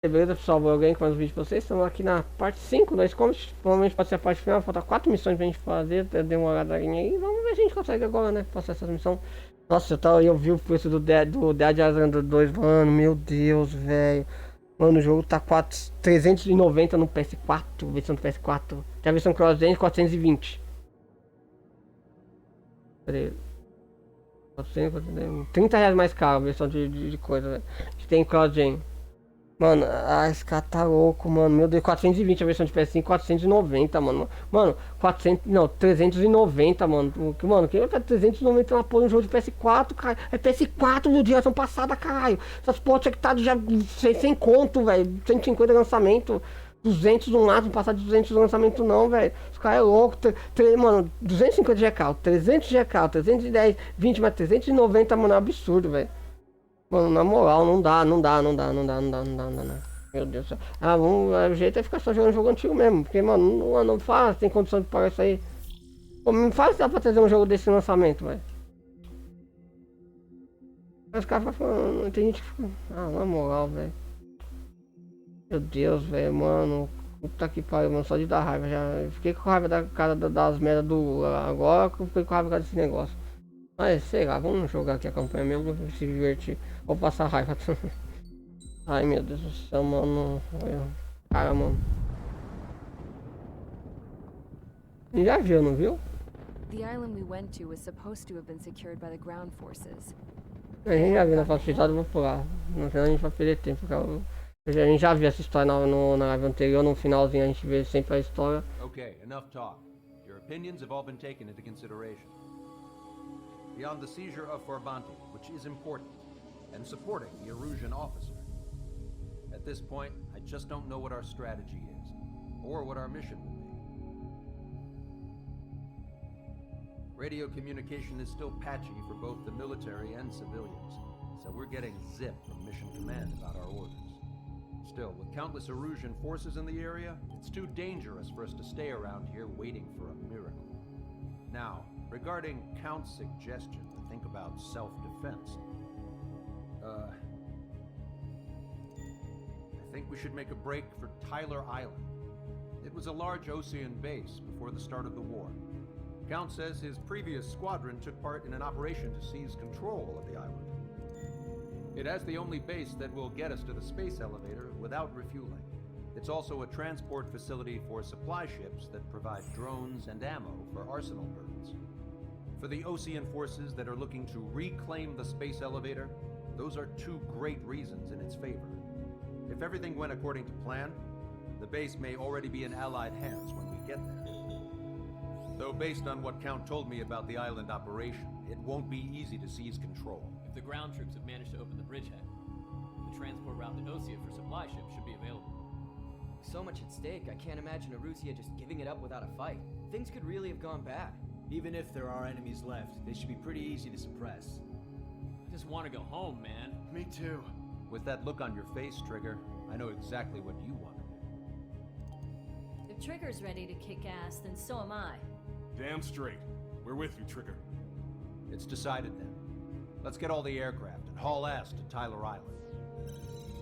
Beleza, pessoal, BruLeoGames com mais um vídeo pra vocês. Estamos aqui na parte 5 da Escombros. Provavelmente pode ser a parte final. Falta 4 missões pra gente fazer. Dei uma olhadinha aí. Vamos ver se a gente consegue agora, né? Passar essa missão. Nossa, eu vi o preço do Dead Island 2, mano. Meu Deus, velho. Mano, o jogo tá 390 no PS4. Versão do PS4. Tem a versão cross-gen 420. Peraí. 30 reais mais caro a versão de coisa, velho. Tem cross-gen. Mano, esse cara tá louco, mano. Meu Deus, 420 a versão de PS5, 490, mano. Mano, 400, não, 390, mano. Mano, quem vai 390 uma porra no jogo de PS4, cara? É PS4 no geração passada, caralho. Essas porras tinha que tá já sem conto, velho. 150 lançamento. 200 de um lado, não passar de 200 de lançamento não, velho. Os caras é louco. Mano, 250 de recal, 300 de recal, 310, 20, mas 390, mano, é um absurdo, velho. Mano, na moral, não dá. Meu Deus do céu. Ah, o jeito é ficar só jogando jogo antigo mesmo. Porque, mano, não faz, tem condição de pagar isso aí. Pô, me faz dá pra trazer um jogo desse lançamento, velho. Mas os caras falando, tem gente que fica. Ah, na moral, velho. Meu Deus, velho, mano. Puta que pariu, mano, só de dar raiva. Já fiquei com raiva da cara das merdas do. Agora que eu fiquei com raiva desse negócio. Mas sei lá, vamos jogar aqui a campanha mesmo pra se divertir. Vou passar raiva. Ai meu Deus do céu, mano. Cara, mano. Já viu, não viu? The island we went to was supposed to have been secured by the ground forces. A gente já viu na facilitada, vou pular. Não sei, a gente vai perder tempo. A gente já viu essa história na live anterior, no finalzinho a gente vê sempre a história. Okay, enough talk. Your opinions have all been taken into consideration. Beyond the seizure of Forbanti, which is important, and supporting the Erusian officer. At this point, I just don't know what our strategy is, or what our mission will be. Radio communication is still patchy for both the military and civilians, so we're getting zip from Mission Command about our orders. Still, with countless Erusian forces in the area, it's too dangerous for us to stay around here waiting for a miracle. Now, regarding Count's suggestion to think about self-defense, I think we should make a break for Tyler Island. It was a large Ocean base before the start of the war. Count says his previous squadron took part in an operation to seize control of the island. It has the only base that will get us to the space elevator without refueling. It's also a transport facility for supply ships that provide drones and ammo for arsenal birds. For the Ocean forces that are looking to reclaim the space elevator, those are two great reasons in its favor. If everything went according to plan, the base may already be in Allied hands when we get there. Though based on what Count told me about the island operation, it won't be easy to seize control. If the ground troops have managed to open the bridgehead, the transport route to Osia for supply ships should be available. So much at stake, I can't imagine Erusia just giving it up without a fight. Things could really have gone bad. Even if there are enemies left, they should be pretty easy to suppress. I just want to go home, man. Me too. With that look on your face, Trigger, I know exactly what you want to do. If Trigger's ready to kick ass, then so am I. Damn straight. We're with you, Trigger. It's decided then. Let's get all the aircraft and haul ass to Tyler Island.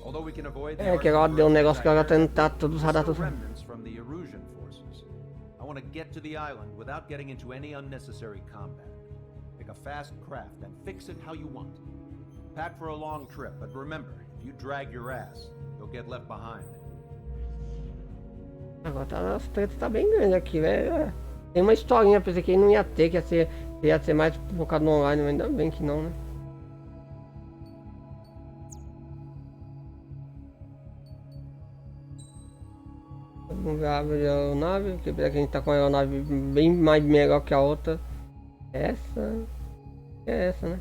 Although we can avoid the Que agora deu negócio que agora tá todos radados. remnants from the Erusian forces. I want to get to the island without getting into any unnecessary combat. Pick a fast craft and fix it how you want. Pack for a long trip, but remember, if you drag your ass, you'll get left behind. Agora as tretas tá bem grande aqui, velho. Tem uma historinha, pensei que não ia ter, que ia ser mais focado no online, mas ainda bem que não, né? Vamos ver a aeronave, porque a gente tá com a aeronave bem mais melhor que a outra. Essa é essa, né?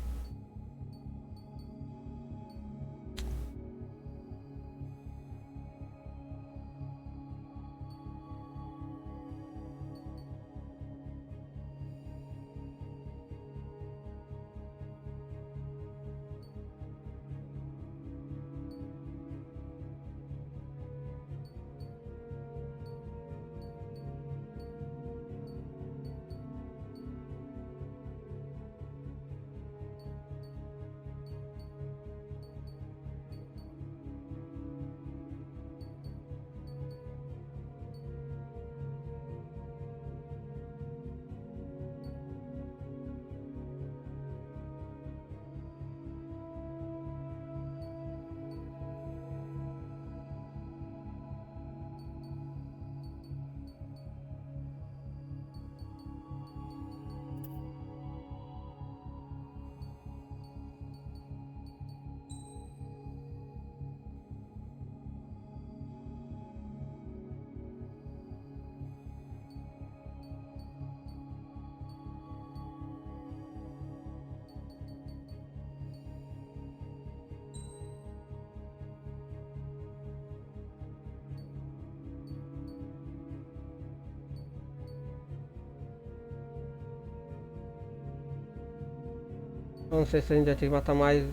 Não sei se a gente vai ter que matar mais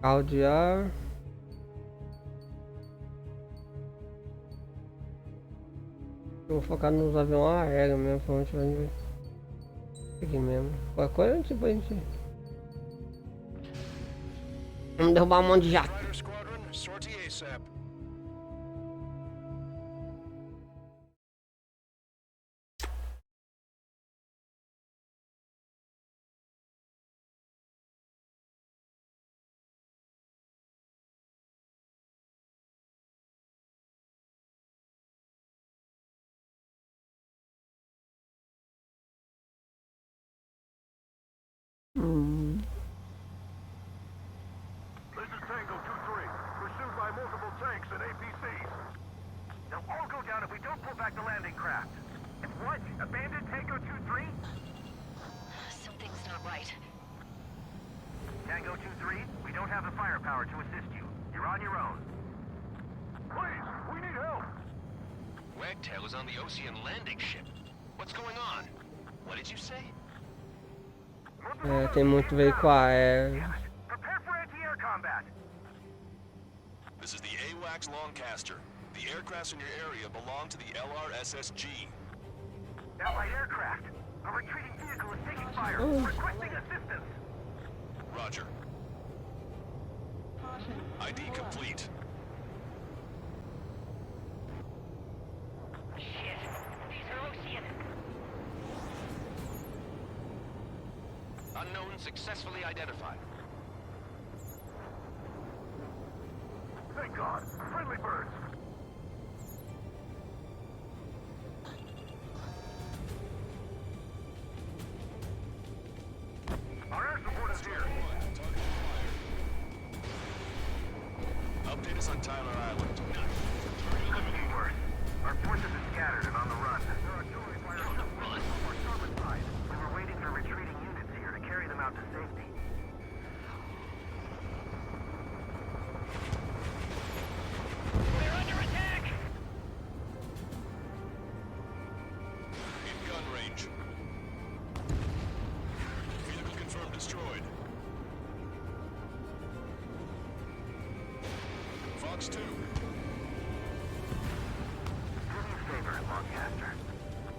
carro de ar. Eu vou focar nos aviões aéreos mesmo, pra onde vai ver. Aqui mesmo. Qualquer coisa a gente. Vamos derrubar um monte de jato. Rider Squadron, sortie ASAP. This is Tango 2-3, pursued by multiple tanks and APCs. They'll all go down if we don't pull back the landing craft. If what? Abandoned Tango 2-3? Something's not right. Tango 2-3, we don't have the firepower to assist you. You're on your own. Please, we need help. Wagtail is on the Ocean landing ship. What's going on? What did you say? É, tem muito veículo aéreo. Prepare for anti-air combat. This is the AWACS Longcaster. The aircrafts in your area belong to the LRSSG. Allied aircraft. A retreating vehicle is taking fire. Requesting assistance. Roger. ID complete. Shit. These are Ocean. Unknown successfully identified. Thank God. Friendly birds. Our air support is here. Update us on Tyler Island. Couldn't be worse. Our forces are scattered and on the run. There are artillery fire on our starboard side. We were waiting for retreating units here to carry them out to safety. We're under attack! In gun range. Vehicle confirmed destroyed. Fox 2. Do me a favor, Longcaster.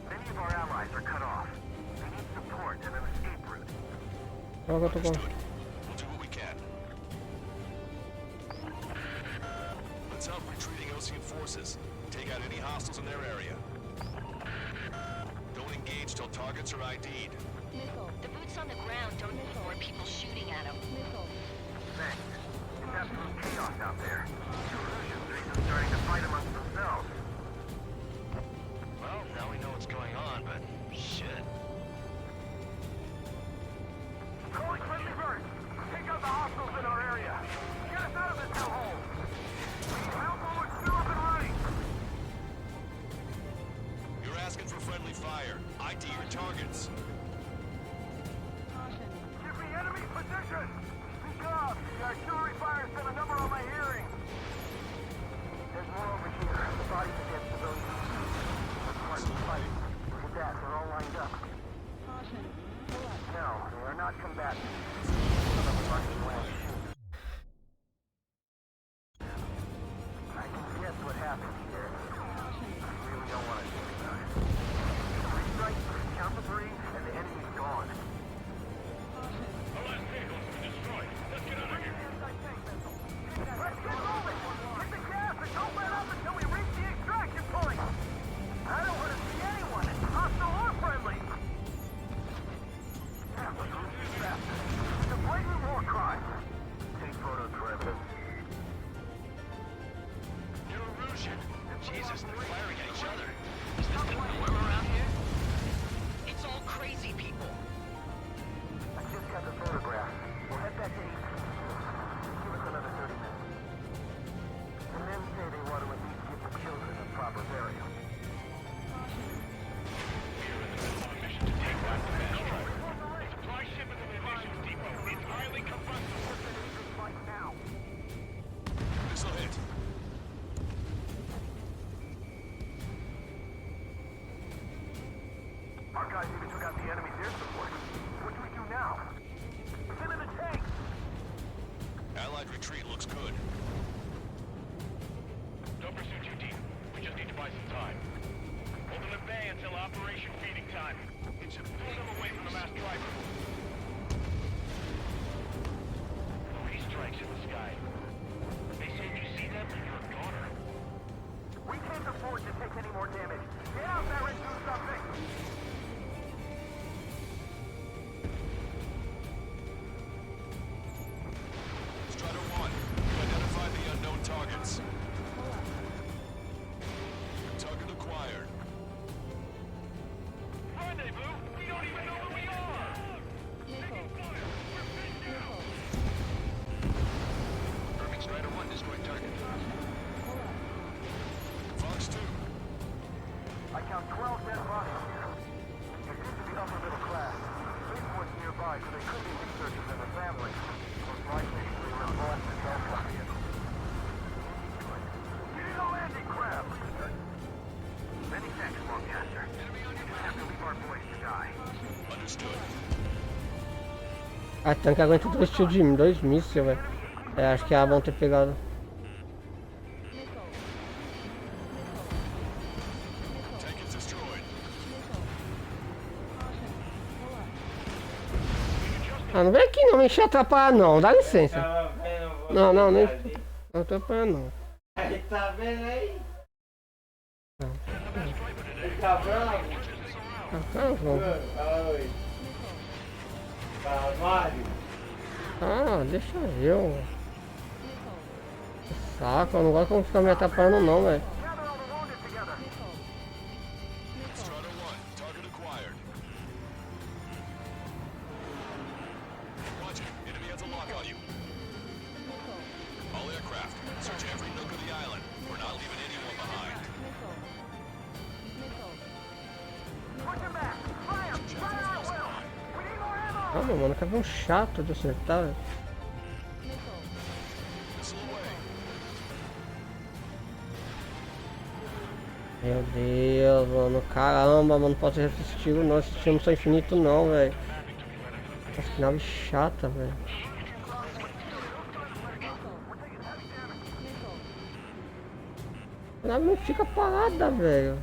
Many of our allies are cut off. They need support and an escape route. Joga, tô com. Understood. We'll do what we can. Let's help retreating Ocean forces. Take out any hostiles in their area. Don't engage till targets are ID'd. The boots on the ground don't need more people shooting at them. Thanks. It's absolute chaos out there. The Illusions are even starting to fight amongst themselves. Well, now we know what's going on, but shit. Calling friendly birds! Take out the hostiles in our area! Get us out of this hellhole! We need help while we're still up and running! You're asking for friendly fire. ID your targets. Give me enemy position! Speak up! The artillery fire sent a number on my hearing! There's more over here. The bodies against civilians. Let's start the fight. Look at that, they're all lined up. No, they are not combatants. Some of them aren't even wearing shoes. I can guess what happened here. I really don't want to think about it. 3 strikes, count to 3, and the enemy's gone. Let's get moving! Hit the gas and don't let up until we reach the extraction point! I don't want to see anyone, hostile or friendly! It's a blatant war crime! Take photos for evidence. New Erusian. Jesus, they're firing at each other. Is this the norm around here? It's all crazy people. I just got the photograph. We'll head back to East. Give us another 30 minutes. The men say they want to at least give the children a proper burial. Supply shipment to the munitions depot. It's highly combustible. Right now. This'll hit. ship. Pull them away from the mass driver. 3 strikes in the sky. They said you see them, you're a goner. We can't afford to take any more damage. Get out there and do something! Strider 1, you identified the unknown targets. Target acquired. Rendezvous? We don't even know where we are! Taking fire! We're pinned down! Perfect. Strider 1, destroy target. Fox 2. I count 12 dead bodies here. They seem to be upper middle class. Spaceport's nearby, so they could be researchers and their families. Most likely, they were involved in Delta vehicles. We need a landing craft! Many thanks, Longcaster. We just have to leave our boys to die. Understood. A tanque aguenta 2 tiros de 2 mísseis, velho. É, acho que é bom ter pegado. Tank is destroyed. Ah, não vem aqui não, me encher atrapalhar não, dá licença. Não, não, nem. Não atrapalhar não. Aí tá vendo aí? Ele tá bravo? Oi. Tá, Mário? Ah, deixa eu. Que saco, eu não gosto de ficar me atrapalhando não, velho. Gather all the wounded together. Strider 1, target acquired. Watch it, enemy has a lock on you. All aircraft, search every nook of the island. We're not leaving anyone behind. Push him back! Fire! Fire at will! We need more ammo! Ah, mano, que é um chato de acertar, velho. Missile away. Meu Deus, mano, caramba, mano, não pode ser esse estilo não, esse estilo não é infinito não, velho. Nossa, que nave chata, velho. A nave não fica parada, velho.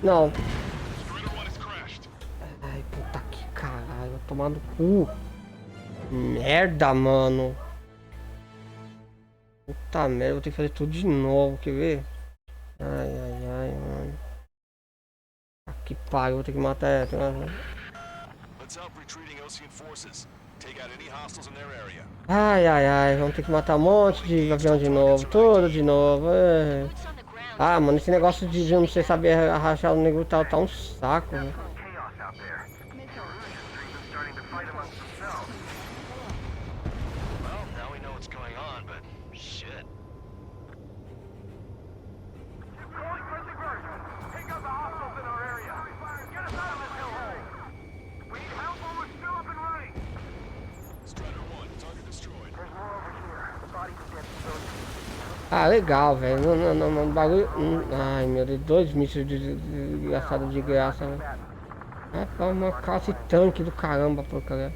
Não. Strider 1 is crashed. Ai, puta que caralho, vai tomar no cu. Merda, mano. Puta merda, vou ter que fazer tudo de novo, quer ver? Ai, ai, ai, mano. Que pariu, vou ter que matar ela. Let's help retreating Ocean forces. Take out any hostiles in their area. Ai, ai, ai, vamos ter que matar um monte de avião de novo, tudo de novo. É. Ah, mano, esse negócio de não sei saber arrachar o negro tá um saco, velho. Chaos out there. Eurasian streams are starting to fight amongst themselves. Well, now we know what's going on, but shit. Calling for diversion. Take out the hostiles in our area. Get us out of this hellhole. We need help while we're still up and running. Strider 1, target destroyed. There's more over here. The bodies of dead civilians. Ah, legal, velho. Não, bagulho. Ai, meu Deus, 2 mísseis desgraçados de graça, velho. É pra uma calça e tanque do caramba, porcaria.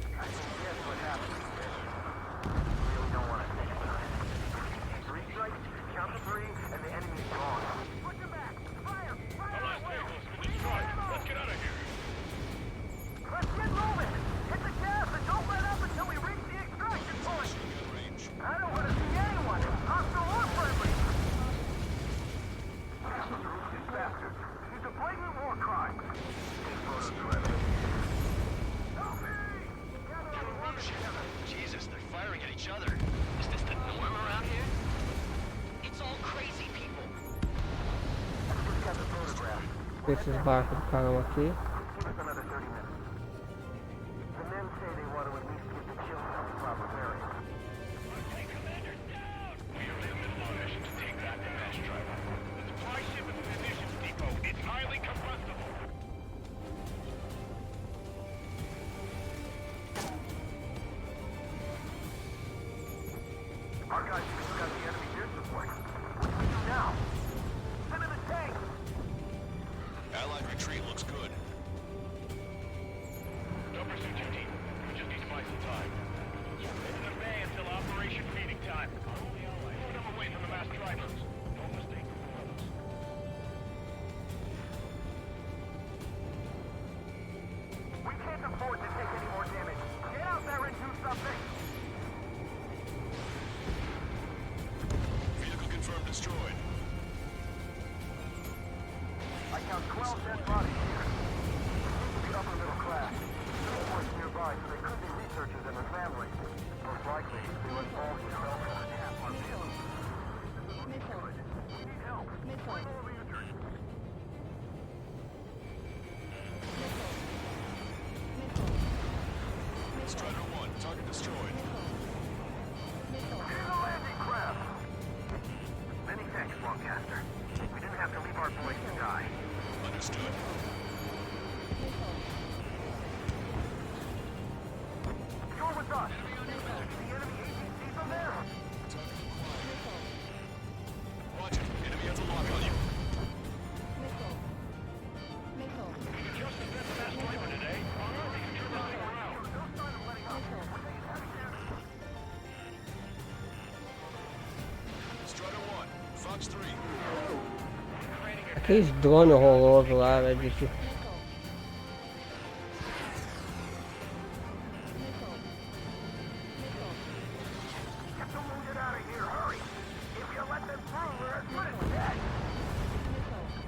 Jesus, they're firing at each other. Is this the norm around here? It's all crazy people. Esses barcos do caramba aqui. Give us another 30 minutes. The men say they want to at least give the children a proper burial. Hey, Commander's down! We are in the middle of a mission to take back the mass driver. The supply ship and munitions depot. It's highly combustible. Our guys just got the enemy air support. What do we do now? Send in the tank! Allied retreat looks good. destroyed. I count 12 dead bodies here. Seems to be upper middle class. Some points nearby, so they could be researchers and their families. Most likely, they were involved with help on half our bill. We need help. Find all the injured. Strider 1, target destroyed. Here's a landing craft. Many thanks, Lancaster. We didn't have to leave our boys to die. Understood. You're with us. The enemy APC's on there. Watch it. Enemy has a lock on you. Just spent the best flavor today. On Earth, you turn this thing around. No sign of letting up. Strider 1, Fox 3. Aqueles drones horrorosos lá, velho. Get the wounded out of here, hurry. If you let them through, we're as good as dead.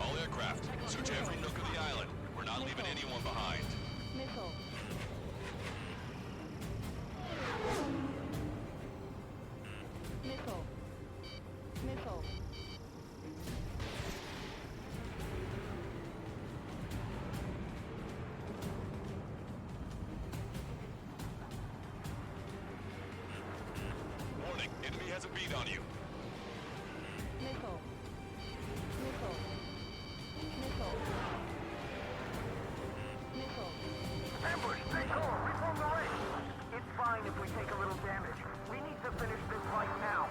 All aircraft, search every nook of the island. We're not leaving anyone behind. Warning, enemy has a beat on you. Ambush, stay calm. Reform the ring. It's fine if we take a little damage. We need to finish this fight now.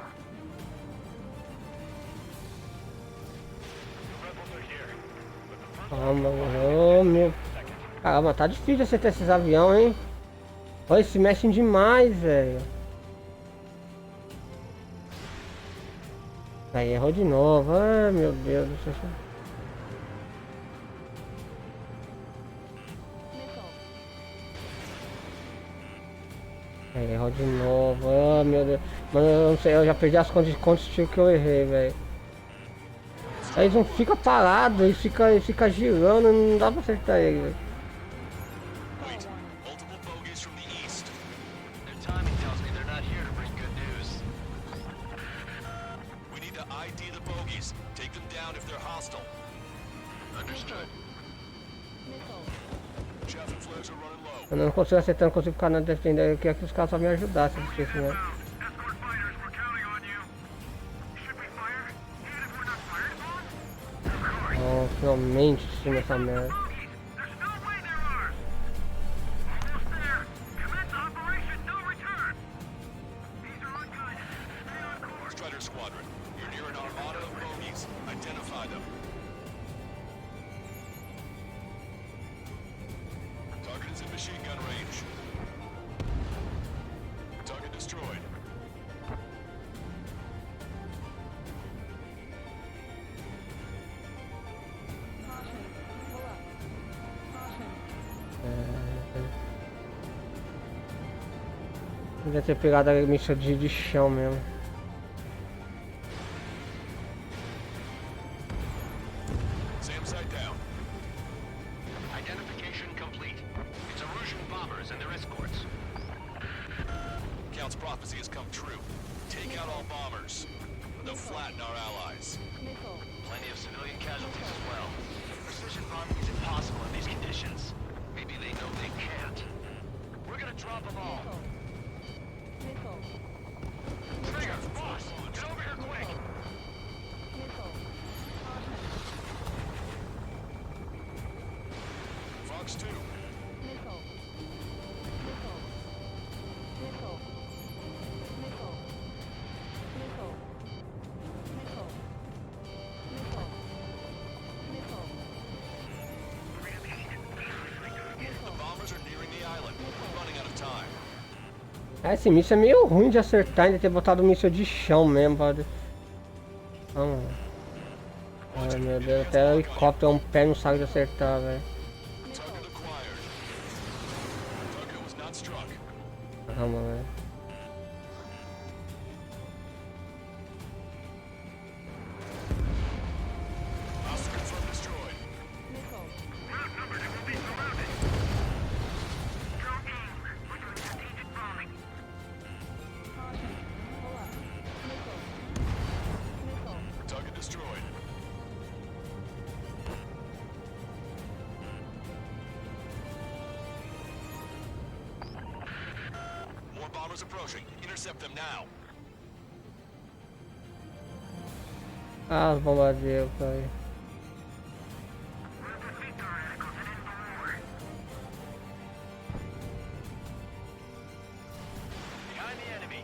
Rebels are here. But the first Calma, oh, meu. Caramba, tá difícil acertar esses aviões, hein? Olha, eles se mexem demais, velho. Aí errou de novo. Ai, meu Deus do céu. Aí errou de novo. Ah, meu Deus. Mano, eu não sei, eu já perdi as contas de quantos tiros que eu errei, velho. Aí eles não ficam parados, eles ficam girando, não dá pra acertar ele, velho. Wait, multiple bogeys from the east. Their timing tells me they're not here to bring good news. We need to ID the bogeys. Take them down if they're hostile. Understood. Chaff and flares are running low. Eu não consigo acertar, não consigo ficar na defender. Eu queria que os caras só me ajudassem, se esqueci, né? Escort fighters, we're counting on you. Should we fire? Even if we're not fired upon? Oh, finalmente sim essa merda. There's no way they're ours. Almost there. Commence Operation No Return. These are unguided. Stay on course. Strider Squadron, you're near an armada of bogeys. Identify them. Target is in machine gun range. Target destroyed. Devia ter pegado a missão de chão mesmo. Sam side down. Identification complete. It's Erusian bombers and their escorts. Count's prophecy has come true. Take out all bombers. They'll flatten our allies. Plenty of civilian casualties as well. Precision bombing is impossible in these conditions. Maybe they know they can't. We're gonna drop them all. Trigger, boss, get over here quick. Fox 2. The bombers are nearing the island. We're running out of time. Esse míssil é meio ruim de acertar, ainda ter botado o míssil de chão mesmo, pode. Vamos. Ai meu Deus, até o helicóptero é um pé no saco de acertar, velho. Target acquired. Target was not struck. Calma, velho. bombers approaching. Intercept them now. Ah, os bombardeiros, cara. Behind the enemy.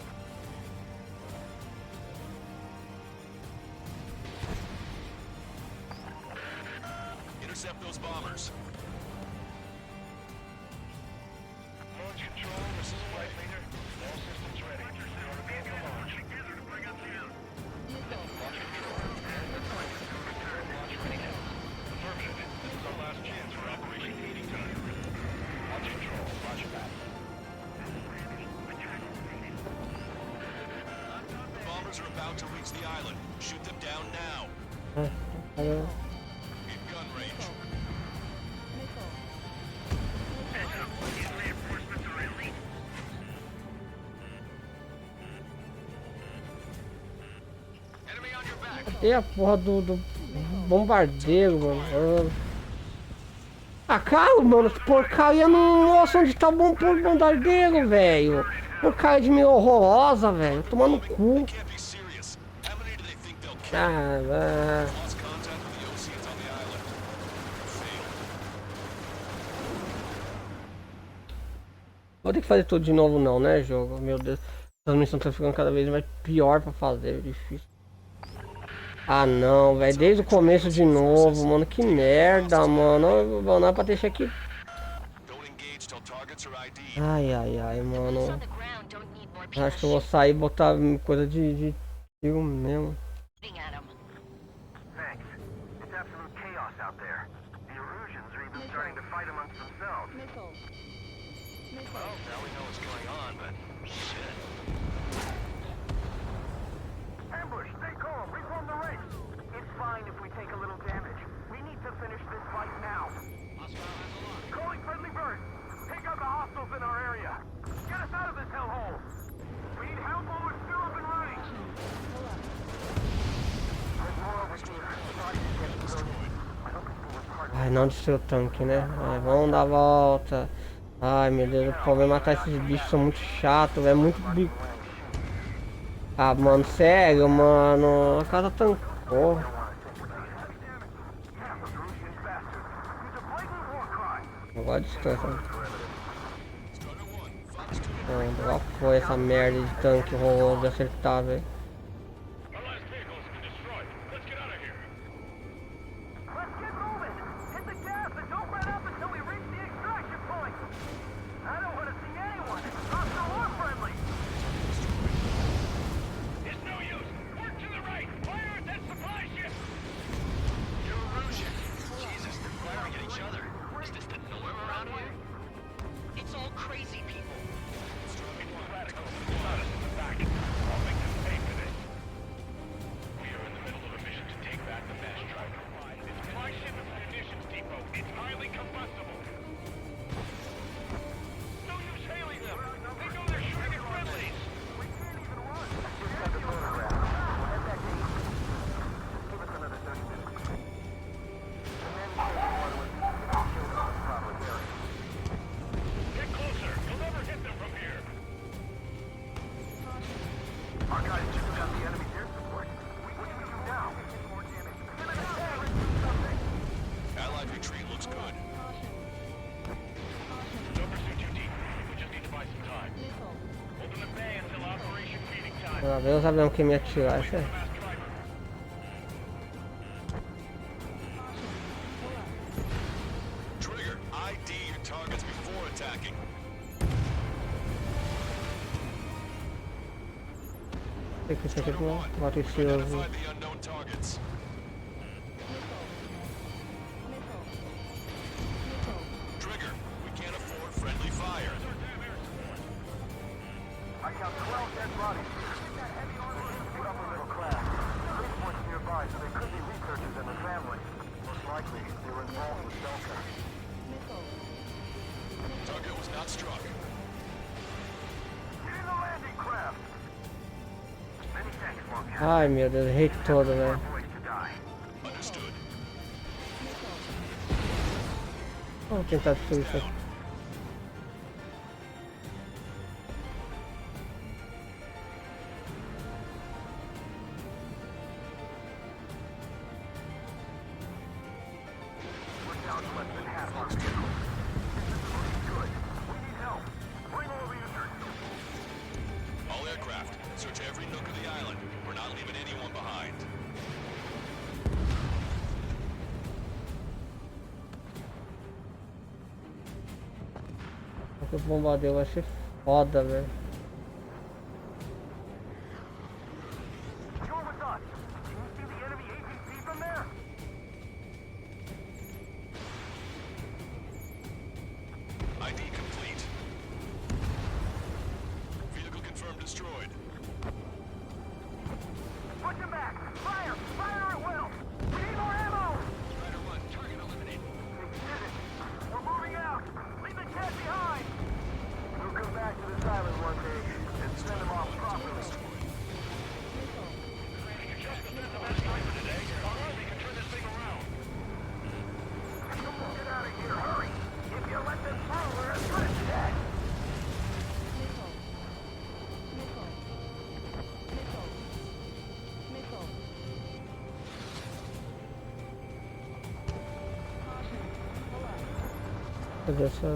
Intercept those bombers. Launch control, this is flight leader. All systems ready. We are ready to launch. Launch control. Launch ready now. Affirmative. This is our last chance for Operation Heating Time. Launch control. Roger that. The bombers are about to reach the island. Shoot them down now. Hello. In gun range. Enemy on your back. E a porra do bombardeiro, mano. Ah, cara, mano, porcaria não mostra onde tá o bombardeiro, velho. Porcaria de meio horrorosa, velho. Tomando no cu. Can't be serious. How many do they think they'll kill? Ah, Lost contact with the Oceans on the island. Failed. vou ter que fazer tudo de novo não, né, jogo? Meu Deus. As missões estão ficando cada vez mais pior pra fazer, é difícil. Ah não, velho, desde o começo de novo, mano, que merda, mano. Não dá pra deixar aqui. Don't engage till targets are ID. Ai, mano. Acho que eu vou sair e botar coisa de tiro mesmo. Thanks. It's absolute chaos out there. The Erusians are even starting to fight amongst themselves. Well, now we know what's going on, but shit. Ambush, stay calm, reform the race. It's fine if we take a little damage. We need to finish this fight now. Calling friendly birds. Take out the hostiles in our area. Get us out of this hellhole. We need help while we're still up and running. There's more over here. The bodies are getting destroyed. I hope people were part of Ai, não destruiu o tanque, né? Ai, vamos dar a volta. Ai, meu Deus, o problema é matar esses bichos, são muito chatos, velho, muito bicho. Ah, mano, sério, mano, a casa tancou. Agora descansa. Mano, lá foi essa merda de tanque horroroso de acertar, velho. Our last vehicle has been destroyed. Let's get out of here. Let's get moving! Hit the gas and don't let up until we reach the extraction point! I don't want to see anyone, hostile or friendly! It's no use. Work to the right. Fire at that supply ship. You're Erusian. Jesus, they're firing at each other. Is this the norm around here? It's all crazy people. It's radical. It's not us in the back. I'll make them pay for this. We are in the middle of a mission to take back the mass driver. It's supply ship and munitions depot. It's highly combustible. No use hailing them. They know they're shooting at friendlies. We can't even run! Just got the photograph. We'll head back to East. Give us another 30 minutes. The men killed one was killed on the proper area. Get closer. You'll never hit them from here. Our guys just got the enemy's air support. What do we do now? More damage. Get an attack! Something! Allied retreat looks good. Don't pursue too deep. We just need to buy some time. Open the bay until Operation Feeding Time. Pelo menos sabemos quem me atirar, isso é. Mass driver. Trigger, ID your targets before attacking. Tem que ser aqui Strider do 1, malicioso. identify the unknown targets. Trigger, we can't afford friendly fire. I count 12 dead bodies. We're upper middle class. Police force nearby, so they could be researchers and their families. Most likely, they were involved with Delta. Target was not struck. Get in the landing craft! Many thanks, Monkey. Ai, meu Deus, errei todo, velho. Boys to die. Understood. Vamos tentar destruir isso aqui. leaving anyone behind. O bombardeio vai ser foda, velho. ID complete. Vehicle confirmed destroyed. Push him back! Fire! Fire at will! We need more ammo! Strider 1, target eliminated. We did it! We're moving out! Leave the cat behind! We'll come back to this island one day and send them off properly. Come on, get out of here! Hurry! If you let them through, we're as good as dead! Cadê essa...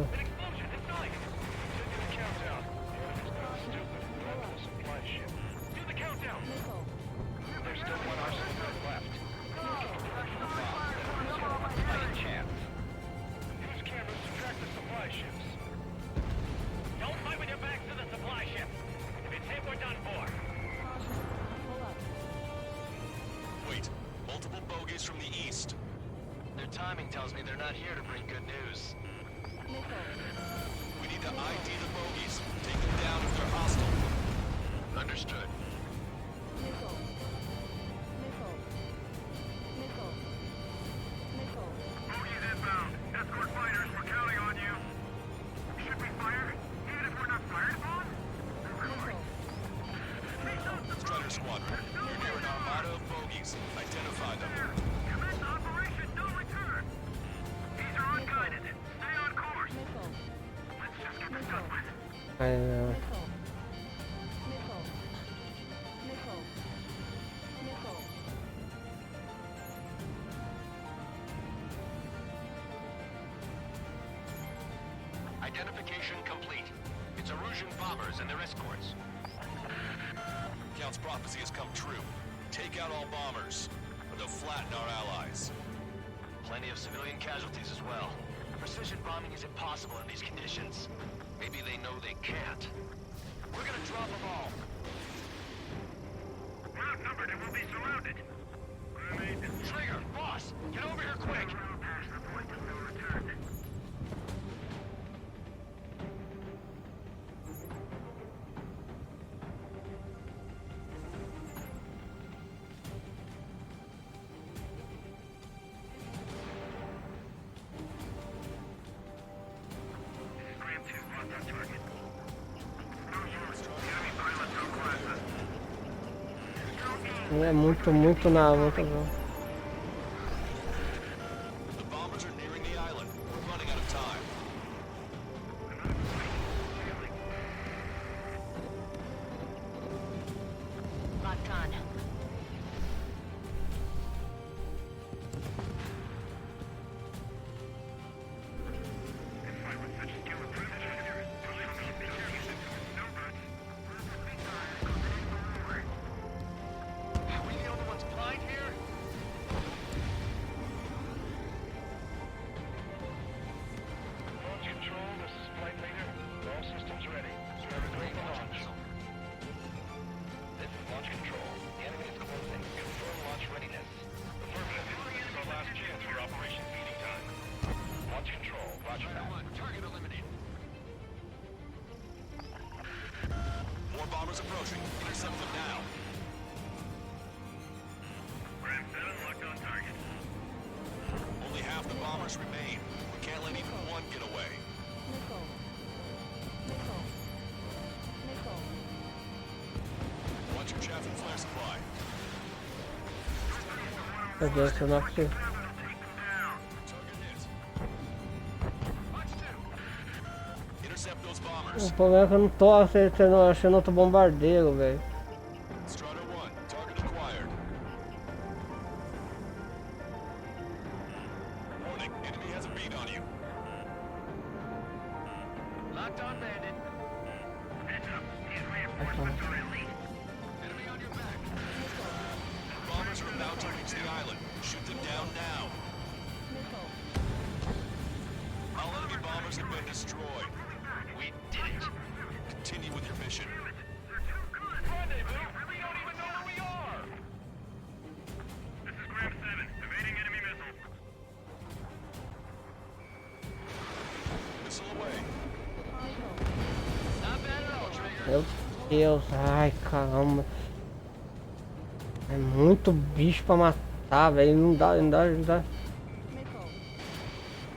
Don't fight with your backs to the supply ship. If it's hit, we're done for. Wait, multiple bogies from the east. Their timing tells me they're not here to bring good news. We need to ID the bogies. Take them down if they're hostile. Understood. Bogies inbound. Escort fighters, we're counting on you. Should we fire? Even if we're not fired upon? Strider Squadron, you're near an armada of bogies. Identify them. Commence operation, no return. These are unguided. Stay on course. Let's just get this done with. Identification complete. It's Erusian bombers and their escorts. Count's prophecy has come true. Take out all bombers, or they'll flatten our allies. Plenty of civilian casualties as well. Precision bombing is impossible in these conditions. Maybe they know they can't. We're gonna drop them all. We're outnumbered and we'll be surrounded. Trigger, boss, get over here quick. Past the point of no return. Graham 2, locked on target. Enemy pilots on classes. É muito na luta, velho. The bombers are nearing the island. We're running out of time. Locked on. Are we the only ones blind here? Launch control, this is flight leader. All systems ready. Ready to launch. This is launch control. The enemy is closing. Confirm launch readiness. Affirmative. This is our last chance for Operation Feeding Time. Launch control. Roger that. Target eliminated. More bombers approaching. Intercept them now. Ram 7 locked on target. Only half the bombers remain. We can't let even one get away. Watch your chaff and flare supply. Cadê essa nossa... Target hit. Watch 2. Intercept those bombers. O problema é que eu não tô achando outro bombardeiro, velho. Strider 1, target acquired. Warning, enemy has a beat on you. Locked on bandit. Heads up, these reinforcements are elite. Enemy on your back. Towers have been destroyed. We did it. Continue with your mission. Rendezvous? We don't even know where we are! This is Graham 7, evading enemy missile. Missile away. Not bad at all, Trigger. Meu Deus, ai caramba. É muito bicho pra matar, velho. Não dá.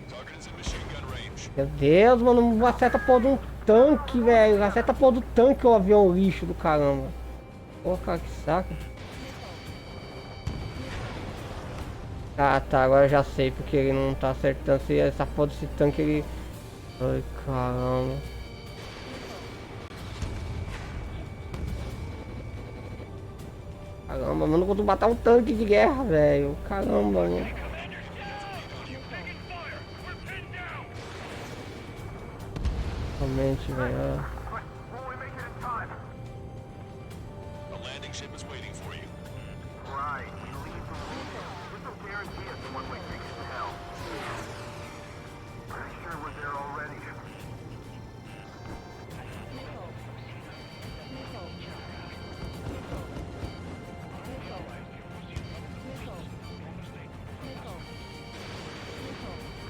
Target is in machine gun range. Meu Deus, mano, acerta a porra de um tanque, velho. Acerta a porra do tanque, o avião lixo do caramba. Pô, cara, que saco. Ah, tá, agora eu já sei porque ele não tá acertando. Se essa porra desse tanque, ele... Ai, caramba. Caramba, mano, não consigo matar um tanque de guerra, velho. Caramba, mano. Realmente, velho. A landing ship is waiting for you. Right. You leave the window. There's no guarantee it's the one-way ticket to hell. Pretty sure we're there already.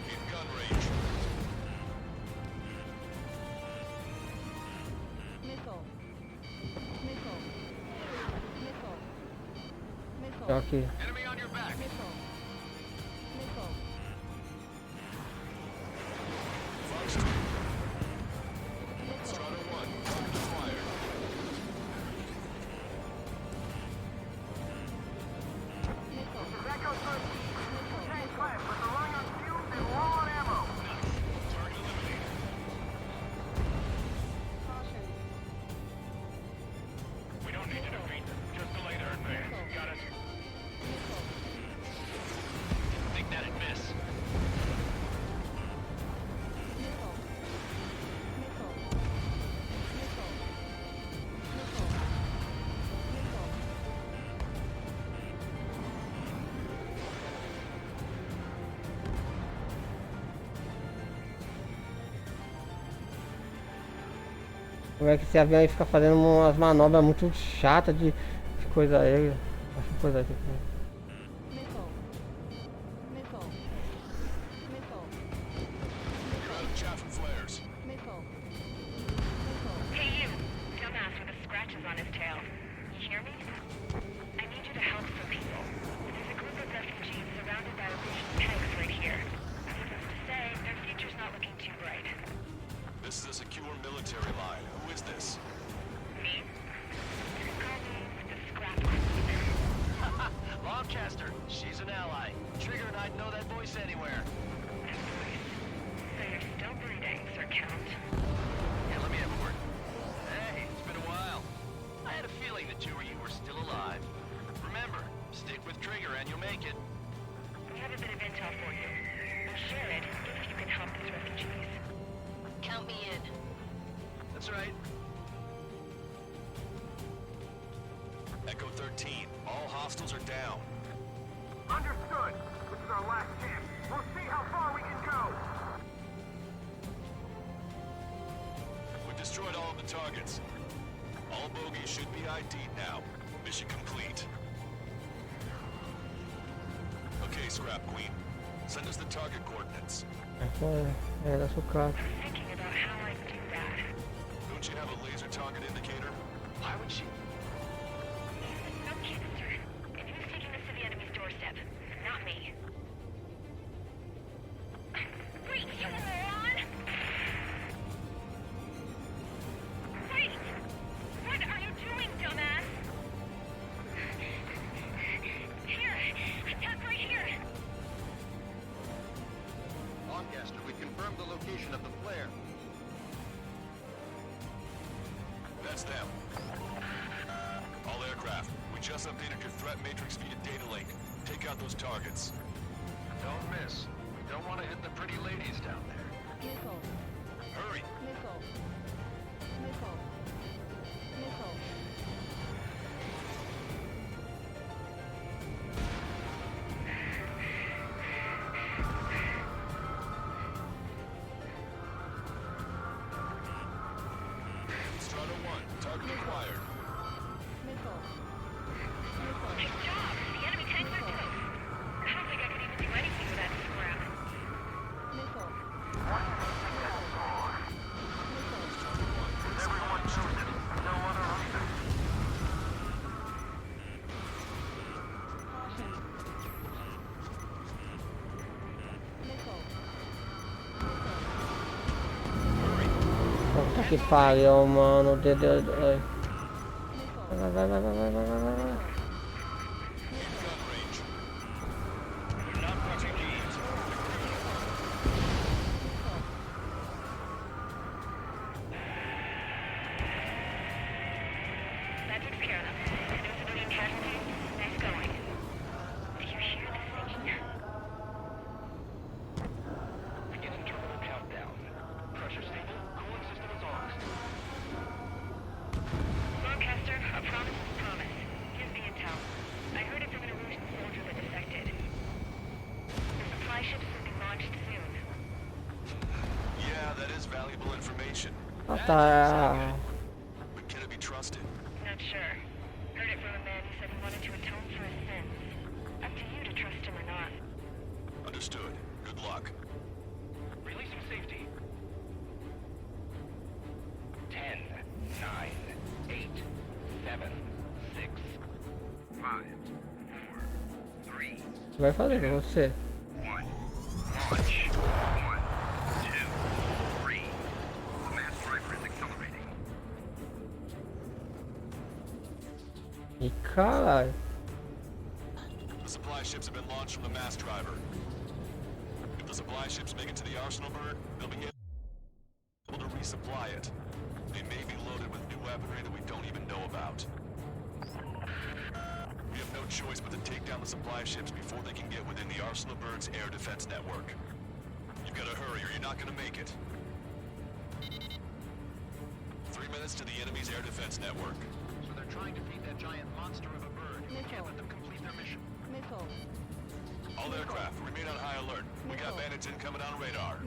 In gun range. Aqui. Enemy on your back. Fox 2. Strata 1. Target acquired. That goes good. Tank class, but they're running on fumes and low on ammo. Target eliminated. We don't need to defeat them. Just delay their advance. Got us. Think that'd miss. Como é que esse avião aí fica fazendo umas manobras muito chatas de coisa aí. Acho que coisa aqui. You're out of chaff and flares. Hey you, dumbass with the scratches on his tail. You hear me? I need you to help some people. There's a group of refugees surrounded by Russian tanks right here. Needless to say, their future's not looking too bright. This is a secure military line. Who is this? Me? Call me the Scrap Queen. Longcaster. She's an ally. Trigger and I'd know that voice anywhere. So you're still breathing, Sir Count. Yeah, let me have a word. Hey, it's been a while. I had a feeling the two of you were still alive. Remember, stick with Trigger and you'll make it. We have a bit of intel for you. We'll share it if you can help these refugees. Count me in. That's right. Echo 13. All hostiles are down. Understood. This is our last chance. We'll see how far we can go. We've destroyed all of the targets. All bogies should be ID'd now. Mission complete. Okay, Scrap Queen. Send us the target coordinates. Era sucata. Thinking about how I do that. Don't you have a laser target indicator? Why would she? No kidding, sir. If he was taking this to the enemy's doorstep, not me. Wait, you moron! Wait! What are you doing, dumbass? Here! Attack right here! Longcaster, we confirmed the location of the flare. That's them. All aircraft, we just updated your threat matrix via data link. Take out those targets. Don't miss. We don't want to hit the pretty ladies down there. Hurry! que pariu, mano. Ai. Vai. That takes care of them. No civilian casualties. Nice going. Do you hear the singing? Beginning terminal countdown. Pressure stable. Cooling system is on. Lancaster, a promise is a promise. Here's the intel. I heard it from an Erusian soldier that defected. The supply ships will be launched soon. Yeah, that is valuable information. Ah, tá. But can it be trusted? Not sure. Heard it from a man who said he wanted to atone for his sins. Up to you to trust him or not. Understood. Good luck. Releasing safety. 10, 9, 8, 7, 6, 5, 4, 3, Vai fazer com você. 1. Launch. 1, 2, 3. The mass driver is accelerating. E caralho. The supply ships have been launched from the mass driver. If the supply ships make it to the arsenal bird, they'll be able to resupply it. They may be loaded with new weaponry that we don't even know about. We have no choice but to take down the supply ships before they can get within the arsenal bird's air defense network. You've got to hurry or you're not going to make it. 3 minutes to the enemy's air defense network. So they're trying to feed that giant monster of a bird. We can't let them complete their mission. All aircraft, remain on high alert. We got bandits incoming on radar.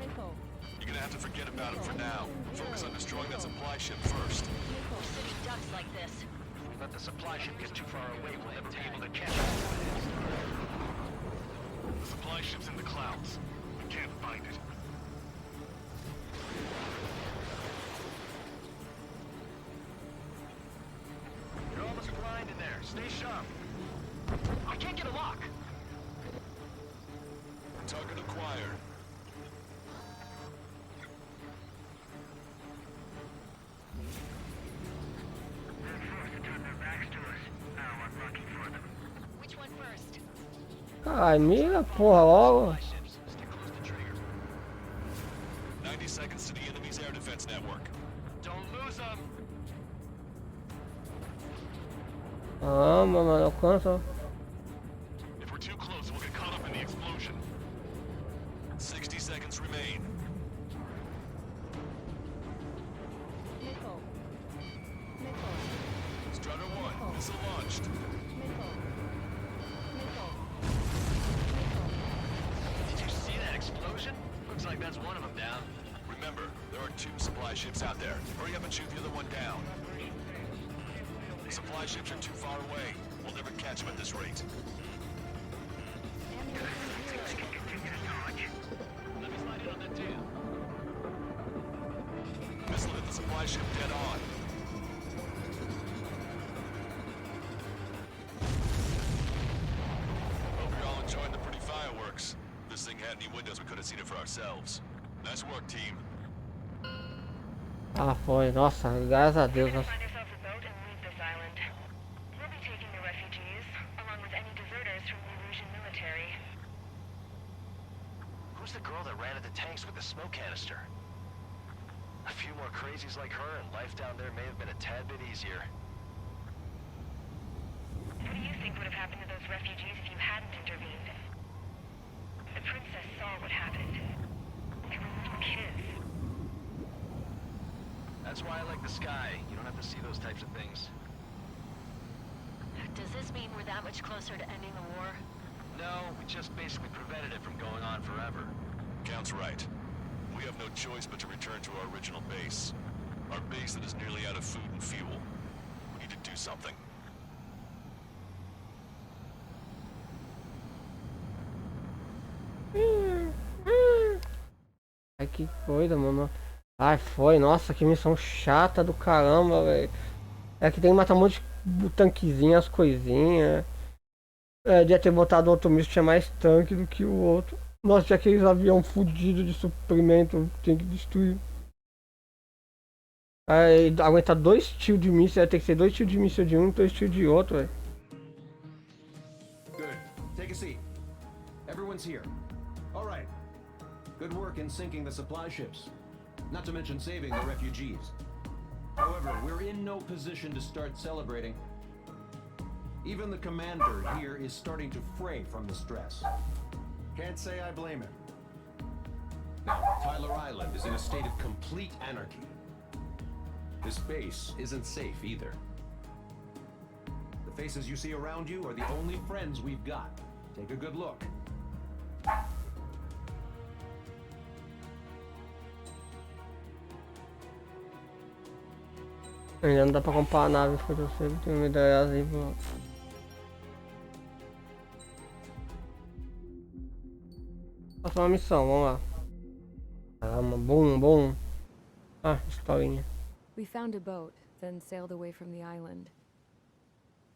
You're gonna have to forget about them for now. Focus on destroying that supply ship first. City ducks like this. If we let the supply ship get too far away, we'll never be able to catch it. The supply ship's in the clouds. We can't find it. You're almost blind in there. Stay sharp. I can't get a lock. Target acquired. They're forced to turn their backs to us. Now I'm looking for them. Which one first? Caralho, mira, porra, logo. Ships, stick close to trigger. 90 seconds to the enemy's air defense network. Don't lose them. Ah, mano, alcança. If we're too close, we'll get caught up in the explosion. 60 seconds remain. Strutter 1, missile launched. Did you see that explosion? Looks like that's one of them down. Remember, there are 2 supply ships out there. Hurry up and shoot the other one down. The supply ships are too far away. We'll never catch them at this rate. Let me slide in on that too. Missile hit the supply ship dead on. Hope you're all enjoying the pretty fireworks. If this thing had any windows, we could have seen it for ourselves. Nice work, team. Ah, foi. Nossa, graças a Deus. Nossa. Find yourselves a boat and leave this island. We'll be taking the refugees, along with any deserters from the Erusian military. Who's the girl that ran at the tanks with the smoke canister? A few more crazies like her, and life down there may have been a tad bit easier. What do you think would have happened to those refugees if you hadn't intervened? The princess saw what happened. They were little kids. That's why I like the sky. You don't have to see those types of things. Does this mean we're that much closer to ending the war? No, we just basically prevented it from going on forever. Count's right. We have no choice but to return to our original base. Our base that is nearly out of food and fuel. We need to do something. Ai, que coisa, mano. Ai, foi. Nossa, que missão chata do caramba, velho. É que tem que matar um monte de tanquezinho, as coisinhas. É, devia ter botado outro misto que tinha mais tanque do que o outro. Nossa, tinha aqueles aviões fudidos de suprimento, tem que destruir. Aí aguentar 2 tiros de míssil, vai ter que ser 2 tiros de míssil de um e 2 tiros de outro, velho. Good. Take a seat. Everyone's here. All right. Good work in sinking the supply ships. Not to mention saving the refugees. However, we're in no position to start celebrating. Even the commander here is starting to fray from the stress. Can't say I blame him. Now, Tyler Island is in a state of complete anarchy. This base isn't safe either. The faces you see around you are the only friends we've got. Take a good look. Ainda não dá pra comprar a nave, foi eu sempre tenho uma ideia assim, pô. Faça uma missão, vamos lá. Caramba, bom. Ah, historinha. We found a boat, then sailed away from the island.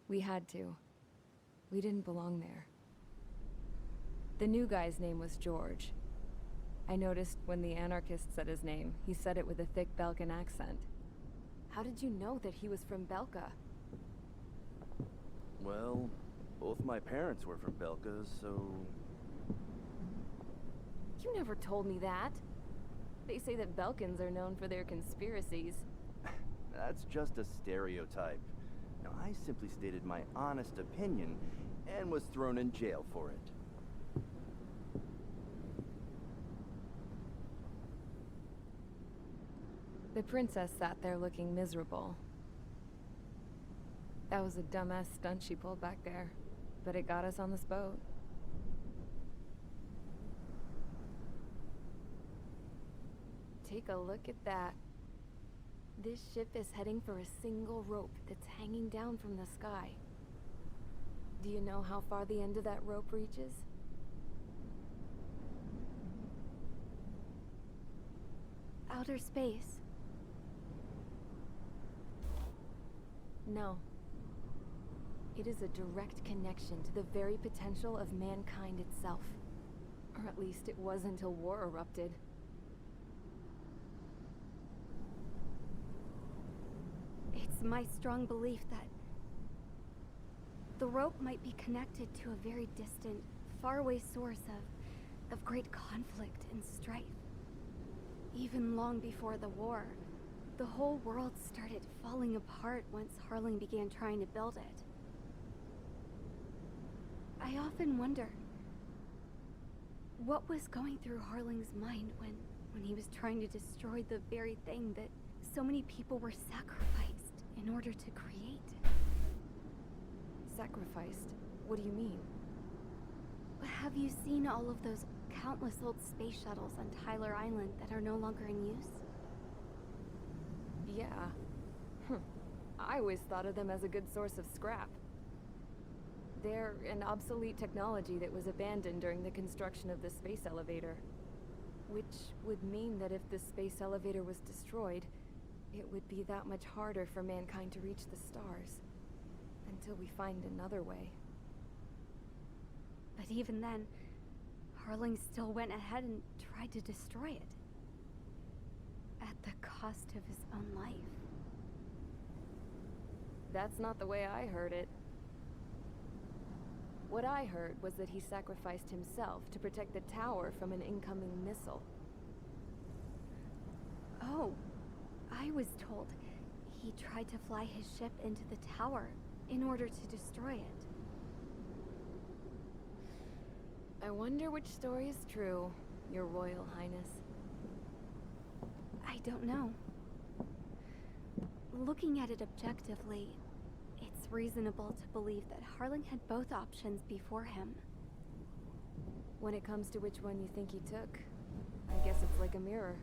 We had to. We didn't belong there. The new guy's name was George. I noticed when the anarchist said his name, he said it with a thick Balkan accent. How did you know that he was from Belka? Well, both my parents were from Belka, so... You never told me that. They say that Belkans are known for their conspiracies. That's just a stereotype. Now, I simply stated my honest opinion and was thrown in jail for it. The princess sat there looking miserable. That was a dumbass stunt she pulled back there, but it got us on this boat. Take a look at that. This ship is heading for a single rope that's hanging down from the sky. Do you know how far the end of that rope reaches? Outer space. No. It is a direct connection to the very potential of mankind itself. Or at least it was until war erupted. It's my strong belief that the rope might be connected to a very distant, faraway source of great conflict and strife. Even long before the war, the whole world started falling apart once Harling began trying to build it. I often wonder what was going through Harling's mind when he was trying to destroy the very thing that so many people were sacrificed in order to create. Sacrificed? What do you mean? Have you seen all of those countless old space shuttles on Tyler Island that are no longer in use? Yeah. I always thought of them as a good source of scrap. They're an obsolete technology that was abandoned during the construction of the space elevator. Which would mean that if the space elevator was destroyed, it would be that much harder for mankind to reach the stars. Until we find another way. But even then, Harling still went ahead and tried to destroy it. At the cost of his own life. That's not the way I heard it. What I heard was that he sacrificed himself to protect the tower from an incoming missile. Oh, I was told he tried to fly his ship into the tower in order to destroy it. I wonder which story is true, Your Royal Highness. I don't know. Looking at it objectively, it's reasonable to believe that Harling had both options before him. When it comes to which one you think he took, I guess it's like a mirror.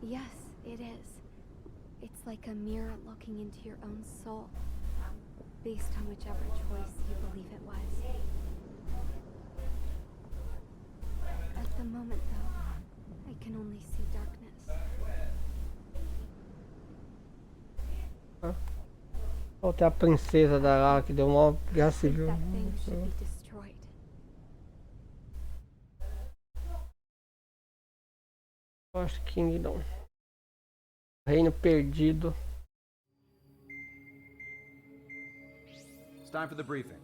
Yes, it is. It's like a mirror looking into your own soul, based on whichever choice you believe it was. At the moment, though, I can only see darkness. Olha, tem a princesa da lá que deu uma guerra civil. That thing should be destroyed. Acho que não. Reino Perdido. It's time for the briefing.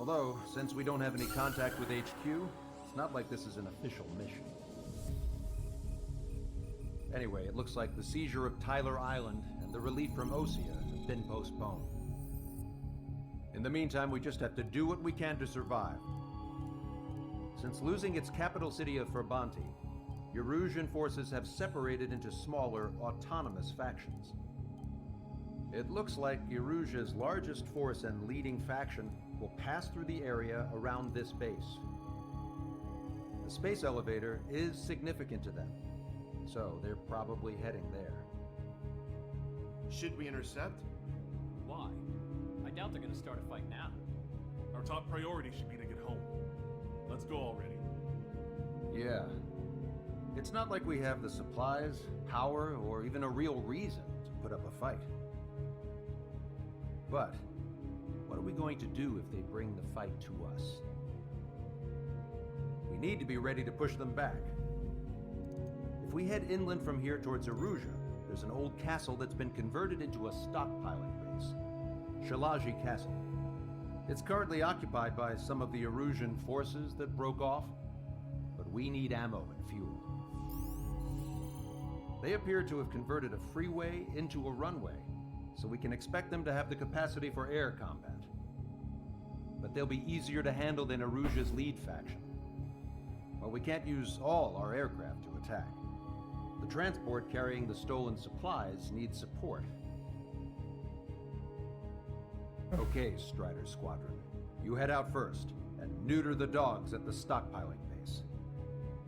Although, since we don't have any contact with HQ, it's not like this is an official mission. Anyway, it looks like the seizure of Tyler Island and the relief from Osea have been postponed. In the meantime, we just have to do what we can to survive. Since losing its capital city of Ferbanti, Erusian forces have separated into smaller, autonomous factions. It looks like Erusia's largest force and leading faction will pass through the area around this base. The space elevator is significant to them, so they're probably heading there. Should we intercept? Why? I doubt they're gonna start a fight now. Our top priority should be to get home. Let's go already. Yeah. It's not like we have the supplies, power, or even a real reason to put up a fight. But what are we going to do if they bring the fight to us? We need to be ready to push them back. If we head inland from here towards Erusia, there's an old castle that's been converted into a stockpiling base. Shalaji Castle. It's currently occupied by some of the Erusian forces that broke off, but we need ammo and fuel. They appear to have converted a freeway into a runway, so we can expect them to have the capacity for air combat. But they'll be easier to handle than Erusia's lead faction. While we can't use all our aircraft to attack, the transport carrying the stolen supplies needs support. Okay, Strider Squadron. You head out first, and neuter the dogs at the stockpiling base.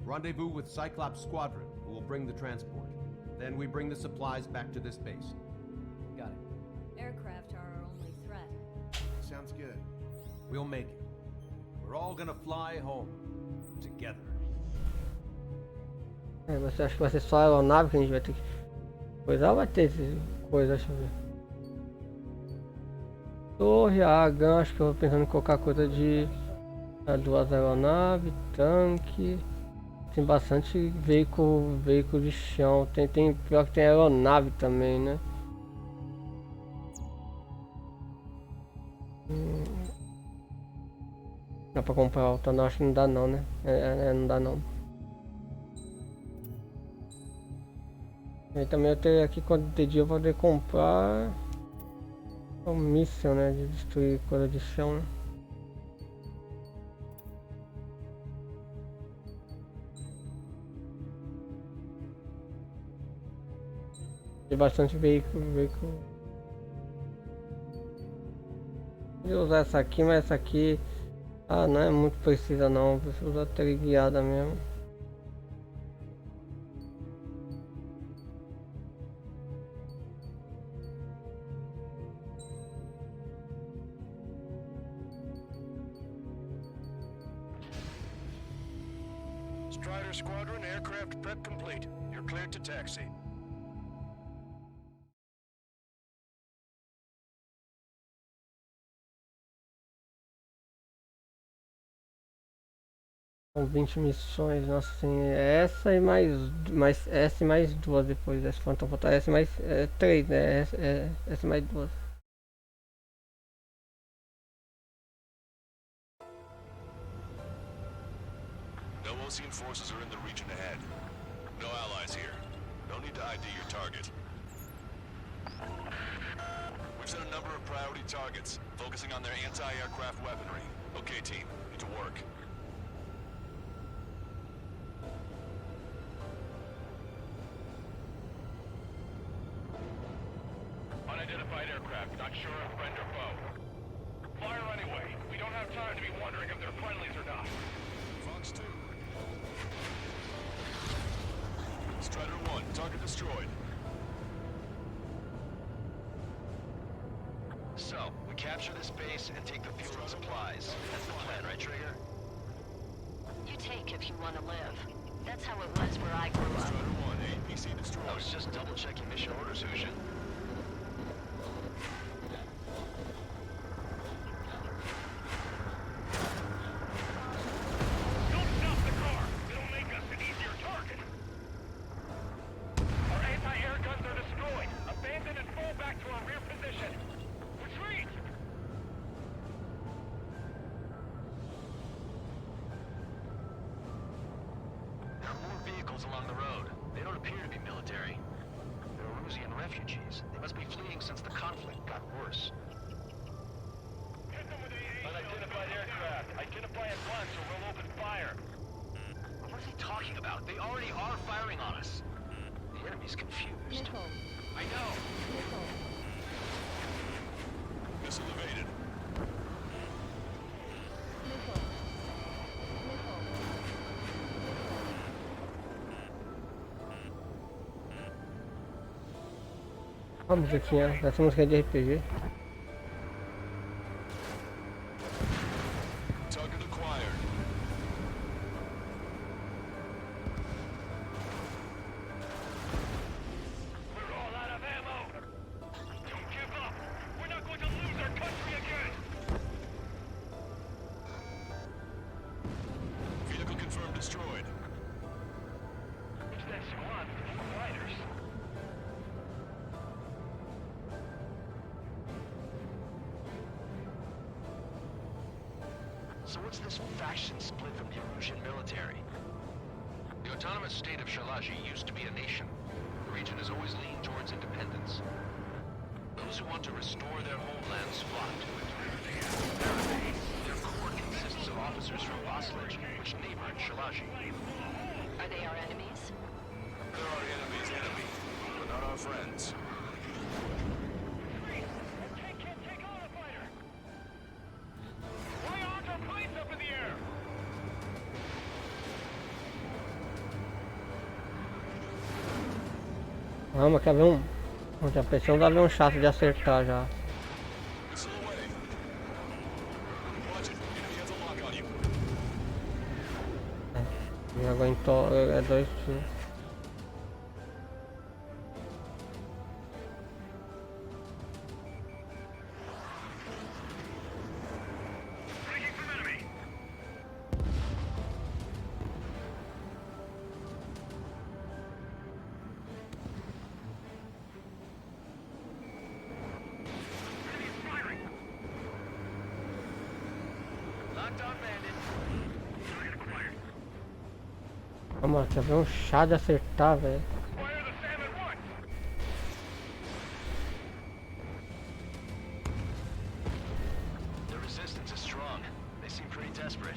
Rendezvous with Cyclops Squadron, who will bring the transport. Then we bring the supplies back to this base. Got it. Aircraft are our only threat. Sounds good. We'll make it. We're all gonna fly home. Together. Você acha que vai ser só a aeronave que a gente vai ter que coisar ou vai ter coisa, deixa eu ver. Torre, a gancho, que eu vou pensando em colocar coisa de duas aeronaves, tanque. Tem bastante veículo de chão. Tem pior que tem aeronave também, né? Dá pra comprar outra? Não, acho que não dá não, né? Não dá não. E também eu tenho aqui, quando ter dia eu vou poder comprar um míssil, né? De destruir coisa de chão, né? Tem bastante veículo. Vou usar essa aqui, mas essa aqui não é muito precisa não, preciso usar teleguiada mesmo. Strider Squadron, aircraft prep complete. You're cleared to taxi. São 20 missões, nossa, assim, essa e mais duas depois dessa, então falta essa e mais 3, né? Essa e mais duas. No Ocean forces are in the region ahead. No allies here. No need to ID your target. We've set a number of priority targets, focusing on their anti-aircraft weaponry. Okay, team, get to work. Unidentified aircraft, not sure if friend or foe. Fire anyway. We don't have time to be wondering if they're friendlies or not. Fox 2. Strider 1, target destroyed. So, we capture this base and take the fuel and supplies. That's the plan, right, Trigger? You take if you want to live. That's how it was where I grew up. Strider 1, APC destroyed. I was just double-checking mission orders, Hujan. Our anti-air guns are vehicles along the road. They don't appear to be military. They're Erusian refugees. They must be fleeing since the conflict got worse. Unidentified aircraft. Identify at once or we'll open fire. What is he talking about? They already are firing on us. The enemy's confused. I know. Missile evaded. A musiquinha, essa música é de RPG. Target acquired. We're all out of ammo. Don't give up. We're not going to lose our country again. Vehicle confirmed destroyed. It's that squad with 4 fighters. So what's this faction split from the Erusian military? The autonomous state of Shalaji used to be a nation. The region has always leaned towards independence. Those who want to restore their homelands flock to it. Their core consists of officers from Vaslij, which neighbor Shalaji. Are they our enemies? They're our enemy's enemy, but not our friends. Vamos, quer ver um? Já pensou, dá ver um chato de acertar já. Me aguentou, é 2 tiros. Vamos, quer ver um chá de acertar, velho. The resistance is strong. They seem pretty desperate.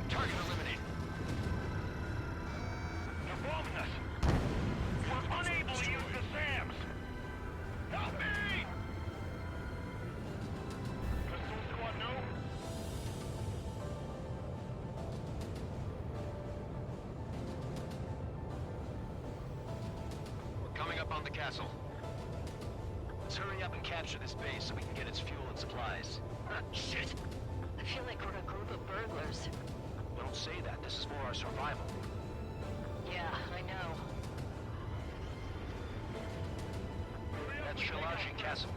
Target eliminated. They're bombing us. We're unable to use the SAMs. Help me! Pistol squad, no? We're coming up on the castle. Let's hurry up and capture this base so we can get its fuel and supplies. Ah, shit. I feel like we're a group of burglars. Don't say that. This is for our survival. Yeah, I know. That's Shalaji Castle.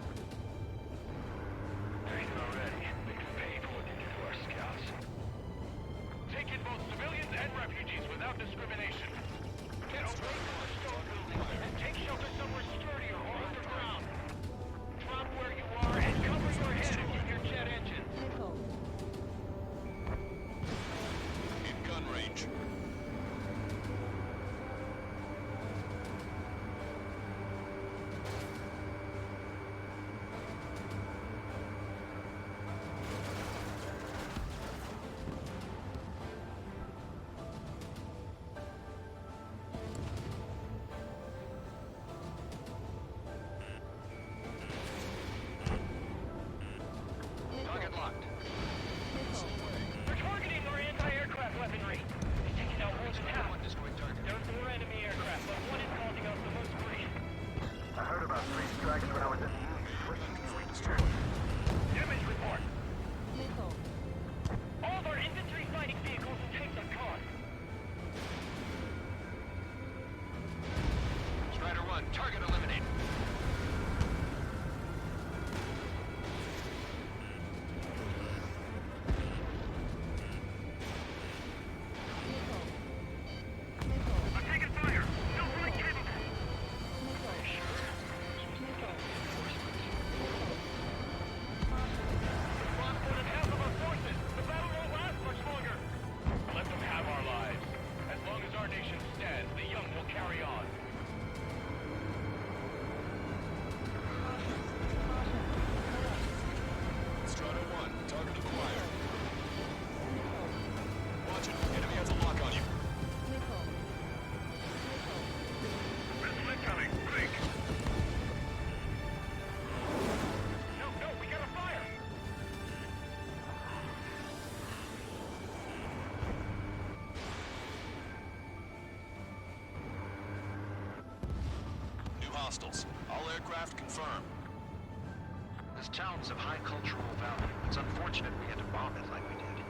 Ain't already. They can pay for what they do to our scouts. Take in both civilians and refugees without discrimination. Get away from the stone buildings and take shelter somewhere sturdier or underground. Drop where you are and cover your head and use your jet engines. In gun range. nation stands, the young will carry on. Strata 1, target acquired. Watch it, enemy has a lock on you. Missile incoming, break! No, we gotta fire! New hostiles. All aircraft confirmed. This town's of high cultural value. It's unfortunate we had to bomb it like we did.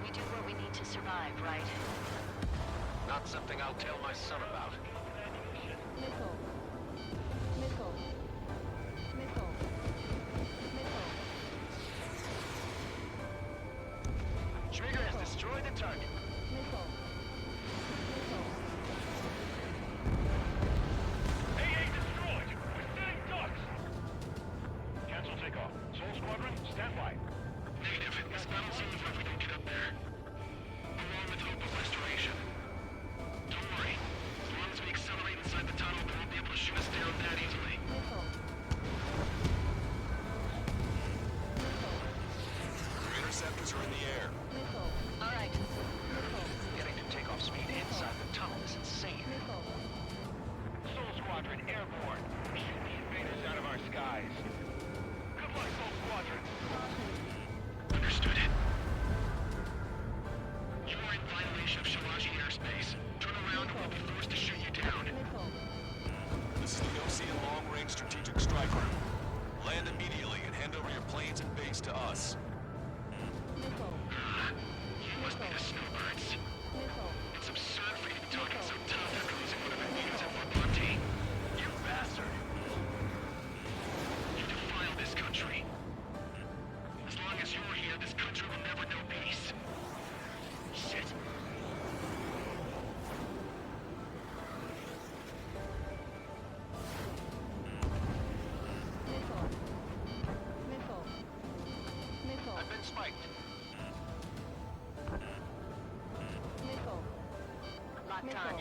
We do what we need to survive, right? Not something I'll tell my son about. Missile. Missile. Missile. Missile. Trigger has destroyed the target. Missile. Missile. AA destroyed! We're sending ducks! Cancel takeoff. Soul Squadron, stand by. Negative. This battle zone if we don't get up there. Along with hope of restoration. Don't worry. As long as we accelerate inside the tunnel, they won't be able to shoot us down that easily. Missile. Your interceptors are in the air. Missile. All right. Missile. Getting to takeoff speed inside the tunnel is insane. Missile. Soul Squadron, airborne. Shoot the invaders out of our skies. Good luck, Soul Squadron. Understood. You are in violation of Shalaji airspace. Turn around or we'll be forced to shoot you down. Missile. This is the Ocean Long-Range Strategic Strike Group. Land immediately and hand over your planes and base to us. Missile. You must be the snowbirds. Missile. It's absurd for you to be talking so tough after losing one of your leaders at Parte. You bastard! You defile this country. As long as you're here, this country will never know peace. Shit. Missile. Missile. Missile. I've been spiked. Missile. Locked on.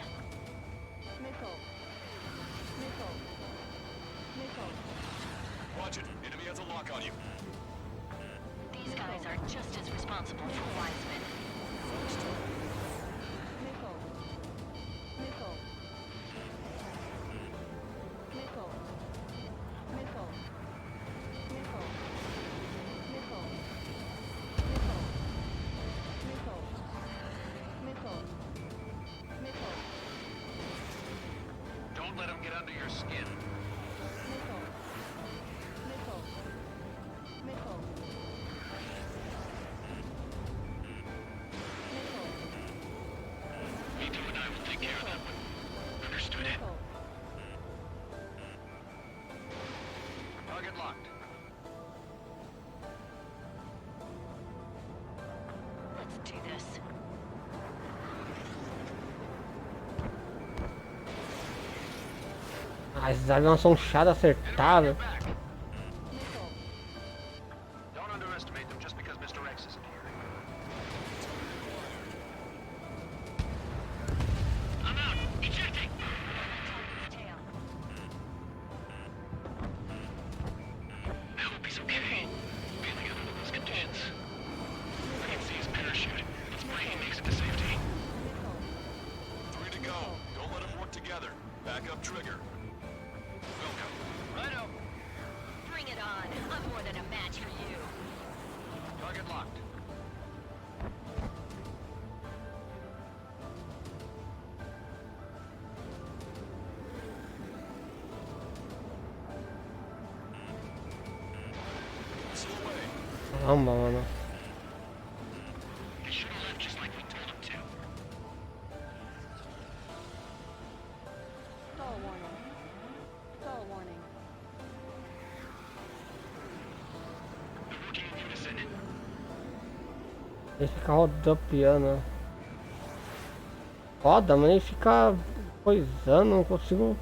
Missile. Missile. Missile. Watch it. Enemy has a lock on you. These guys are just as responsible for Wiseman. Missile. Missile. Missile. Missile. Missile. Missile. Missile. Missile. Missile. Missile. Don't let them get under your skin. Missile. Missile. Missile. Missile. Vito and I will take care of that one. Understood it. Missile. Target locked. Let's do this. Ah, esses aviões são chatos acertáveis. Missile. Don't underestimate them just because Mr. X isn't here. I'm out. Ejecting. Tail. I hope he's okay. Feeling it under those conditions. I can see his parachute. Let's pray he makes it to safety. Missile. 3 to go. Don't let them work together. Back up trigger. Welcome. Righto. Bring it on. I'm more than a match for you. Target locked. Missile away. Caramba, mano. He should have left just like we told him to. Stall warning. Stall warning. We're working in unison. Ele fica rodopiando. Roda, mas ele fica coisando, não consigo.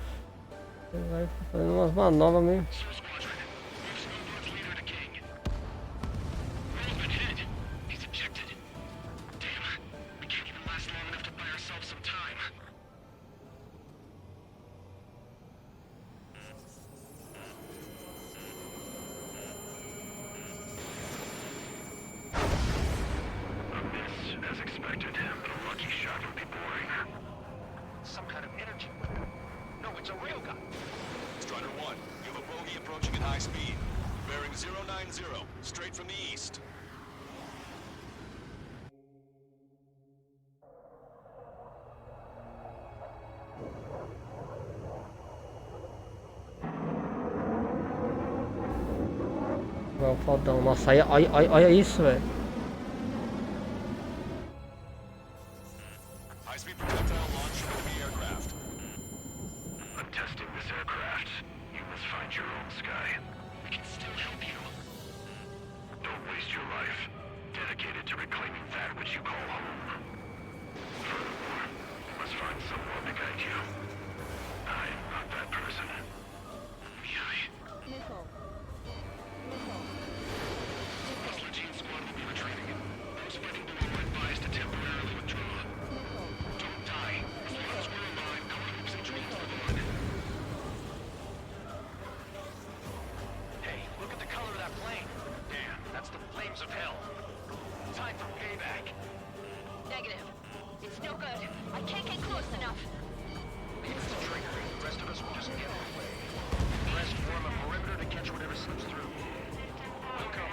Ele vai fazendo umas manobras meio. Soul Squadron. Move Snowbird's leader to King. Roll's been hit. He's ejected. Damn. We can't even last long enough to buy ourselves some time. energy weapon. No, it's a railgun. Strider 1, you have a bogey approaching at high speed. Bearing 090, straight from the east. Vai o fodão. Nossa, olha isso, velho. High-speed projectile launch from enemy aircraft. I'm testing this aircraft. You must find your own sky. We can still help you. Don't waste your life. Dedicated to reclaiming that which you call home. Furthermore, you must find someone to guide you. I'm not that person. Hustler team squad will be retreating. Those fighting below are advised to temporarily withdraw. Don't die. As long as we're alive, our hopes and dreams live on. Hey, look at the color of that flame. Damn, that's the flames of hell. Time for payback. Negative. It's no good. I can't get close enough. It's the trigger. The rest of us will just get in the way. Rest form a perimeter to catch whatever slips through. We'll come.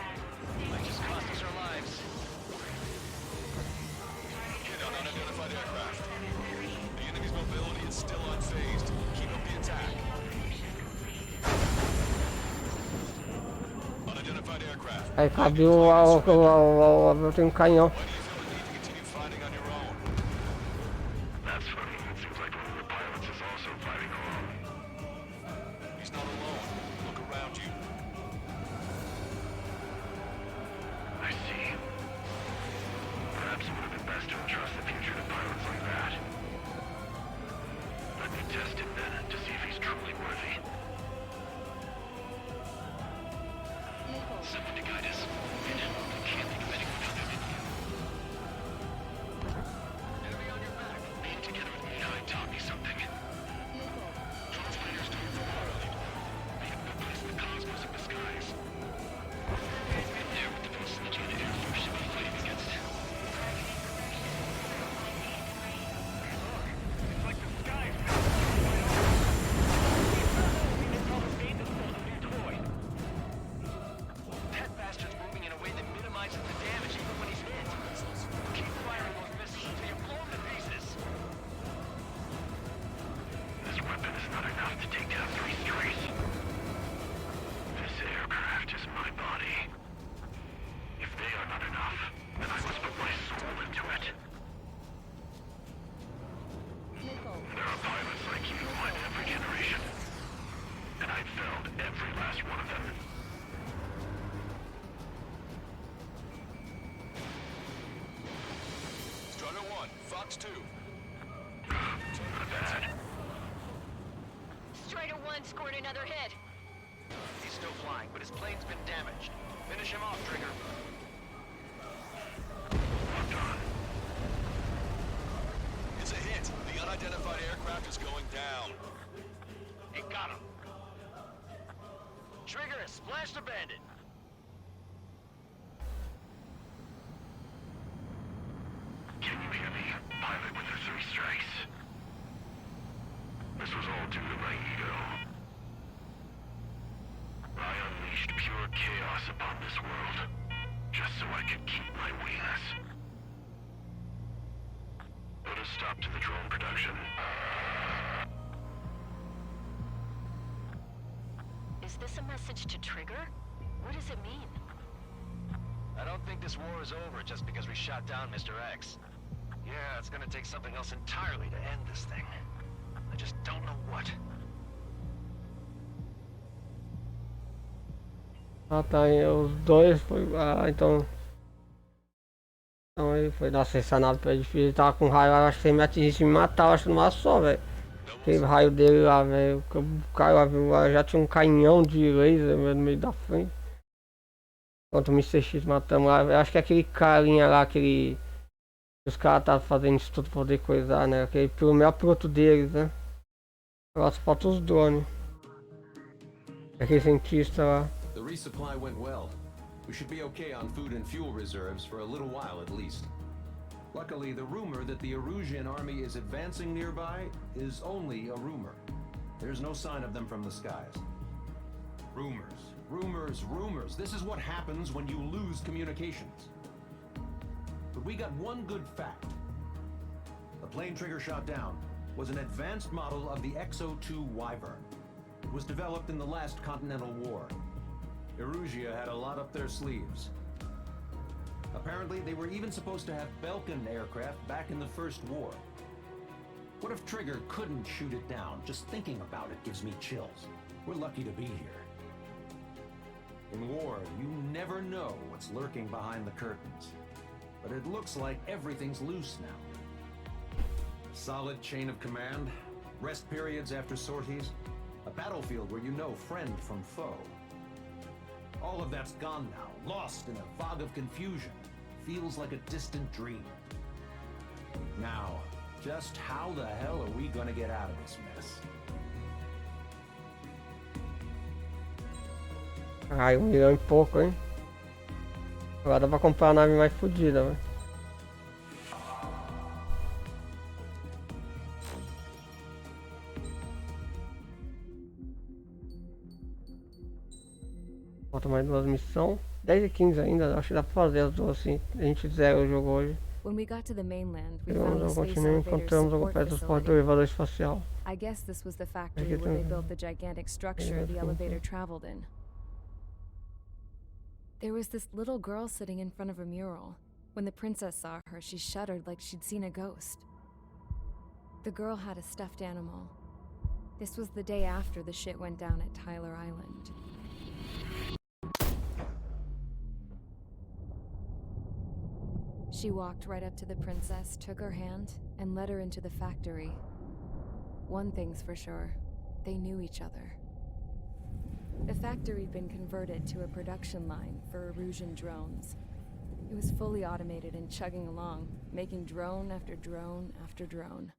Might just cost us our lives. Hit on unidentified aircraft. The enemy's mobility is still unfazed. Keep up the attack. Unidentified aircraft. Aí cabe tem um canhão. That's funny. It seems like one of the pilots is also fighting alone. He's not alone. Look around you. I see. Perhaps it would have been best to entrust the future to pilots like that. Let me test him then, to see if he's truly worthy. Someone to guide us. And we can't think of anyone other than you. Enemy on your back. Being together with me taught me something. Translators don't world. They have no place in the cosmos of the skies. Right there with the most legit Air Force should be fighting against. It's like the skies. That bastard's moving in a way that minimizes the damage even when he's hit. Keep firing those missiles until you blow him to pieces. This weapon is not enough to take down 3 strays. This aircraft is my body. If they are not enough, then I must put my soul into it. There are pilots like you in every generation. And I've felled every last one of them. Strider 1, Fox 2. Not bad. Strider 1 scored another hit. He's still flying, but his plane's been damaged. Finish him off, Trigger. Locked on. It's a hit. The unidentified aircraft is going down. He got him. Trigger has splashed a bandit. Can you hear me, pilot with the 3 strikes? This was all due to my ego. I unleashed pure chaos upon this world, just so I could keep my wings. Put a stop to the drone production. Is this a message to Trigger? What does it mean? I don't think this war is over just because we shot down Mr. X. Yeah, it's gonna take something else entirely to end this thing. I just don't know what. Ah tá, e os dois foi. Ah, então. Então aí foi. Nossa, essa nave foi difícil, ele tava com raio, eu acho que se ele me atingisse me matar, eu acho que numa só, velho. Aquele raio dele lá, velho. O cara lá, já tinha um canhão de laser no meio da frente. Enquanto o Mr. X matamos lá, eu acho que aquele carinha lá, aquele. Os caras estavam fazendo isso tudo pra poder coisar, né? Aquele melhor piloto deles, né? Agora só falta os drones. Aquele cientista lá. The resupply went well. We should be okay on food and fuel reserves for a little while at least. Luckily, the rumor that the Erusian army is advancing nearby is only a rumor. There's no sign of them from the skies. Rumors, rumors, rumors. This is what happens when you lose communications. But we got one good fact. The plane Trigger shot down was an advanced model of the XO2 Wyvern. It was developed in the last Continental War. Erusia had a lot up their sleeves. Apparently, they were even supposed to have Belkin aircraft back in the First War. What if Trigger couldn't shoot it down? Just thinking about it gives me chills. We're lucky to be here. In war, you never know what's lurking behind the curtains. But it looks like everything's loose now. Solid chain of command, rest periods after sorties, a battlefield where you know friend from foe. All of that's gone now, lost in a fog of confusion. Feels like a distant dream. Now, just how the hell are we gonna get out of this mess? Ai, 1 milhão e pouco, hein? Agora dá pra comprar a nave mais fodida, velho. Falta mais 2 missões. 10 e 15 ainda, acho que dá pra fazer as duas assim. A gente zera o jogo hoje. When we got to the mainland, we Chegamos found the ao space continente e elevator's encontramos o support pé do suporte do facility. elevador espacial. I guess this was the factory Aqui where they tem- built the gigantic structure the elevator traveled in. There was this little girl sitting in front of a mural. When the princess saw her, she shuddered like she'd seen a ghost. The girl had a stuffed animal. This was the day after the shit went down at Tyler Island. She walked right up to the princess, took her hand, and led her into the factory. One thing's for sure, they knew each other. The factory'd been converted to a production line for Erusian drones. It was fully automated and chugging along, making drone after drone after drone.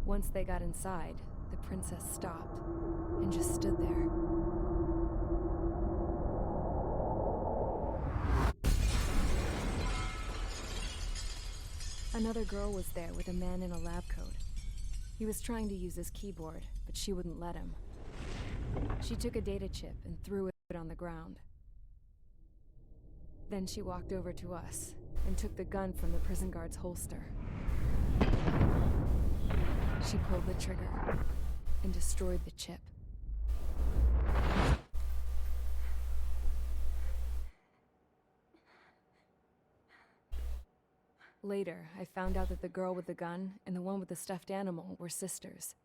Once they got inside, the princess stopped and just stood there. Another girl was there with a man in a lab coat. He was trying to use his keyboard, but she wouldn't let him. She took a data chip and threw it on the ground. Then she walked over to us and took the gun from the prison guard's holster. She pulled the trigger and destroyed the chip. Later, I found out that the girl with the gun and the one with the stuffed animal were sisters.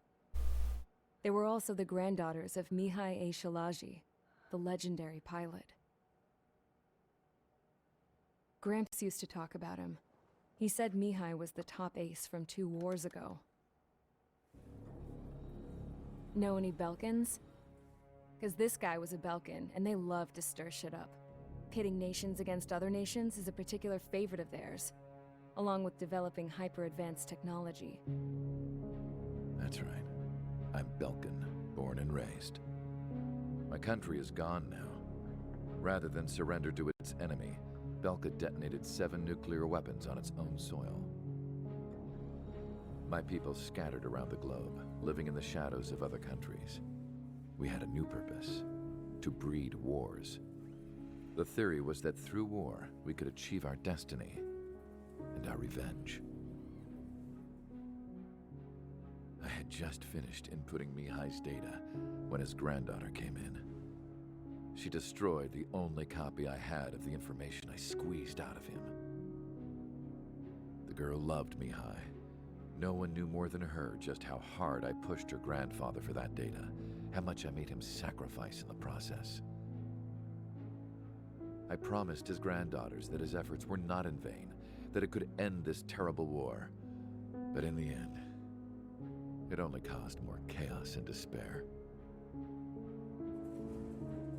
They were also the granddaughters of Mihai A. Shalaji, the legendary pilot. Gramps used to talk about him. He said Mihai was the top ace from 2 wars ago. Know any Belkins? Because this guy was a Belkin, and they love to stir shit up. Pitting nations against other nations is a particular favorite of theirs, along with developing hyper-advanced technology. That's right. I'm Belkin, born and raised. My country is gone now. Rather than surrender to its enemy, Belka detonated 7 nuclear weapons on its own soil. My people scattered around the globe, living in the shadows of other countries. We had a new purpose: to breed wars. The theory was that through war, we could achieve our destiny and our revenge. I had just finished inputting Mihai's data when his granddaughter came in. She destroyed the only copy I had of the information I squeezed out of him. The girl loved Mihai. No one knew more than her just how hard I pushed her grandfather for that data, how much I made him sacrifice in the process. I promised his granddaughters that his efforts were not in vain, that it could end this terrible war. But in the end, it only caused more chaos and despair.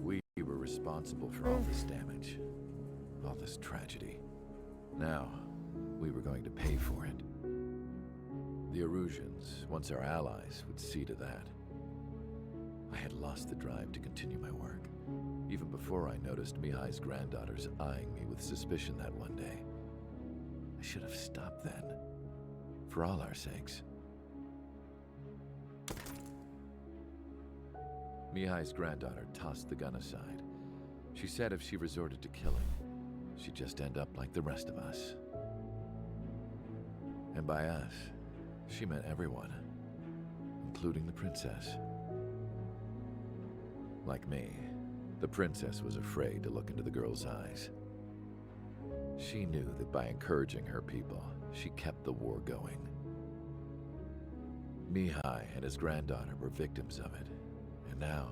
We were responsible for all this damage, all this tragedy. Now, we were going to pay for it. The Erusians, once our allies, would see to that. I had lost the drive to continue my work. even before I noticed Mihai's granddaughters eyeing me with suspicion that one day. I should have stopped then, for all our sakes. Mihai's granddaughter tossed the gun aside. She said if she resorted to killing, she'd just end up like the rest of us. And by us, she meant everyone, including the princess. Like me, the princess was afraid to look into the girl's eyes. She knew that by encouraging her people, she kept the war going. Mihai and his granddaughter were victims of it, and now,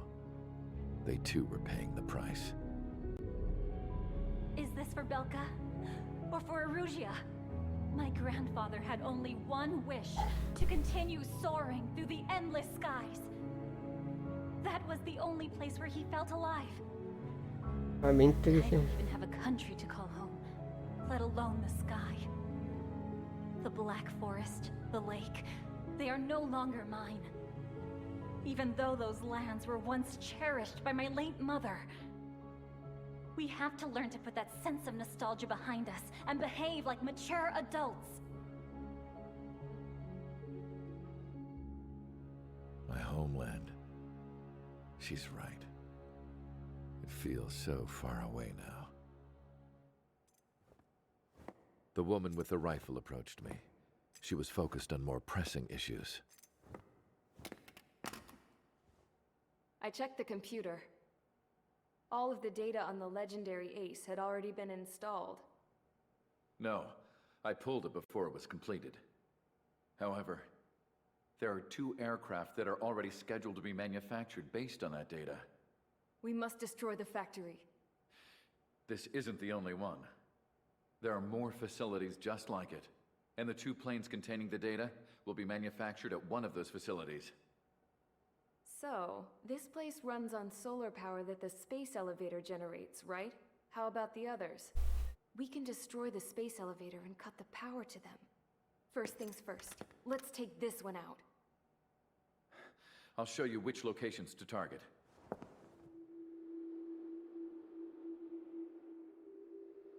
they too were paying the price. Is this for Belka? Or for Erusea? My grandfather had only one wish, to continue soaring through the endless skies. That was the only place where he felt alive. I I don't even have a country to call home, let alone the sky. The Black Forest, the lake, they are no longer mine. Even though those lands were once cherished by my late mother. We have to learn to put that sense of nostalgia behind us and behave like mature adults. My homeland. She's right. It feels so far away now. The woman with the rifle approached me. She was focused on more pressing issues. I checked the computer. All of the data on the legendary ace had already been installed. No, I pulled it before it was completed. However, there are 2 aircraft that are already scheduled to be manufactured based on that data. We must destroy the factory. This isn't the only one. There are more facilities just like it, and the 2 planes containing the data will be manufactured at one of those facilities. So, this place runs on solar power that the space elevator generates, right? How about the others? We can destroy the space elevator and cut the power to them. First things first, let's take this one out. I'll show you which locations to target.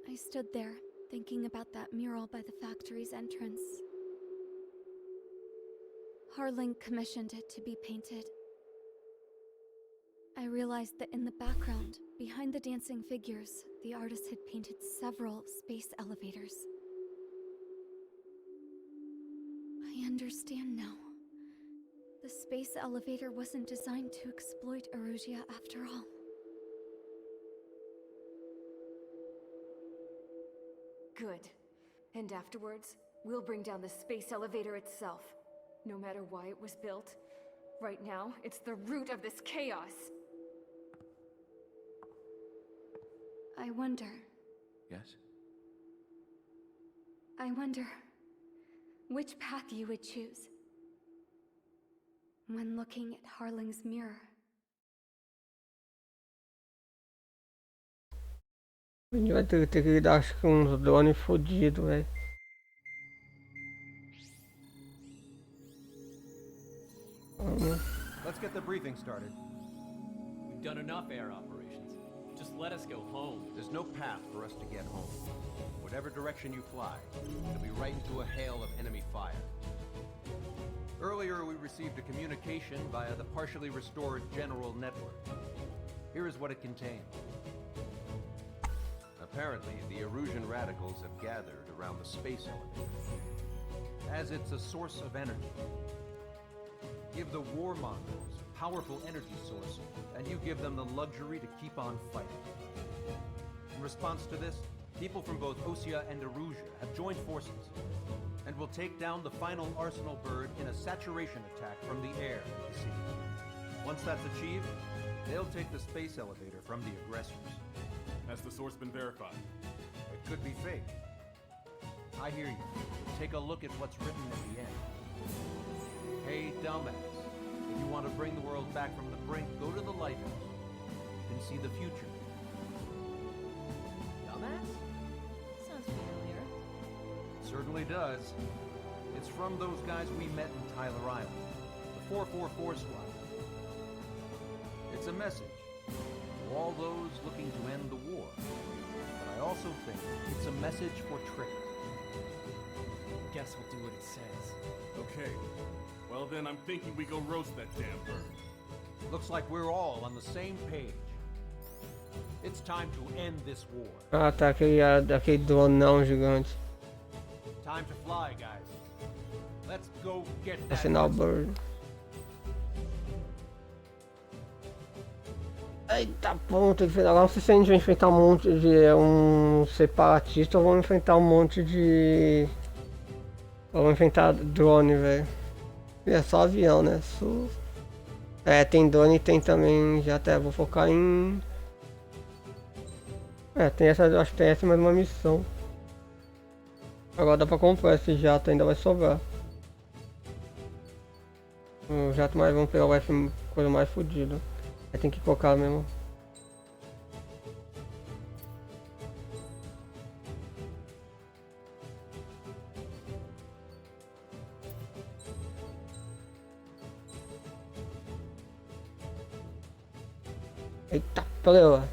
I stood there, thinking about that mural by the factory's entrance. Harling commissioned it to be painted. I realized that in the background, behind the dancing figures, the artist had painted several space elevators. I understand now. The space elevator wasn't designed to exploit Erusea after all. Good. And afterwards, we'll bring down the space elevator itself. No matter why it was built, right now, it's the root of this chaos. I wonder. Yes? I wonder which path you would choose when looking at Harling's mirror. A gente vai ter que lidar acho, com uns drones fodidos, velho. Let's get the briefing started. We've done enough air operations. Just let us go home. There's no path for us to get home. Whatever direction you fly, it'll be right into a hail of enemy fire. Earlier, we received a communication via the partially restored general network. Here is what it contained. Apparently, the Erusian radicals have gathered around the space elevator, as it's a source of energy. Give the warmongers a powerful energy source, and you give them the luxury to keep on fighting. In response to this, people from both Osea and Erusea have joined forces, and will take down the final Arsenal bird in a saturation attack from the air to the sea. Once that's achieved, they'll take the space elevator from the aggressors. Has the source been verified? It could be fake. I hear you. Take a look at what's written at the end. Hey, dumbass. If you want to bring the world back from the brink, go to the lighthouse. You can see the future. Dumbass? Sounds familiar. Certainly does. It's from those guys we met in Tyler Island. The 444 squad. It's a message. to all those looking to end the war. But I also think it's a message for Tricker. Guess we'll do what it says. Okay. Well then, I'm thinking we go roast that damn bird. Looks like we're all on the same page. It's time to end this war. Ah, tá, aquele dronão gigante. Time to fly, guys. Let's go get that. Assinar o bird. Eita, pô, tem que enfrentar. Agora não sei se a gente vai enfrentar um monte de um separatista ou vamos enfrentar um monte de. Vamos enfrentar drone, velho. É só avião, né? É, tem drone e tem também. Já até vou focar em. É, tem essa. Acho que tem essa mais uma missão. Agora dá pra comprar esse jato, ainda vai sobrar. O jato mais, vamos pegar o F, coisa mais fodida. Aí tem que colocar mesmo. Eita, peleia.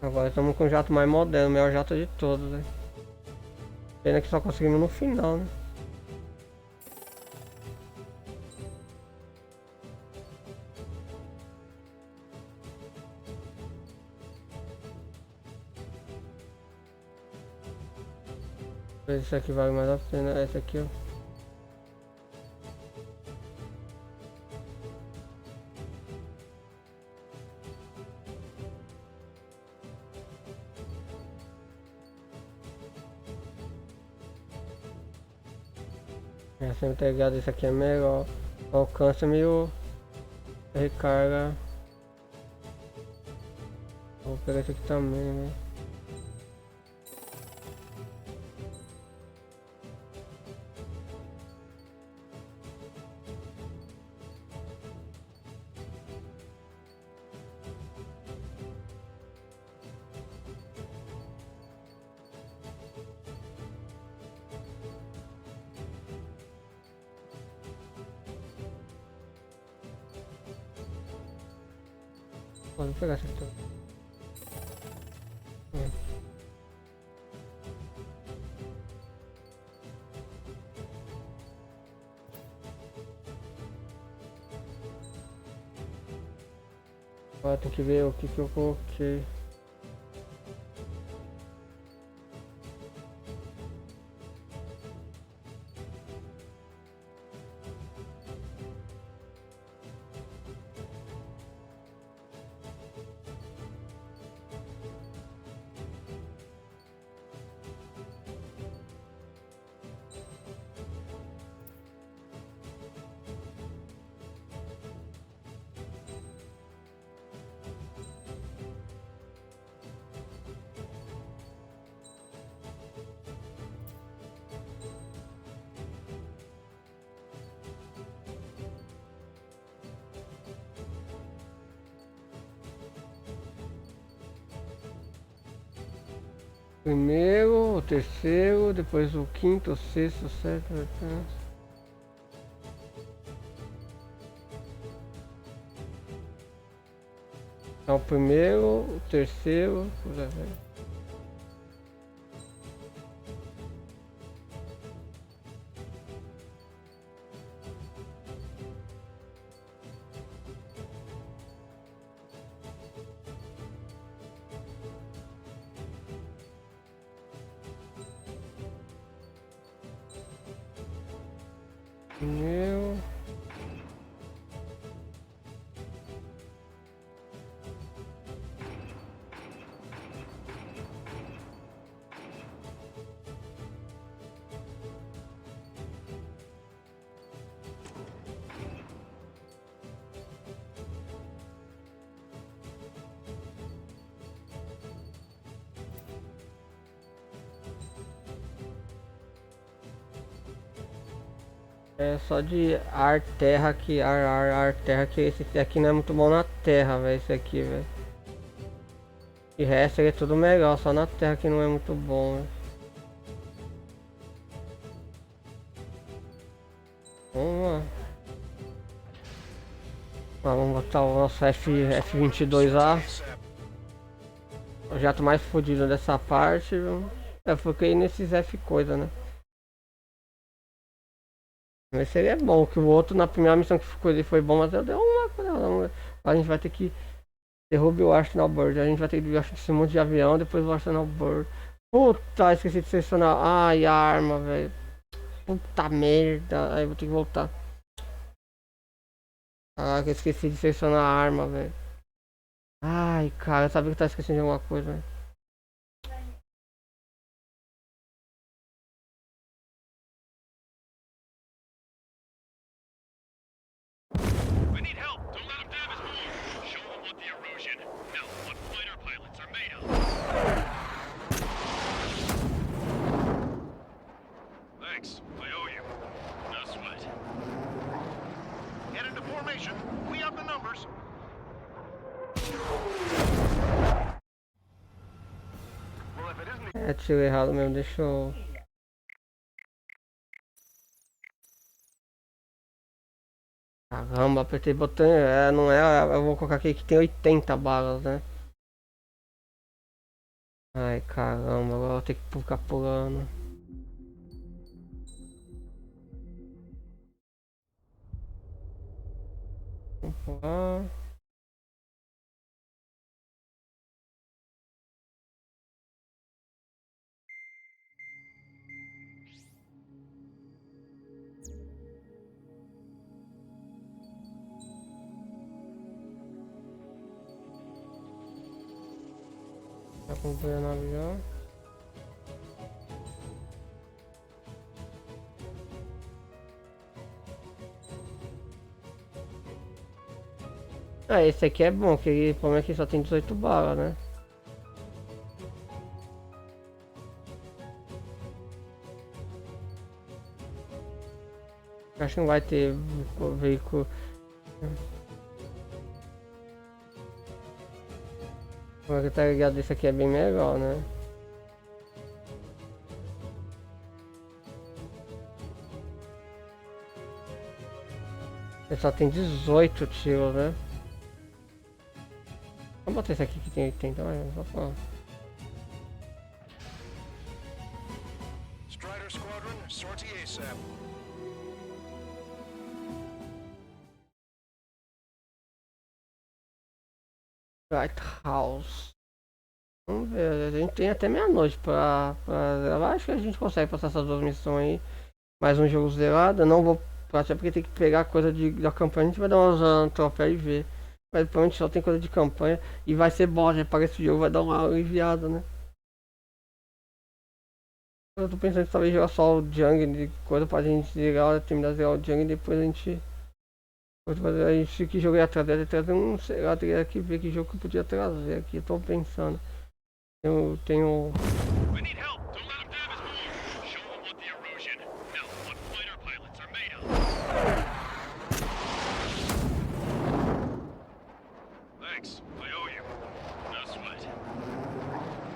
Agora estamos com o jato mais moderno, o melhor jato de todos, né? Pena que só conseguimos no final, né? Esse aqui vale mais a pena, esse aqui, ó. É sempre pegado, esse aqui é melhor. O alcance é meio. Recarga. Vou pegar esse aqui também, né? Vou pegar essa aqui. Agora tem que ver o que eu coloquei. Primeiro, o terceiro, depois o quinto, o sexto, o sétimo, o oitavo. Então, o primeiro, o terceiro, Meu. É só de ar, terra que ar, terra que esse aqui não é muito bom na terra, velho, esse aqui, velho. De resto ele é tudo melhor, só na terra que não é muito bom, véio. Vamos lá. Vamos botar o nosso F22A. O jato mais fodido dessa parte. Eu foquei nesses F coisa, né? Mas seria bom, que o outro na primeira missão que ficou ele foi bom, mas eu dei uma coisa. A gente vai ter que derrubar o Arsenal Bird. A gente vai ter que derrubar esse monte de avião, depois o Arsenal Bird. Puta, esqueci de selecionar. Ai, a arma, velho. Puta merda. Aí eu vou ter que voltar. Ah, que eu esqueci de selecionar a arma, velho. Ai, cara, eu sabia que eu tava esquecendo de alguma coisa, velho. I need help. Don't let them damage more. Show them what the erosion, no, what fighter pilots are made of. Thanks. I owe you. No sweat. Get into formation. We have the numbers. Well, if it isn't É, tiro errado mesmo, deixa eu... Caramba, apertei botão, não é, eu vou colocar aqui que tem 80 balas, né? Ai, caramba, agora eu vou ter que ficar pulando. Vamos pular. Acompanhando o avião. Ah, esse aqui é bom, que o problema é que só tem 18 balas, né? Acho que não vai ter veículo. O que tá ligado, esse aqui é bem melhor, né? Ele só tem 18 tiros, né? Vamos botar esse aqui que tem 80, mas só pra... Strider Squadron, sortie ASAP. Lighthouse. Vamos ver, a gente tem até meia-noite pra eu acho que a gente consegue passar essas duas missões aí. Mais um jogo zerado. Eu não vou passar porque tem que pegar coisa da campanha. A gente vai dar uma troféu e ver. Mas provavelmente só tem coisa de campanha. E vai ser bom, já paga esse jogo, vai dar uma aliviada, né? Eu tô pensando em talvez jogar só o Jungle de coisa pra gente zerar, terminar de zerar o Jungle e depois a gente. A gente que jogo ia trazer um, sei lá, teria que ver que jogo que eu podia trazer aqui, eu tô pensando. Eu tenho.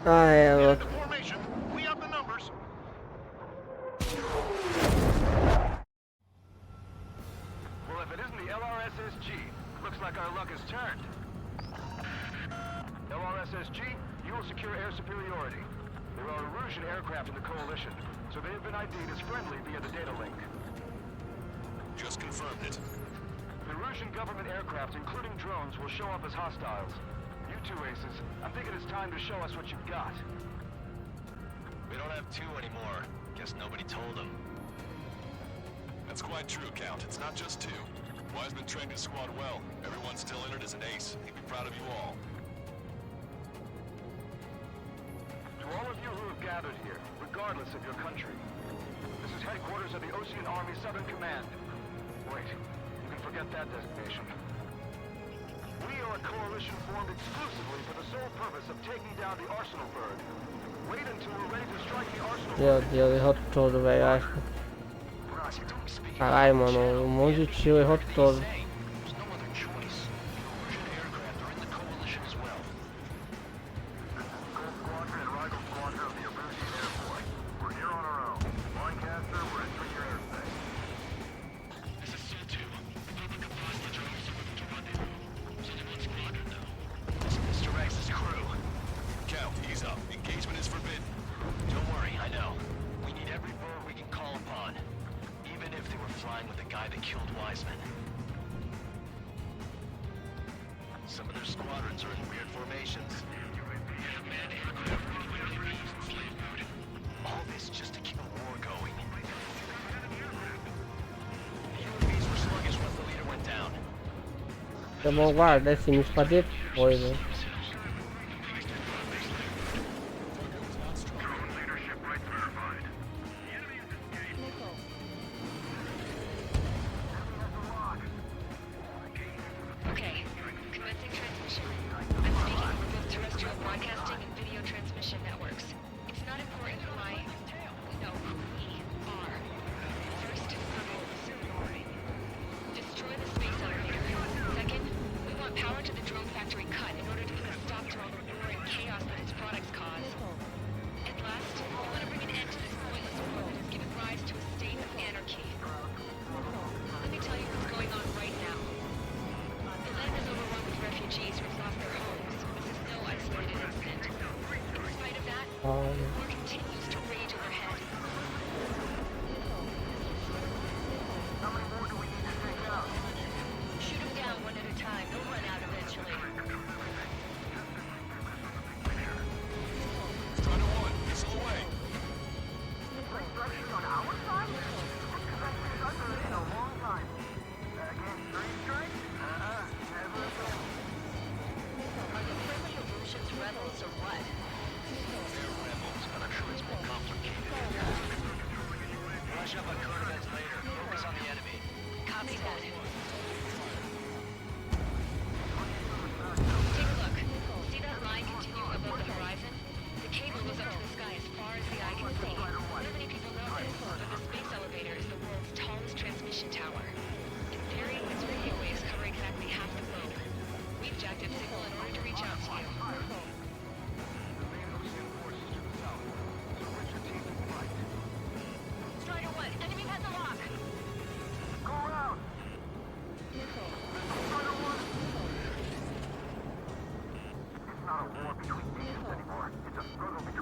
Ah, é, louco. LRSSG, you will secure air superiority. There are Erusian aircraft in the Coalition, so they have been ID'd as friendly via the data link. Just confirmed it. The Erusian government aircraft, including drones, will show up as hostiles. You two aces, I'm thinking it's time to show us what you've got. We don't have two anymore. Guess nobody told them. That's quite true, Count. It's not just two. Wiseman trained his squad well. Everyone still entered as an ace. He'd be proud of you all. To all of you who have gathered here, regardless of your country, this is headquarters of the Ocean Army Southern Command. Wait, you can forget that designation. We are a coalition formed exclusively for the sole purpose of taking down the Arsenal Bird. Wait until we're ready to strike the Arsenal Meu Bird. Deus, errou todo, velho, acho. Caralho, mano, um monte de tiro, errou todo. guy that killed Wiseman. Some of their squadrons are in weird formations. All this just to keep a war going. The UAVs were sluggish once the leader went down. Então vamos guardar esse início pra depois, né?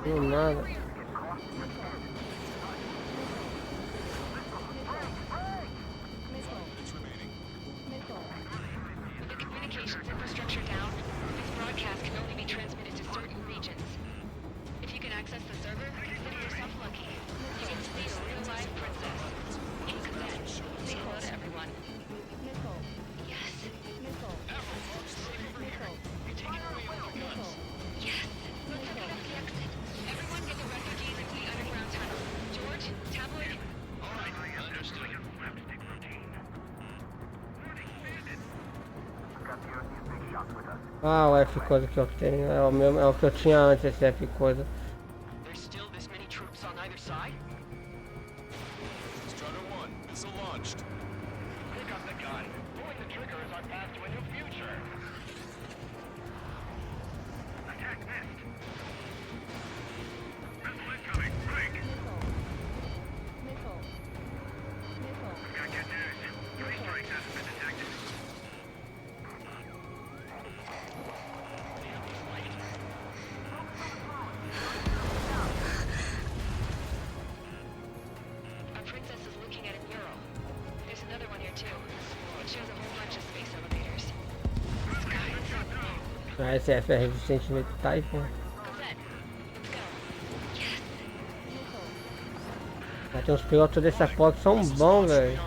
Não nada. Ah, o F coisa que eu tenho, é o mesmo, é o que eu tinha antes, esse F coisa. Ah, esse F é resistente no Typhoon. Tem uns pilotos dessa porra que são bons, velho.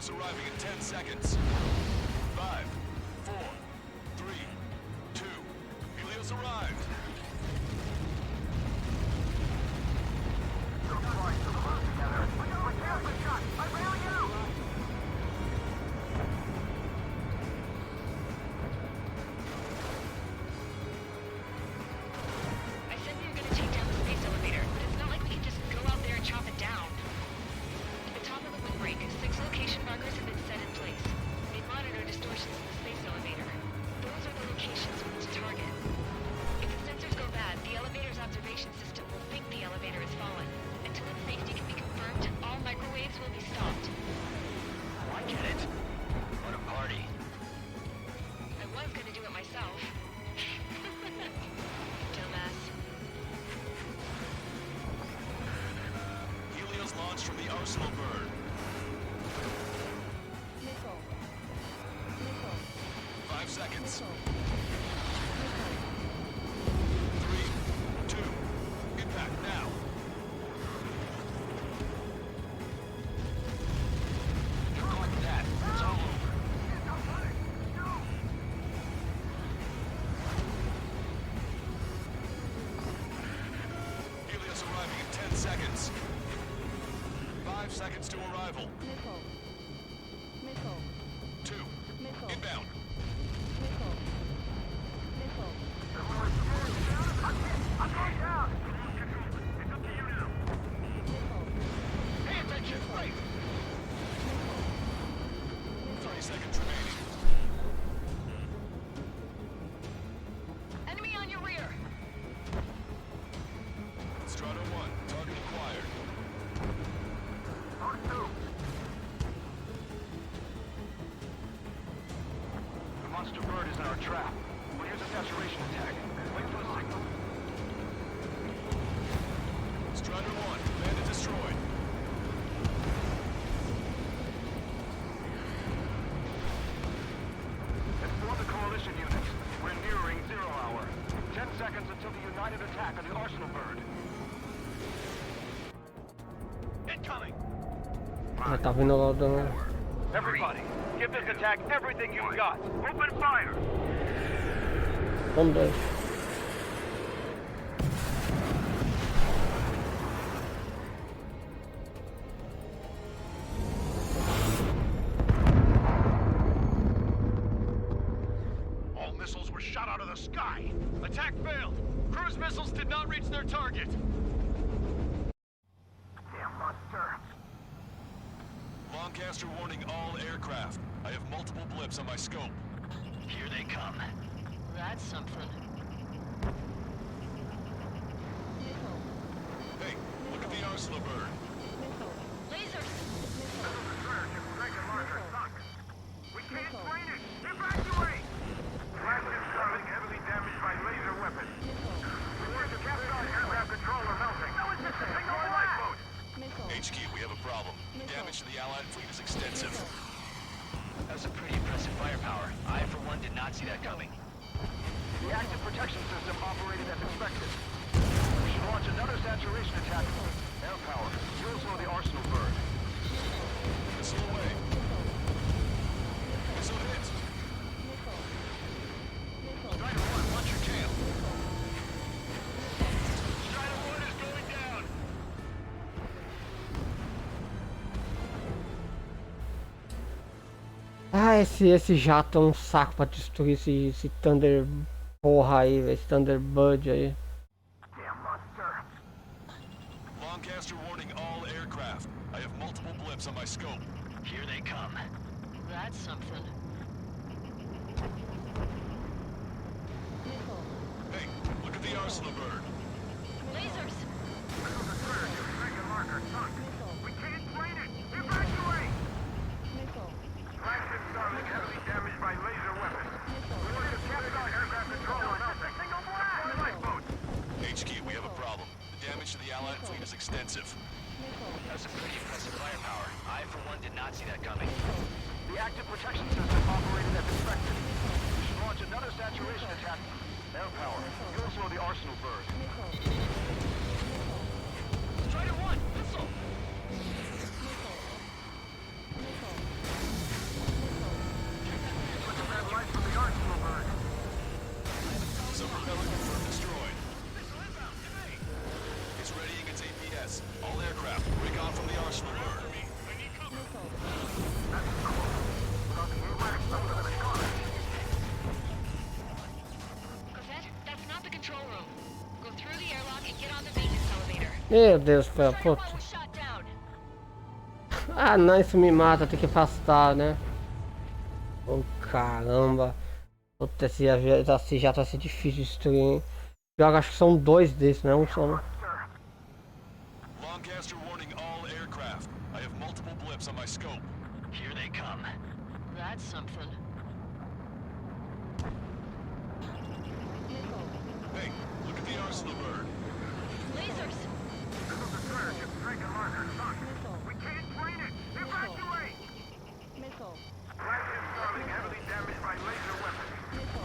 Helios arriving in 10 seconds. 5, 4, 3, 2. Helios arrived. I said we were gonna take down the space elevator, but it's not like we can just go out there and chop it down. At the top of the windbreak, 6 location markers have been set in place. They monitor distortions in the space elevator. Those are the locations we need to target. If the sensors go bad, the elevator's observation system will think the elevator has fallen. Until its safety can be confirmed, all microwaves will be stopped. I get it. What a party. I was gonna do it myself. Dumbass. Helios launched from the Arsenal bird. 5 seconds. 3, 2, impact now. Like that. It's all over. Helios arriving in 10 seconds. 5 seconds to arrival. 2, inbound. Pay attention. Right. 30 seconds remaining. Enemy on your rear! Strato 1, target acquired. The monster bird is in our trap. We'll use a saturation attack. Wait for the signal. Strato 1, bandit destroyed. Inform the coalition units. We're nearing 0 hour. 10 seconds until the united attack of the Arsenal bird. Incoming! Já tá vindo lá do... Everybody, give this attack everything you've got. Open fire! Vamos dois. All missiles were shot out of the sky. Attack failed. Cruise missiles did not reach their target. Damn monster. Lancaster warning all aircraft. I have multiple blips on my scope. Here they come. That's something. Hey, look at the Arsenal bird. Lasers! We can't train it! Evacuate! Flagship coming, heavily damaged by laser weapons. Reports of Captain aircraft control are melting. That was just a single lifeboat! HQ, we have a problem. The damage to the Allied fleet is extensive. That's a pretty impressive firepower. I, for one, did not see that coming. The active protection system operated as expected. We should launch another saturation attack. Air power. You'll slow the Arsenal bird. Missile away. Missile hit. Strider 1, launch your tail. Strider 1 is going down. Ah, esse jato é um saco pra destruir esse Thunder porra aí, esse Thunderbird aí. Lancaster warning all aircraft. I have multiple blips on my scope. Here they come. That's something. Hey, look at the Arsenal bird. Lasers! We can't train it! Evacuate! Flagship Starlink heavily damaged by laser weapons. Reports of Captain aircraft control are melting. Single blast! Lifeboat! HQ, we have a problem. The damage to the Allied fleet is extensive. That's a pretty impressive firepower. I, for one, did not see that coming. The active protection system operated as expected. We should launch another saturation attack. Air power. You'll slow the Arsenal bird. Strider 1, missile! Meu Deus, puta. Ah não, isso me mata, tem que afastar, né? Oh caramba. Puta, esse já tá sendo difícil de destruir, hein? Eu acho que são dois desses, não é um só, né? Lancaster warning all aircraft. I have multiple blips on my scope. Here they come. That's something. Hey, look at the arsenal bird. Lasers! This is the threat against Dragon Marker. We can't train it! Evacuate! Flagship Starling heavily damaged by laser weapons.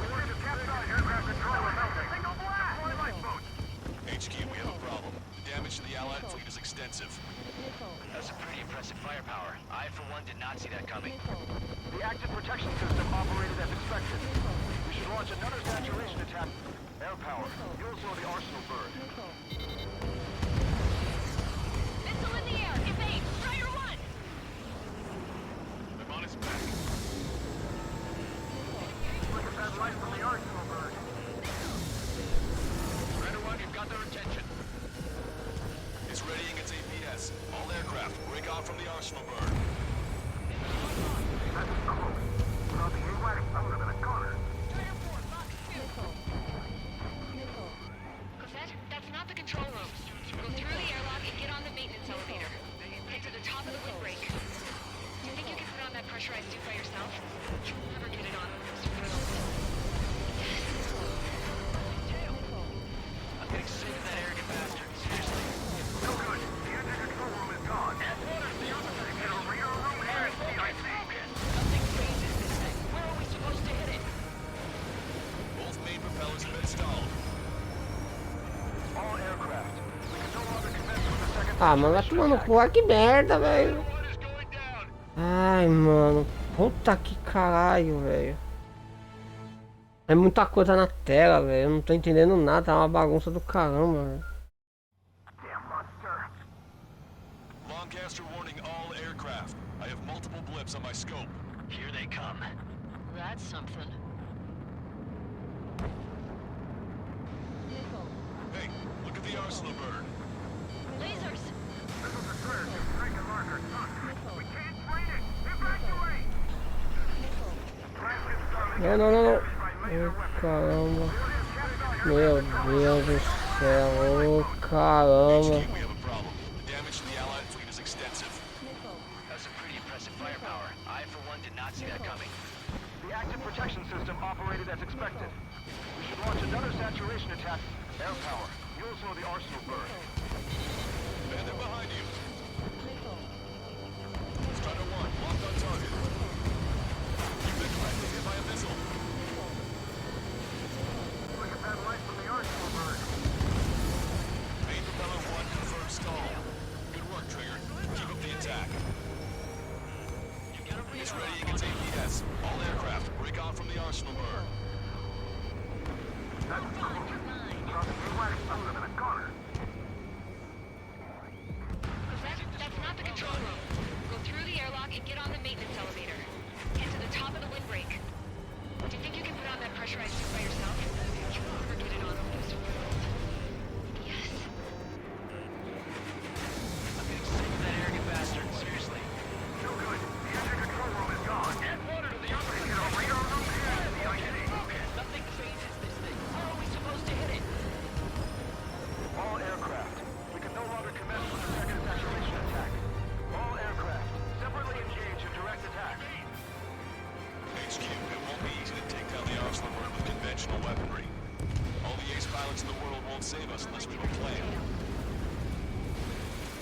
Orders to capsize aircraft control are melting. Single blast! Deploy lifeboats! HQ, we have a problem. Damage to the Allied fleet is extensive. That's some pretty impressive firepower. I, for one, did not see that coming. The active protection system operated as expected. We should launch another saturation attack. Air power. You also the arsenal bird. Missile in the air! Evade! Strider 1! I'm on its back. Look at that light from the arsenal bird. Strider 1, you've got their attention. It's readying its APS. All aircraft, break off from the arsenal bird. That's close. Without the AWACS, I would have been a goner. Cosette, that's not the control room. Go through the airlock and get on the maintenance elevator. Head to the top of the windbreak. Do you think you can put on that pressurized suit by yourself? You'll never get it on with those frills. I'm getting sick of that arrogant bastard. Seriously. No good. The engine control room is gone. Headquarters, the opposite. Get a radar room here at CIC. Nothing phases this thing. Where are we supposed to hit it? Both main propellers have been stalled. All aircraft. We can no longer commence with the second. Ah, mano, vai tomar no cu, que merda, velho. Ai, mano. Puta que caralho, velho. É muita coisa na tela, velho. Eu não tô entendendo nada, é uma bagunça do caramba, velho. Lancaster warning all aircraft. I have multiple blips on my scope. Here they come. That's something. Hey, look at the arsenal bird. Lasers! This is the threat against Dragon Marker. We can't train it. Evacuate! Flagship Starling Não, não, não, não. damaged by laser Oh, weapons. caramba. Capsize Meu Deus do céu. Oh, caramba. We have a problem. The damage to the Allied fleet is extensive. That's some pretty impressive firepower. I, for one, did not see that coming. The active protection system operated as expected. We should launch another saturation attack. Air power. You also know the arsenal bird. Bandit behind you. Strider 1, locked on target. You've been directly hit by a missile. Look at that light from the arsenal bird. Main propeller 1 confirmed stall. Good work, Trigger. Keep up the attack. It's readying its APS. All aircraft, break off from the arsenal bird. That's close. Without the AWACS, I would have been a goner. Cosette, that's not the control room. Go through the airlock and get on the maintenance elevator. Head to the top of the windbreak. Do you think you can put on that pressurized suit by yourself? You'll never get it on with those frills. Yes. I'm getting sick of that arrogant bastard. Seriously. No good. The engine control room is gone. Headquarters, the opposite. Get a radar room here at CIC. Nothing phases this thing. Where are we supposed to hit it? All aircraft. We can no longer commence with the second saturation attack. All aircraft. Separately engage in direct attack. HQ, it won't be easy to take down the arsenal bird with conventional weaponry. All the ace pilots in the world won't save us unless we have a plan.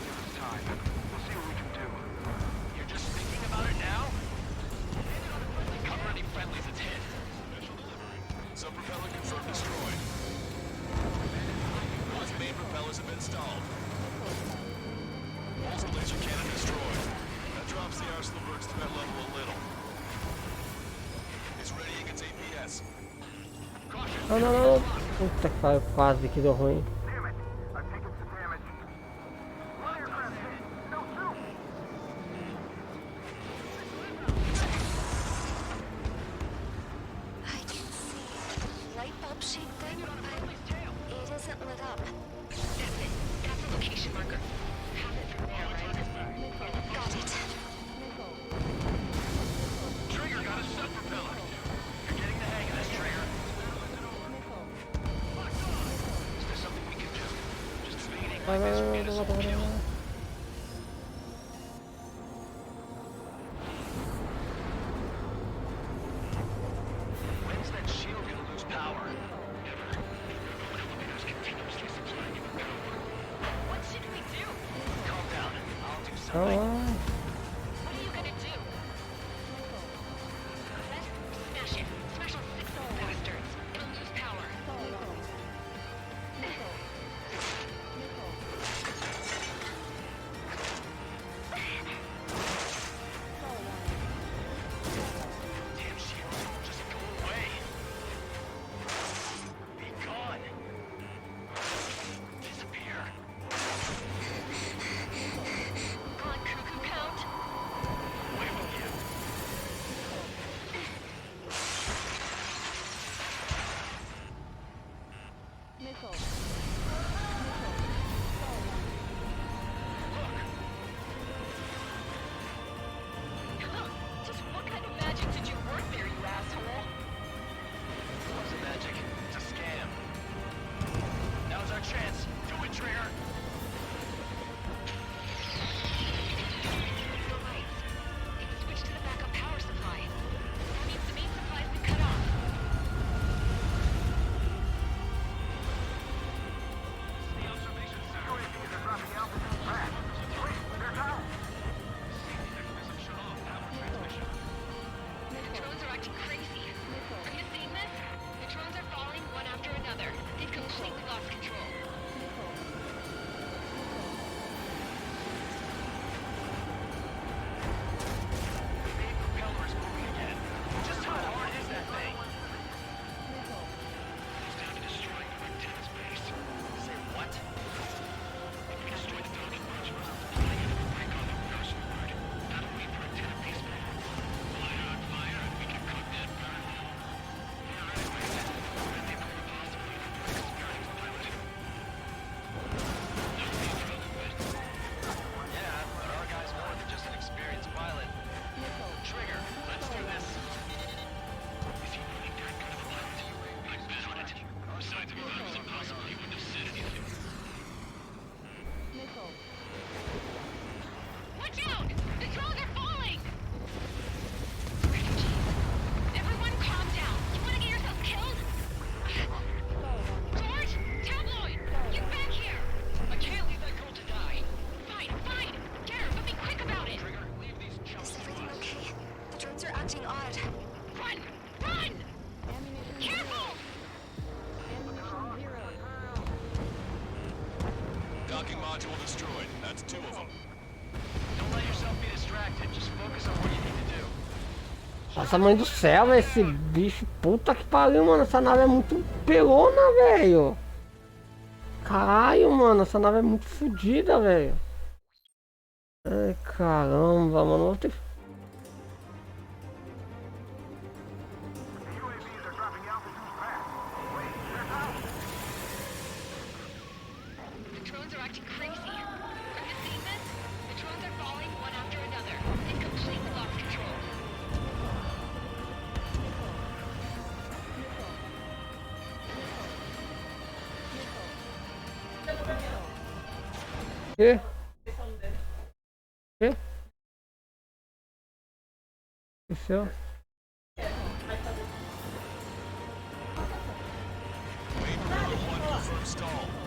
Give us time. We'll see what we can do. You're just thinking about it now? Cover any friendlies it's hit. Special delivery. Sub-propeller confirmed destroyed. Both main propellers have been stalled. Pulse laser cannon destroyed. That drops the arsenal bird's threat level a little. It's readying its APS. Não, não, não. Puta que pariu, quase que deu ruim. Damn it. I've taken some damage. One aircraft hit. No soup. I can see a light bulb shaped thing, but it isn't lit up. That's it. That's the location marker. When's that shield gonna lose power? What should we do? Calm down. I'll do something. What are you gonna do? Smash it. Smash all 6 of those bastards. It'll lose power. Damn shield. Just go away. Be gone. Disappear. On cuckoo count. Away with you. Just what kind of magic did you work there, you asshole? It wasn't magic. It's a scam. Now's our chance. Do it, Trigger. The lights. It's switched to the backup power supply. That means the main supply's been cut off. The observation center. UAVs are dropping altitude back. Wait, they're down. Mechanism shut off. Power transmission. The drones are acting crazy. Are you seeing this? The drones are falling one after another. They've completely lost control. The main propeller is moving again. Just how hard is that thing? It's down to destroying the antenna's base. Say what? If we destroy the building module, flying it will break on the personal word. That'll mean for antenna basement. Fire on fire, and we can cook that burn. Yeah, anyways, when they prove possibly an experienced pilot. No need for other bit. Yeah, but our guy's more than just an experienced pilot. Trigger, let's do this. Is he really that good of a pilot? I bet on it. Besides, if that was impossible, he wouldn't have said anything. Watch out! The drones are falling! Everyone calm down. You want to get yourself killed? George! Tabloid! Get back here! I can't leave that girl to die. Fine, fine! Garrett, but be quick about it! Trigger, leave these chumps to us. Okay. The drones are acting odd. Run! Run! Careful! Docking module destroyed. That's 2 of them. Don't let yourself be distracted. Just focus on what you need to do. Nossa, mãe do céu, velho, esse bicho, puta que pariu, mano, essa nave é muito pelona, velho. Caralho, mano, essa nave é muito fodida, velho. Ai, caramba, mano, vou ter... UAVs are dropping altitude back. Wait, they're down. The drones are acting crazy. Are you seeing this? The drones are falling one after another. They've completely lost control. Quê? Quê? Aconteceu?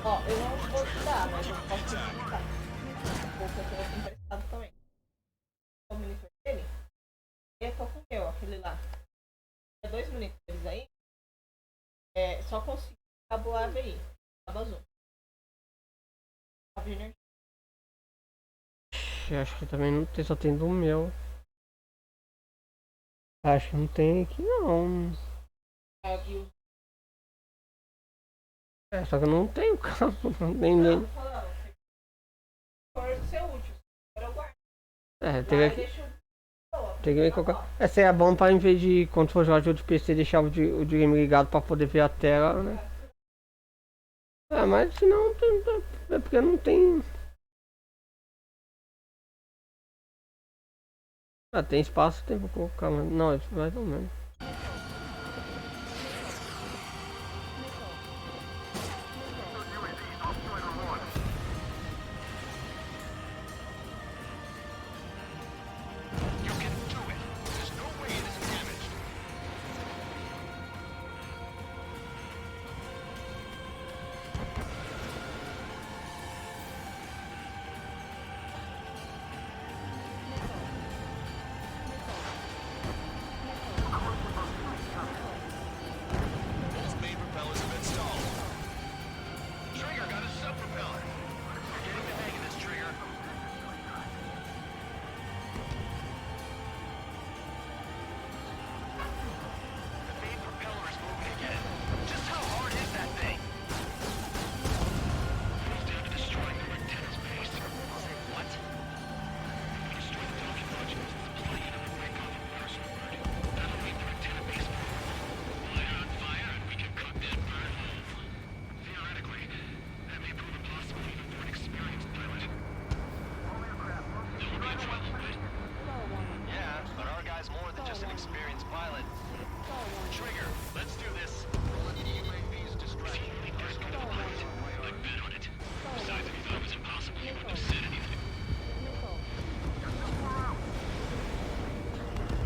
Ó, eu não vou te dar, mas eu posso te dar. Porque eu tenho emprestado também. O monitor dele, eu tô com o meu, aquele lá. É 2 monitores aí. É, só consigo cabo AVI, cabo azul. Cabo de energia. Acho que também não tem, só tem do meu. Acho que não tem aqui não. É, só que eu não tenho cabo, nem. É, teria que ver qualquer. Essa é bom pra, em vez de, quando for jogar jogo de PC, deixar o de game ligado pra poder ver a tela, né? É, mas se não, é porque não tem. Ah, tem espaço, tem pra colocar, mas não, é mais ou menos. experienced pilot. Trigger, let's do this. UAV's distracted. I bet on it. Besides, if you thought it was impossible, you wouldn't have said anything.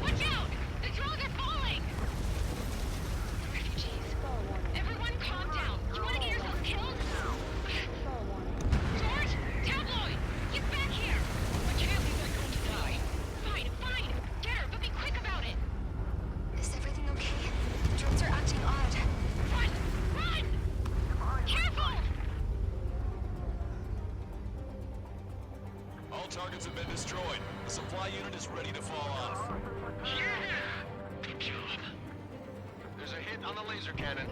Watch out! The drones are falling! Refugees. Everyone calm down. You want to get yourself killed? George! Tabloid! Get back here! I can't leave that girl to die. Fine, fine. Get her, but be quick about it. Is everything okay? The drones are acting odd. Run! Run! Careful! All targets have been destroyed. The supply unit is ready to fall off. Good job. There's a hit on the laser cannon.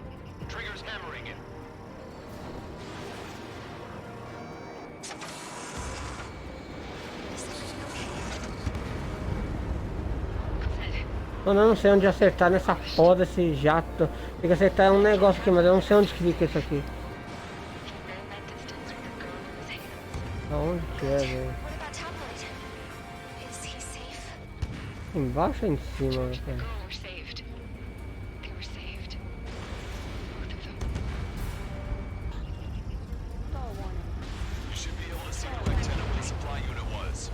Trigger's hammering it. Mano, eu não sei onde acertar nessa porra desse jato. Tem que acertar um negócio aqui, mas eu não sei onde clica isso aqui. Aonde que é, velho? Embaixo ou em cima, cara? You should be able to see the antenna where the supply unit was.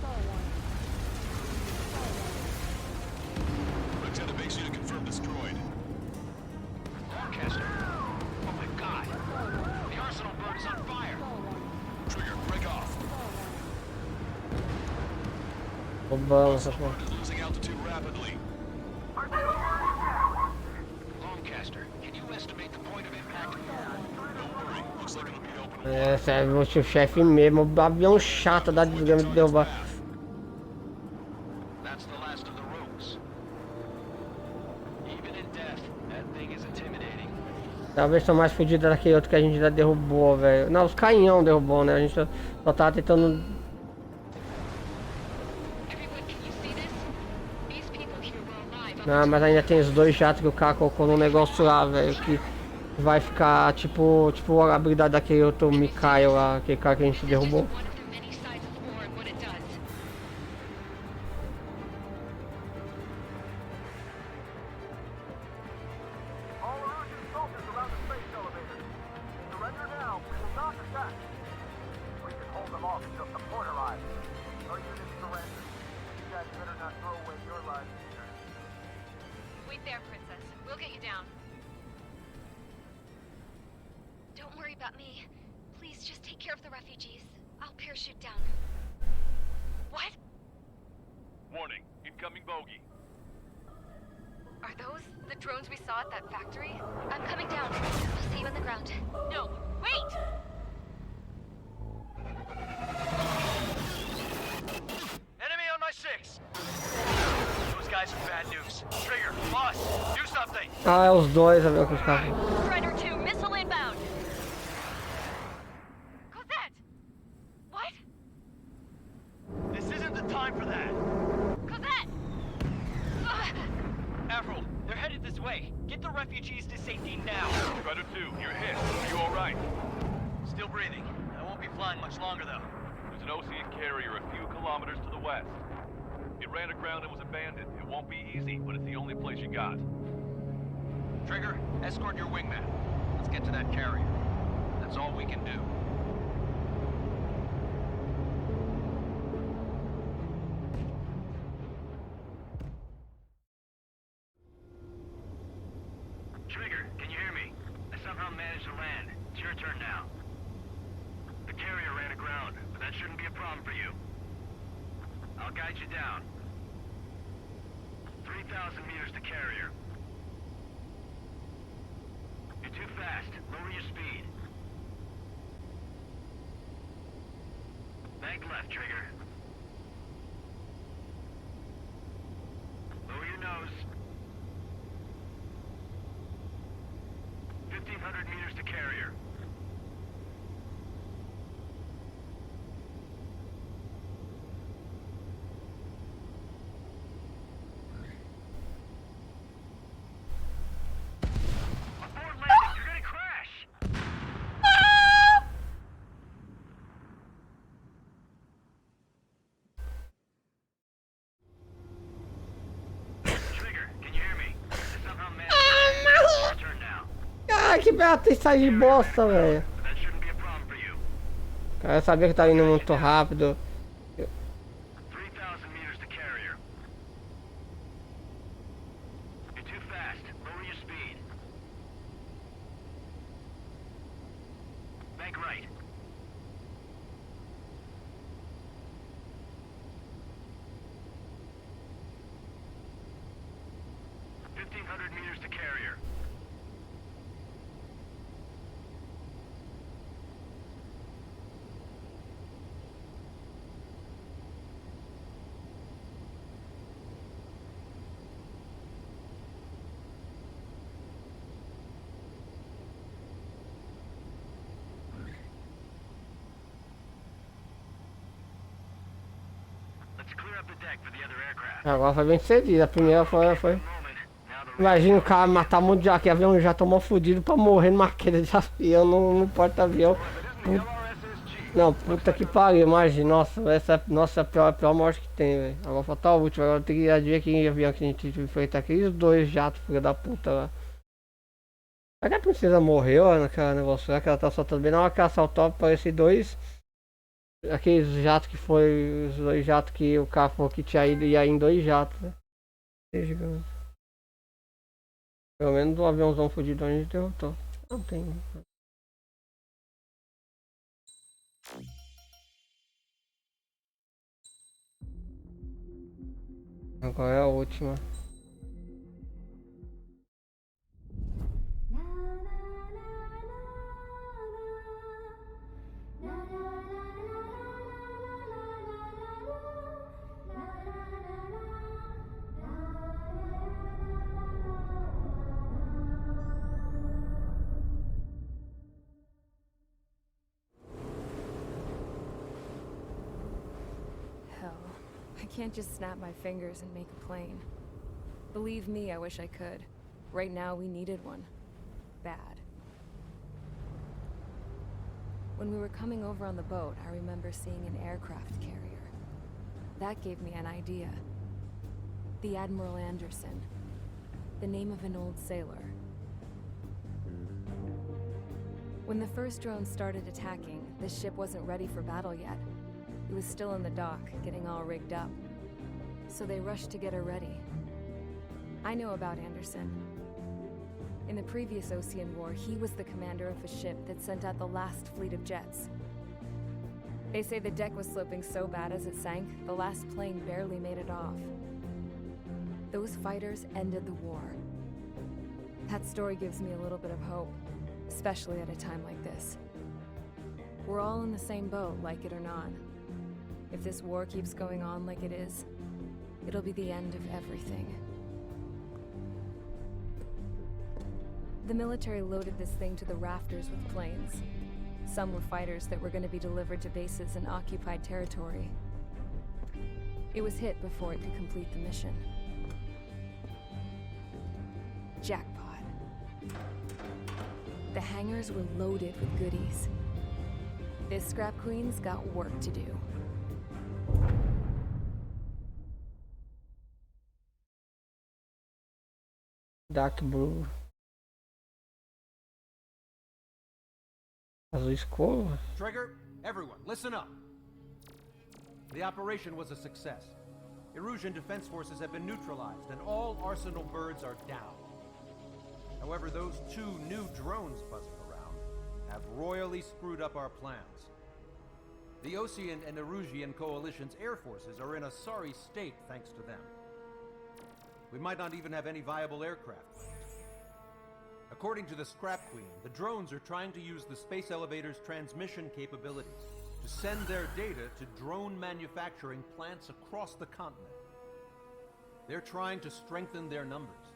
Lieutenant makes you to confirm destroyed. Lancaster. Oh my god. The arsenal bird is on fire. Trigger, break off. Roubamos essa porra. Losing altitude rapidly. Lancaster, can you estimate the point of impact? Don't worry. Looks like it'll be open. É, sério, o chefe mesmo. O avião chato da desgrama de derrubar. That's the last of the rogues. Even in death, that thing is intimidating. Talvez são mais fodidas daquele outro que a gente já derrubou, velho. Não, os canhão derrubou, né? A gente só tava tentando. Não, mas ainda tem os dois jatos que o cara colocou no negócio lá, velho, que vai ficar tipo a habilidade daquele outro Mikhail lá, aquele cara que a gente derrubou. All Erusian soldiers around the space elevator. Surrender now. We will not attack. We can hold them off until support arrives. Our units surrender. You guys better not throw away your lives either. Wait there, Princess. We'll get you down. Don't worry about me. Please just take care of the refugees. I'll parachute down. What? Warning, incoming bogey. Are those the drones we saw at that factory? I'm coming down. I'll see you on the ground. No, wait! Enemy on my 6! Those guys are bad news. Trigger, boss, do something! Ah, é os dois, velho, que os caras. Strider 2, missile inbound! Cosette! What? This isn't the time for that! Cosette! Avril, they're headed this way. Get the refugees to safety now. Strider 2, you're hit. Are you alright? Still breathing. I won't be flying much longer, though. There's an Ocean carrier a few kilometers to the west. It ran aground and was abandoned. It won't be easy, but it's the only place you got. Trigger, escort your wingman. Let's get to that carrier. That's all we can do. Trigger, can you hear me? I somehow managed to land. It's your turn now. The carrier ran aground, but that shouldn't be a problem for you. I'll guide you down. 3,000 meters to carrier. You're too fast. Lower your speed. Bank left, Trigger. Lower your nose. 1,500 meters to carrier. Abort landing, you're gonna crash! Trigger, que Beatriz sai de bosta, velho. Cara, eu sabia que tava indo muito rápido. 3,000 meters to carrier. You're too fast. Lower your speed. Bank right. 1,500 meters to carrier. Agora foi bem cedido. A primeira foi. Imagina o cara matar um monte de avião já tomou fudido pra morrer numa queda de avião no porta-avião. Não, puta que pariu, imagina. Nossa, a pior morte que tem, velho. Agora falta a última. Agora tem que adivinhar que avião que a gente enfrentar aqueles dois jatos, filha da puta lá. Será que a princesa morreu naquele negócio? Será que ela tá soltando bem? Na hora que ela saltou, apareceu dois. Aqueles jatos que foi. Os dois jatos que o cara falou que tinha ido e aí em dois jatos, né? Pelo menos um aviãozão fudido a gente derrotou. Não tem. Agora é a última. I can't just snap my fingers and make a plane. Believe me, I wish I could. Right now, we needed one. Bad. When we were coming over on the boat, I remember seeing an aircraft carrier. That gave me an idea. The Admiral Anderson. The name of an old sailor. When the first drone started attacking, the ship wasn't ready for battle yet. It was still in the dock, getting all rigged up. So they rushed to get her ready. I know about Anderson. In the previous Ocean War, he was the commander of a ship that sent out the last fleet of jets. They say the deck was sloping so bad as it sank, the last plane barely made it off. Those fighters ended the war. That story gives me a little bit of hope, especially at a time like this. We're all in the same boat, like it or not. If this war keeps going on like it is, it'll be the end of everything. The military loaded this thing to the rafters with planes. Some were fighters that were going to be delivered to bases in occupied territory. It was hit before it could complete the mission. Jackpot. The hangars were loaded with goodies. This scrap queen's got work to do. Dark Blue. Azul escuro. Trigger, everyone, listen up. The operation was a success. Erusian defense forces have been neutralized, and all Arsenal birds are down. However, those two new drones buzzing around have royally screwed up our plans. The Ocean and Erusian coalition's air forces are in a sorry state thanks to them. We might not even have any viable aircraft. According to the Scrap Queen, the drones are trying to use the space elevator's transmission capabilities to send their data to drone manufacturing plants across the continent. They're trying to strengthen their numbers.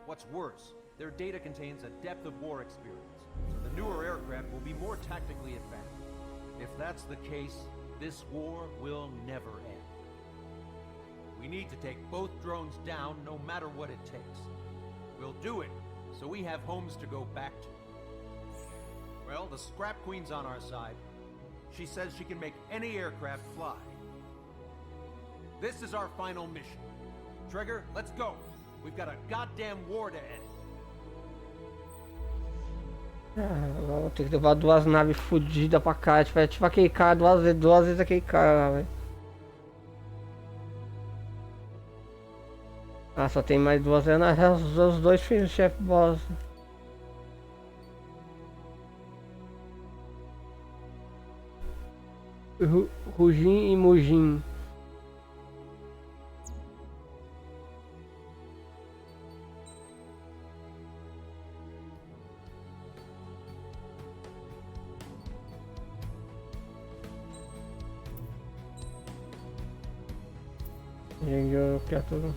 What's worse, their data contains a depth of war experience, so the newer aircraft will be more tactically advanced. If that's the case, this war will never end. We need to take both drones down no matter what it takes. We'll do it so we have homes to go back to. Well, the Scrap Queen's on our side. She says she can make any aircraft fly. This is our final mission. Trigger, let's go. We've got a goddamn war to end. Agora vou ter que levar duas naves fodidas pra cá. Tipo aquele cara, duas vezes aquele cara lá, velho. Ah, só tem mais duas, os dois filhos do chefe boss. Rugin e Mujin. Eu quero tudo.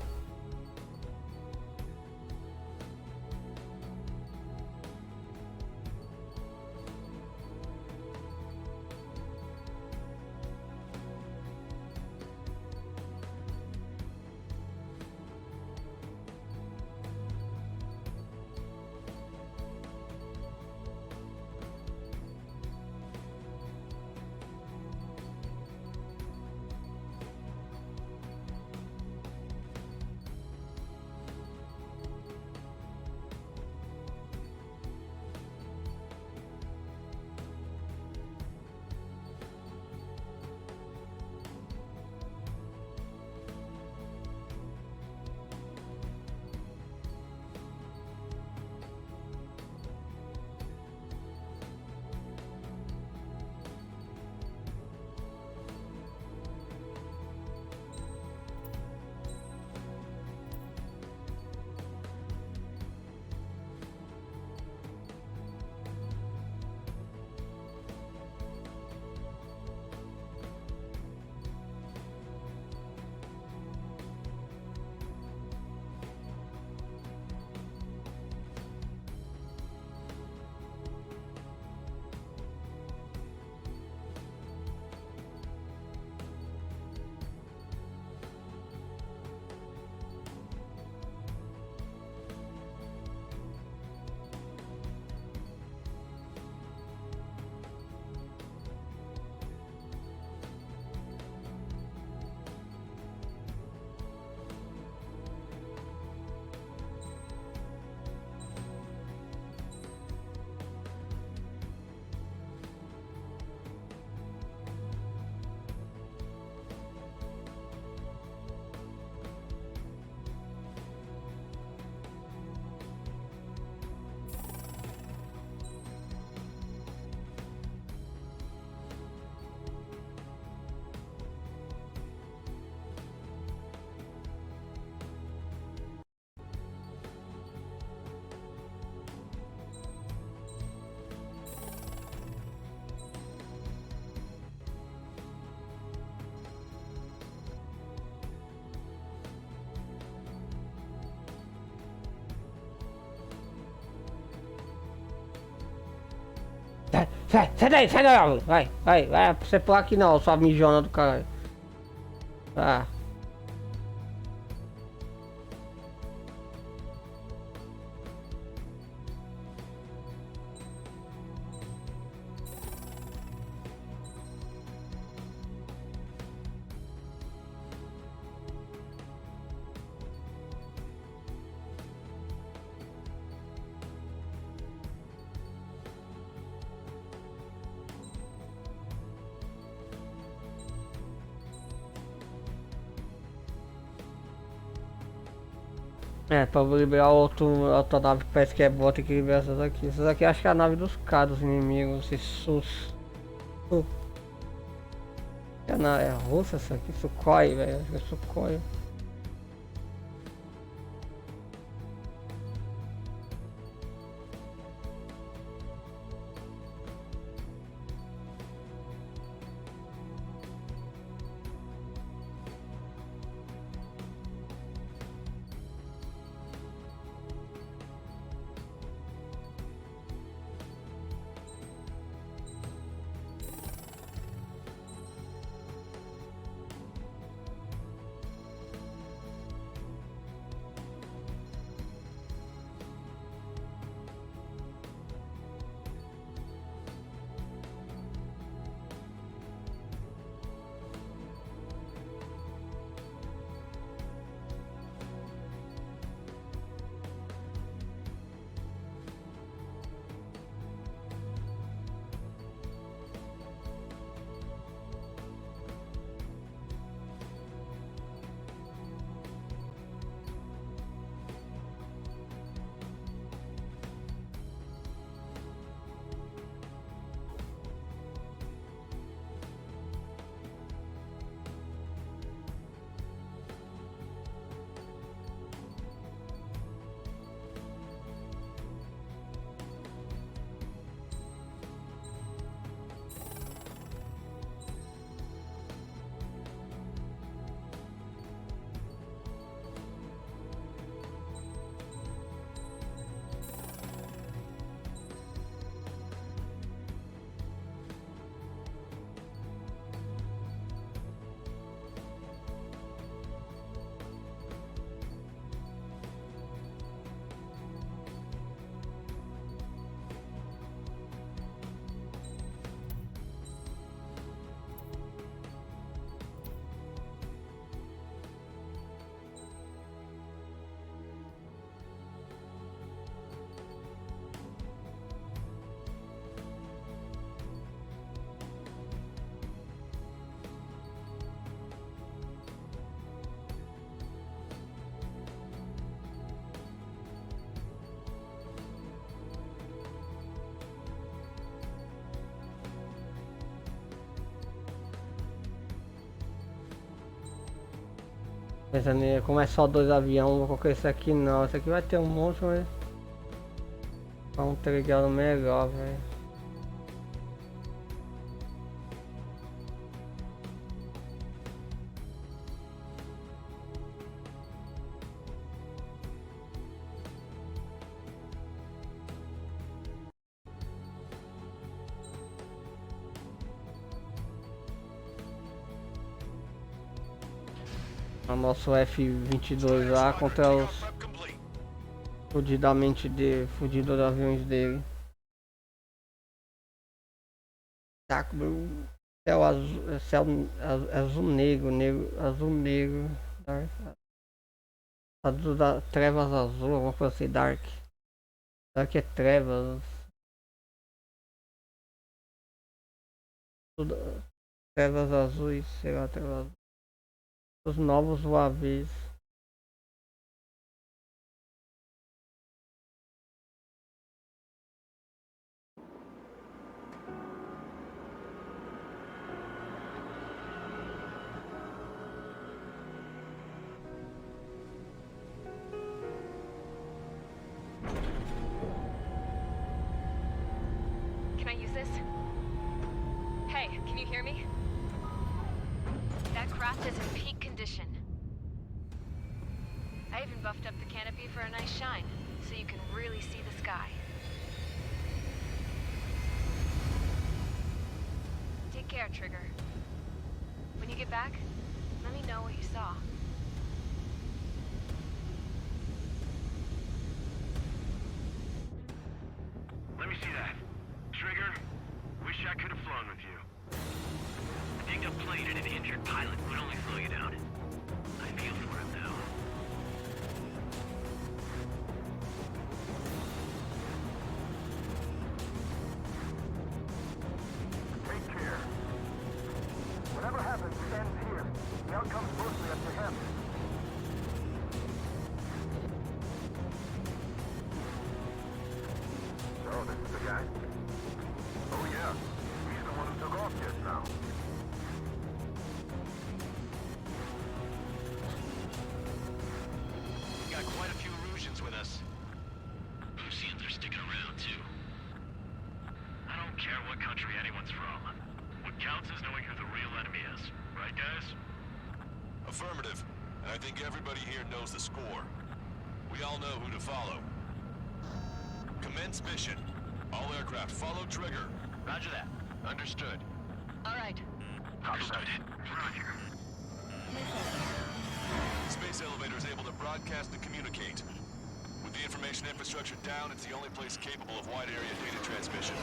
Sai daí, vai, você pular aqui não, sua mijona do caralho. Ah. Pra liberar outra nave que parece que é boa, tem que liberar essas aqui. Essas aqui acho que é a nave dos caras, dos inimigos, esses sus. É russa essa aqui? Sukhoi, velho. Acho que é Sukhoi. Pensando em como é só 2 aviões, vou colocar esse aqui não. Esse aqui vai ter um monte, mas vamos entregar o melhor, velho. O nosso F-22 lá contra os fudidos aviões dele. Tá, céu azul, azul negro, azul negro, azul da trevas azul, alguma coisa assim, dark é trevas, tudo, trevas azuis, sei lá, trevas azuis. Os novos voavis. Can I use this? Hey, can you hear me? That craft is in peak condition. I even buffed up the canopy for a nice shine, so you can really see the sky. Take care, Trigger. When you get back, let me know what you saw. Let me see that. Trigger, wish I could have flown with you. A dinged up plane and an injured pilot would only slow you down. I feel for him now. Take care. Whatever happens, it ends here. The outcome's mostly up to him. So, this is the guy? Oh yeah. He's the one who took off just now. We got quite a few Erusians with us. Erusians are sticking around too. I don't care what country anyone's from. What counts is knowing who the real enemy is. Right, guys? Affirmative. And I think everybody here knows the score. We all know who to follow. Commence mission. All aircraft follow trigger. Roger that. Understood. All right. Understood. Roger. The space elevator is able to broadcast and communicate. With the information infrastructure down, it's the only place capable of wide area data transmission.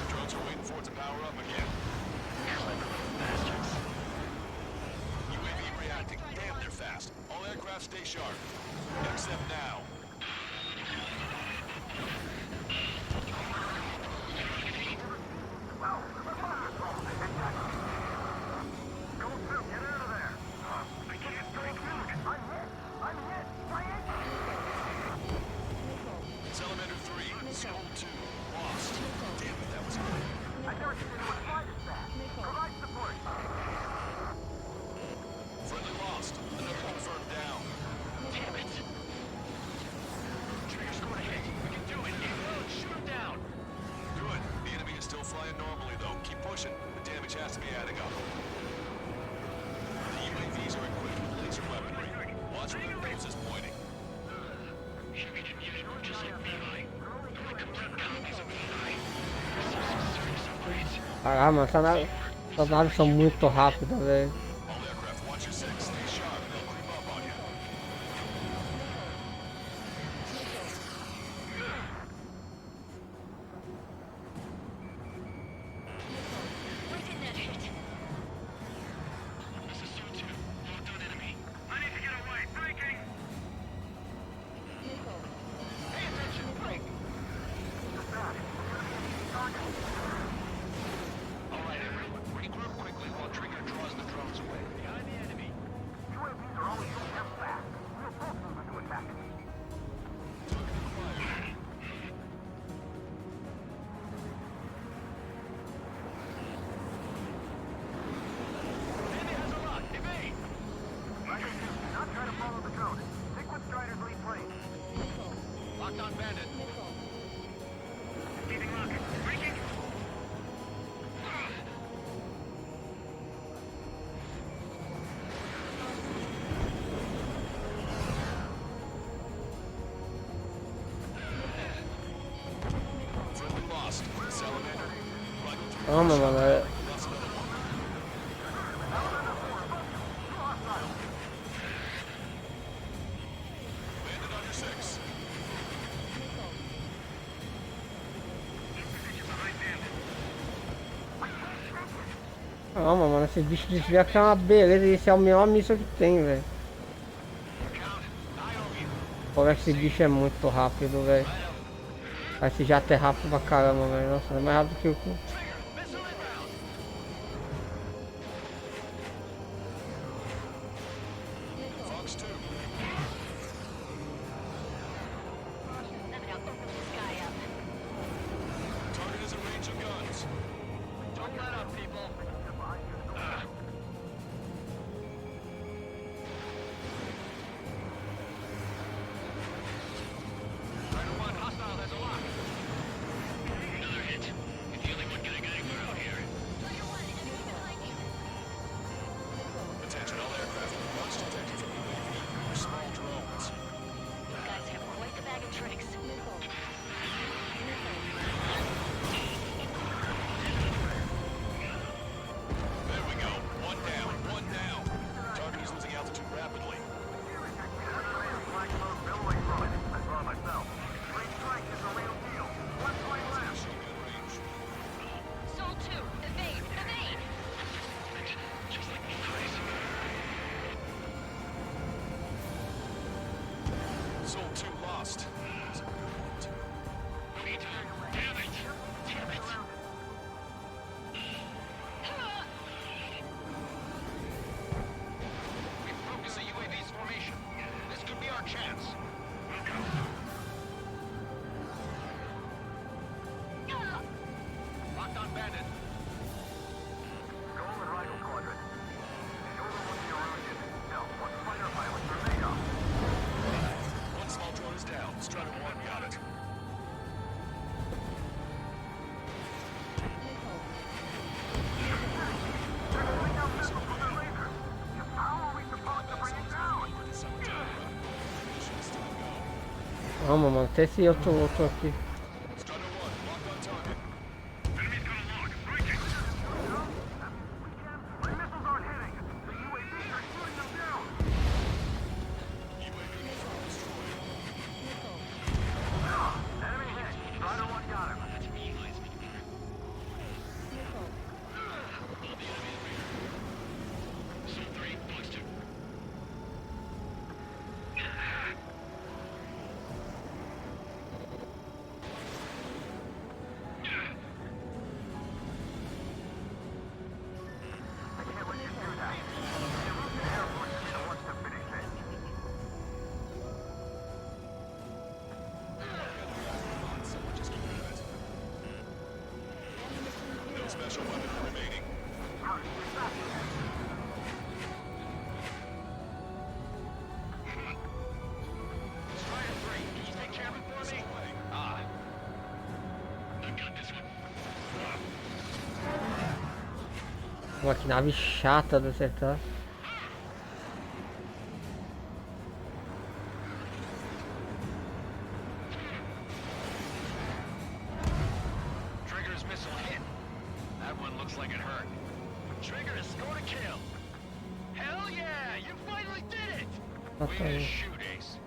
Drones are waiting for it to power up again. UAV reacting. Damn, they're fast. All aircraft stay sharp. Except now. Salamander 3, Skull 2, lost. Damn it, that was good. I never seen anyone fly this fast. Provide support. Friendly lost. Another confirmed down. Damn it. Trigger scored a hit. We can do it. Shoot him down. Good. The enemy is still flying normally, though. Keep pushing. The damage has to be adding up. The UAVs are equipped with laser weaponry. Watch where their nose is pointing. Should be confused, just like Levi. Like complete copies of Levi. Caralho, mano, essas naves são muito rápidas, velho. All aircraft, watch your six. Stay sharp. They'll creep up on you. Where did that hit? This is Su-2. Locked on enemy. I need to get away. Breaking! Pay attention. Break. All right, everyone. Regroup quickly while Trigger draws the drones on Bandit. Leaving lock. Breaking. Friendly lost. Salamander. Calma, mano. É... Bandit on your 6. Calma, mano. Esse bicho desvia que é uma beleza. Esse é a melhor missão que tem, velho. Pô, esse bicho é muito rápido, velho. Esse jato é rápido pra caramba, velho. Nossa, é mais rápido que o cu. Target is in range of guns. Don't let up, people. Rider 1, hostile has a lock. Another hit. You're the only one getting anywhere out here. Attention all aircraft. Launch detected from UAV or small drones. You guys have quite the bag of tricks. There we go. One down, one down. Target is losing altitude rapidly. Soul 2, evade, evade! Just like me, crazy. Soul 2 lost. Damn it! Damn it! We focus the UAV's formation. This could be our chance. Locked on Bandit. One small drone is down. Strider 1 got it. Calma, mano. Tem esse outro aqui. Strider 1, locked on target. Soul 3, Fox 2. No special weapon remaining. Strider 3, can you take care of it for me? Ah. I got this one. Uma que nave chata de acertar. Trigger's missile hit. That one looks like it hurt. Trigger scored a kill. Hell yeah! You finally did it! Way to shoot, Ace.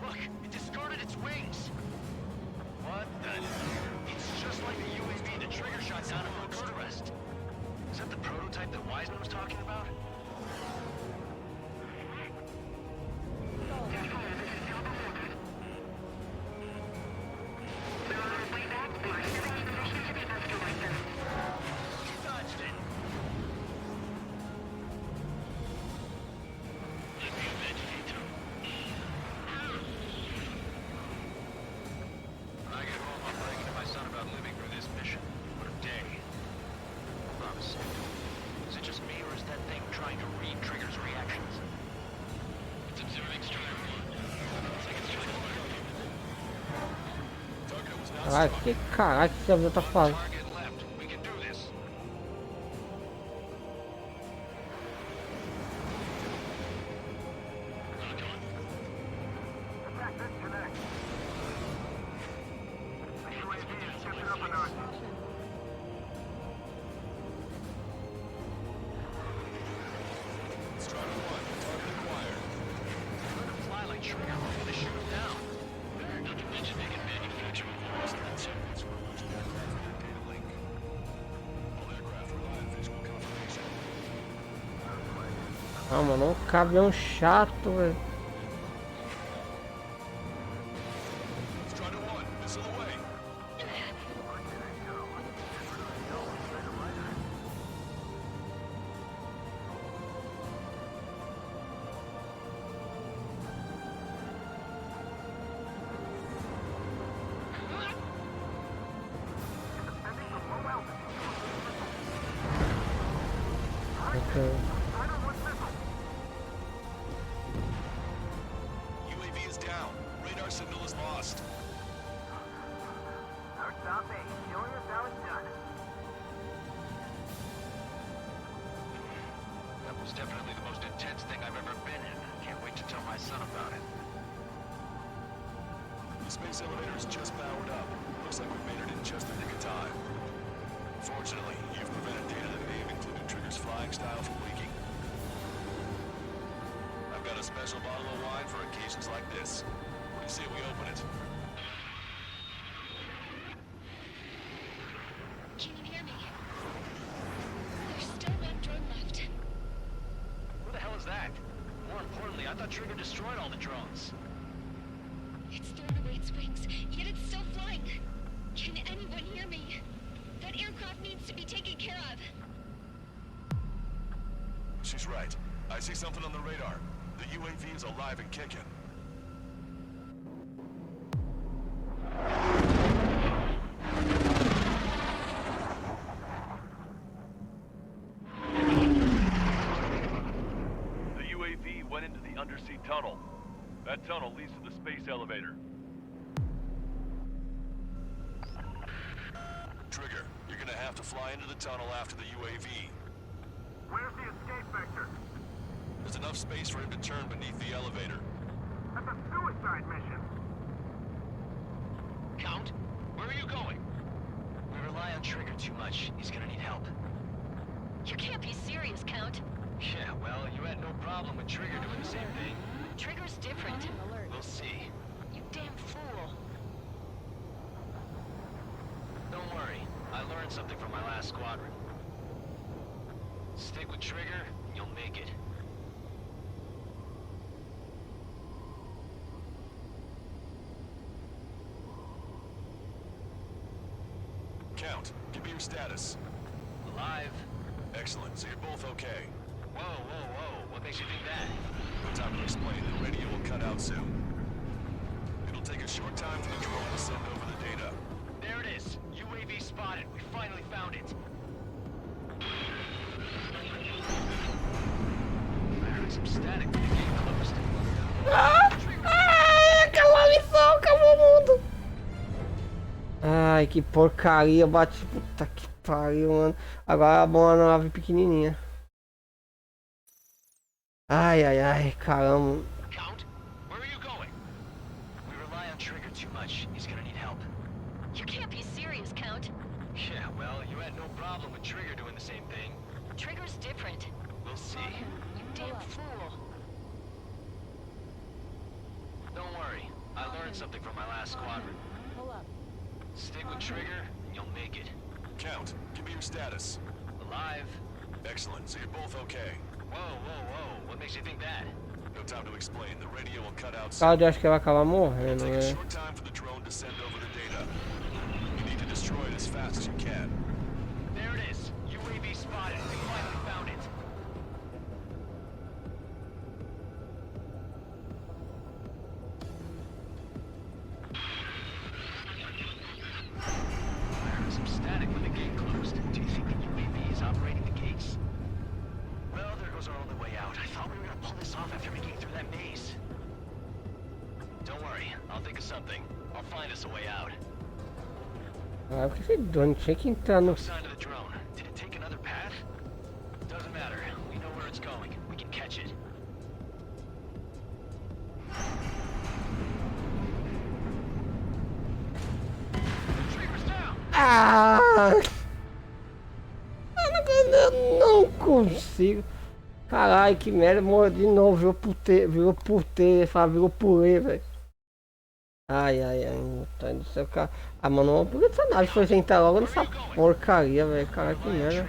Look, it discarded its wings. What the? It's just like the UAV the Trigger shot down at road arrest. Is that the prototype that Wiseman was talking about? Dodged it. Let me avenge Vito. Caralho, que caralho que esse avião tá fazendo? Ah, mano, um caminhão chato, velho. UAV is down. Radar signal is lost. That was definitely the most intense thing I've ever been in. Can't wait to tell my son about it. The space elevator is just powered up. Looks like we made it in just the nick of time. Fortunately, you've prevented data that may have included Trigger's flying style from leaking. I've got a special bottle of wine for occasions like this. What do you say we open it? Can you hear me? There's still one drone left. Who the hell is that? More importantly, I thought Trigger destroyed all the drones. It's thrown away its wings, yet it's still flying. Can anyone hear me? That aircraft needs to be taken care of. She's right. I see something on the radar. The UAV is alive and kicking. The UAV went into the undersea tunnel. That tunnel leads to the space elevator. Trigger, you're gonna have to fly into the tunnel after the UAV. Where's the escape vector? There's enough space for him to turn beneath the elevator. That's a suicide mission. Count, where are you going? We rely on Trigger too much. He's gonna need help. You can't be serious, Count. Yeah, well, you had no problem with Trigger doing the same thing. Trigger's different. We'll see. You damn fool. Don't worry. I learned something from my last squadron. Stick with Trigger, and you'll make it. Count, give me your status. Alive. Excellent, so you're both okay. Whoa, whoa, whoa. What makes you think that? No time to explain. The radio will cut out soon. It'll take a short time for the drone to send over the data. There it is. UAV spotted. We finally found it. I heard some static when the gate closed. Acabou a missão, acabou o mundo. Ai, que porcaria, eu bati. Puta que pariu, mano. Agora é uma nave pequenininha. Ai, ai, ai, caramba. Count, where are you going? We rely on Trigger too much. He's gonna need help. You can't be serious, Count. Yeah, well, you had no problem with Trigger doing the same thing. Trigger's different. We'll see. You damn fool. Don't worry. I learned something from my last squadron. Pull up. Stick with Trigger, and you'll make it. Count, give me your status. Alive. Excellent, so you're both okay. Whoa, whoa, whoa. What makes you think that? No time to explain. The radio will cut out soon. Claudio, acho que vai acabar morrendo, It'll take a né? short time for the drone to send over the data. You need to destroy it as fast as you can. There it is. UAV spotted. We finally found it. I heard some static when the gate closed. Do you think the UAV is operating the gates? Well, there goes our only way out. I thought we were gonna pull this off after making it through that maze. Don't worry. I'll think of something. I'll find us a way out. Ah, porque esse dono tinha que entrar no... Sign of the drone. Did it take another path? Doesn't matter. We know where it's going. We can catch it. Trigger's down. Ah! Eu não consigo. Caralho, que merda, morreu de novo, virou por T, virou por E, velho. Ai, tá indo do céu, cara. Ah, mano, por que essa nave foi sentar logo nessa porcaria, velho? Caralho, que merda.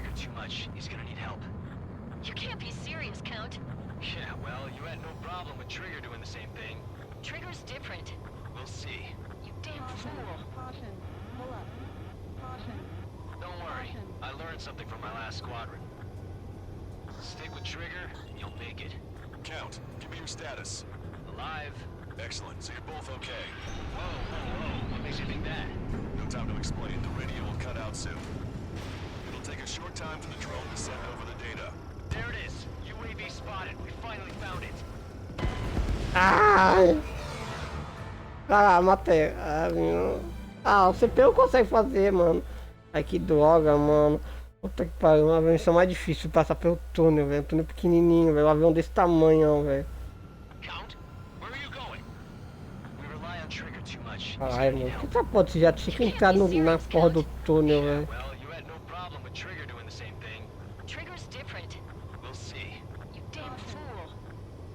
You can't be serious, Count. Yeah, well, you had no problem with Trigger doing the same thing. Trigger's different. We'll see. You damn fool. Caution. Pull up. Caution. Don't worry. I learned something from my last squadron. Stick with Trigger, and you'll make it. Count, give me your status. Alive. Excellent, so you're both okay. Whoa. What makes you think that? No time to explain. The radio will cut out soon. It'll take a short time for the drone to send over the data. There it is. UAV spotted. We finally found it. Ai! Ah, matei. Ah, o CPU consegue fazer, mano. Ai, que droga, mano. Puta que pariu, uma missão mais difícil de passar pelo túnel, velho. Túnel pequenininho, velho. Um avião desse tamanho, velho. Ai, mano, que essa porra já tinha que entrar na porra do túnel, velho. Trigger's different. We'll see. You damn fool.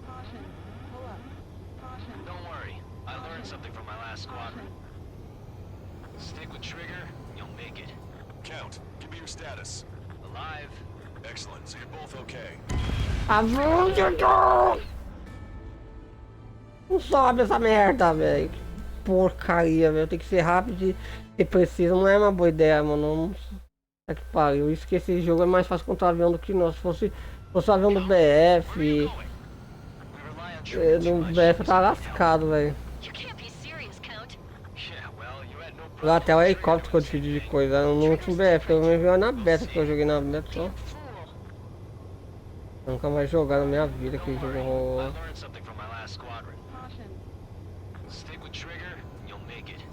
Caution. Pull up. Caution. Don't worry. I learned something from my last squadron. Stick with Trigger, and you'll make it. Count, give me your status. Alive. Excellent, so you're both okay. Não sobe essa merda, velho. Porcaria, velho. Tem que ser rápido e preciso. Não é uma boa ideia, mano. É que pariu. Isso que esse jogo é mais fácil contra o avião do que nós. Se fosse o avião do BF. No BF tá lascado, velho. Lá até o helicóptero que eu decidi de coisa. No último BF. Eu me vi na beta que eu joguei na beta só. Eu nunca mais jogar na minha vida aquele jogo. Stick with Trigger, and you'll make it.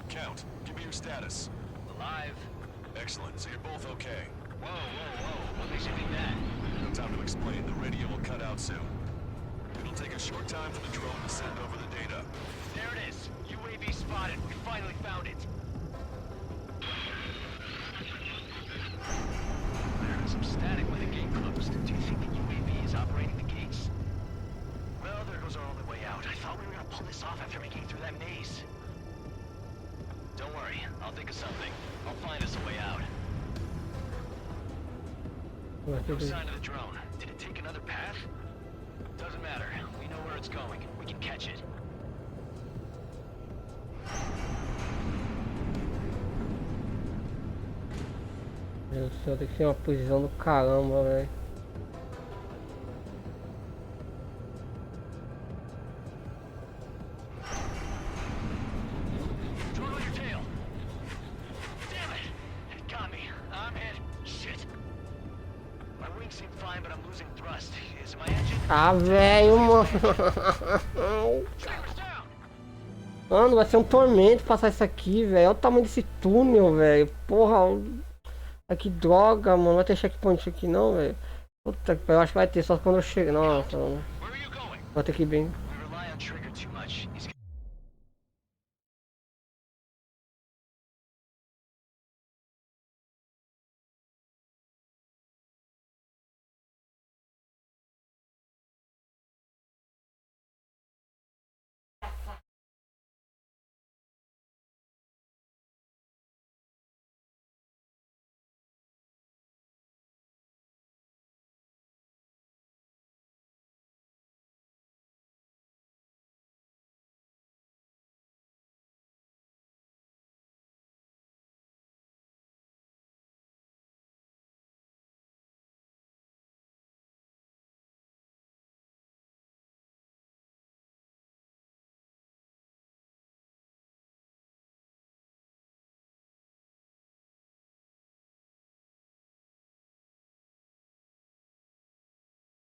Count, give me your status. Alive. Excellent, so you're both okay. Whoa. What makes you think that? No time to explain. The radio will cut out soon. It'll take a short time for the drone to send over the data. There it is. UAV spotted. We finally found it. There's some static when the gate closed. Do you think the UAV is operating the gates? Well, there goes our only way out. I thought we were gonna pull this off after making it through that maze. Don't worry, I'll think of something. I'll find us a way out. No sign of the drone. Did it take another path? Doesn't matter. We know where it's going. We can catch it. Meu Deus do céu, tem que ser uma posição do caramba, velho. Ah, velho, mano. Mano, vai ser um tormento passar isso aqui, velho. Olha o tamanho desse túnel, velho. Porra. Ai, que droga, mano. Não vai ter checkpoint aqui não, velho. Puta que pariu. Eu acho que vai ter só quando eu chego. Nossa, mano. Vou ter que ir bem.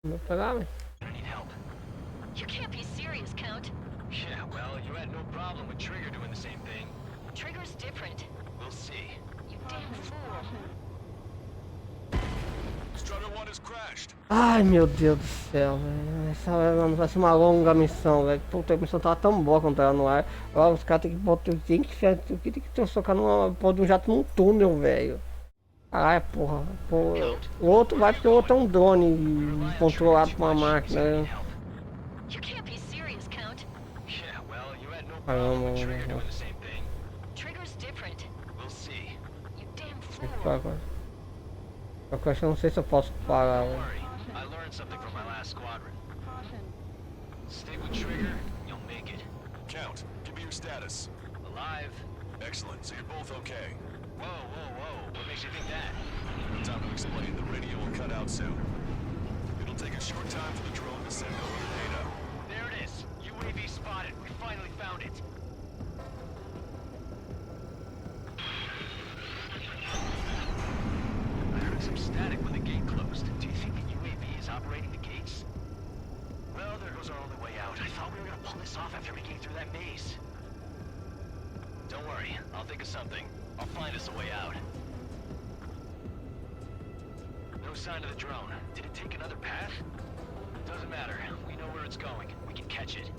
Vou pegar, velho. You can't be serious, Count. Yeah, well, you had no problem with Trigger doing the same thing. Trigger's different. We'll see. You damn fool. Strider 1 has crashed. Ai meu Deus do céu, velho. Essa vai ser uma longa missão, velho. Puta, a missão tava tão boa quando tava no ar. Agora os caras tem que botar. Tem que socar numa porra de um jato num túnel, velho. Ai porra. O outro vai porque o outro é um drone controlado por uma máquina. Né? You can't be serious, Count. Yeah, well, you had no Caramba, problem with Trigger velho. doing the same thing. Trigger's different. We'll see. You damn fool. Só que eu acho que eu não sei se eu posso parar, Don't velho. worry. I learned something from my last squadron. Stay with Trigger, you'll make it. Count, give me your status. Alive. Excellent, so you're both okay. Whoa, whoa, whoa. What makes you think that? No time to explain, the radio will cut out soon. It'll take a short time for the drone to send over the data. There it is. UAV spotted. We finally found it. I heard some static when the gate closed. Do you think the UAV is operating the gates? Well, there goes our only way out. I thought we were gonna pull this off after making it through that maze. Don't worry. I'll think of something. I'll find us a way out. No sign of the drone. Did it take another path? Doesn't matter. We know where it's going. We can catch it.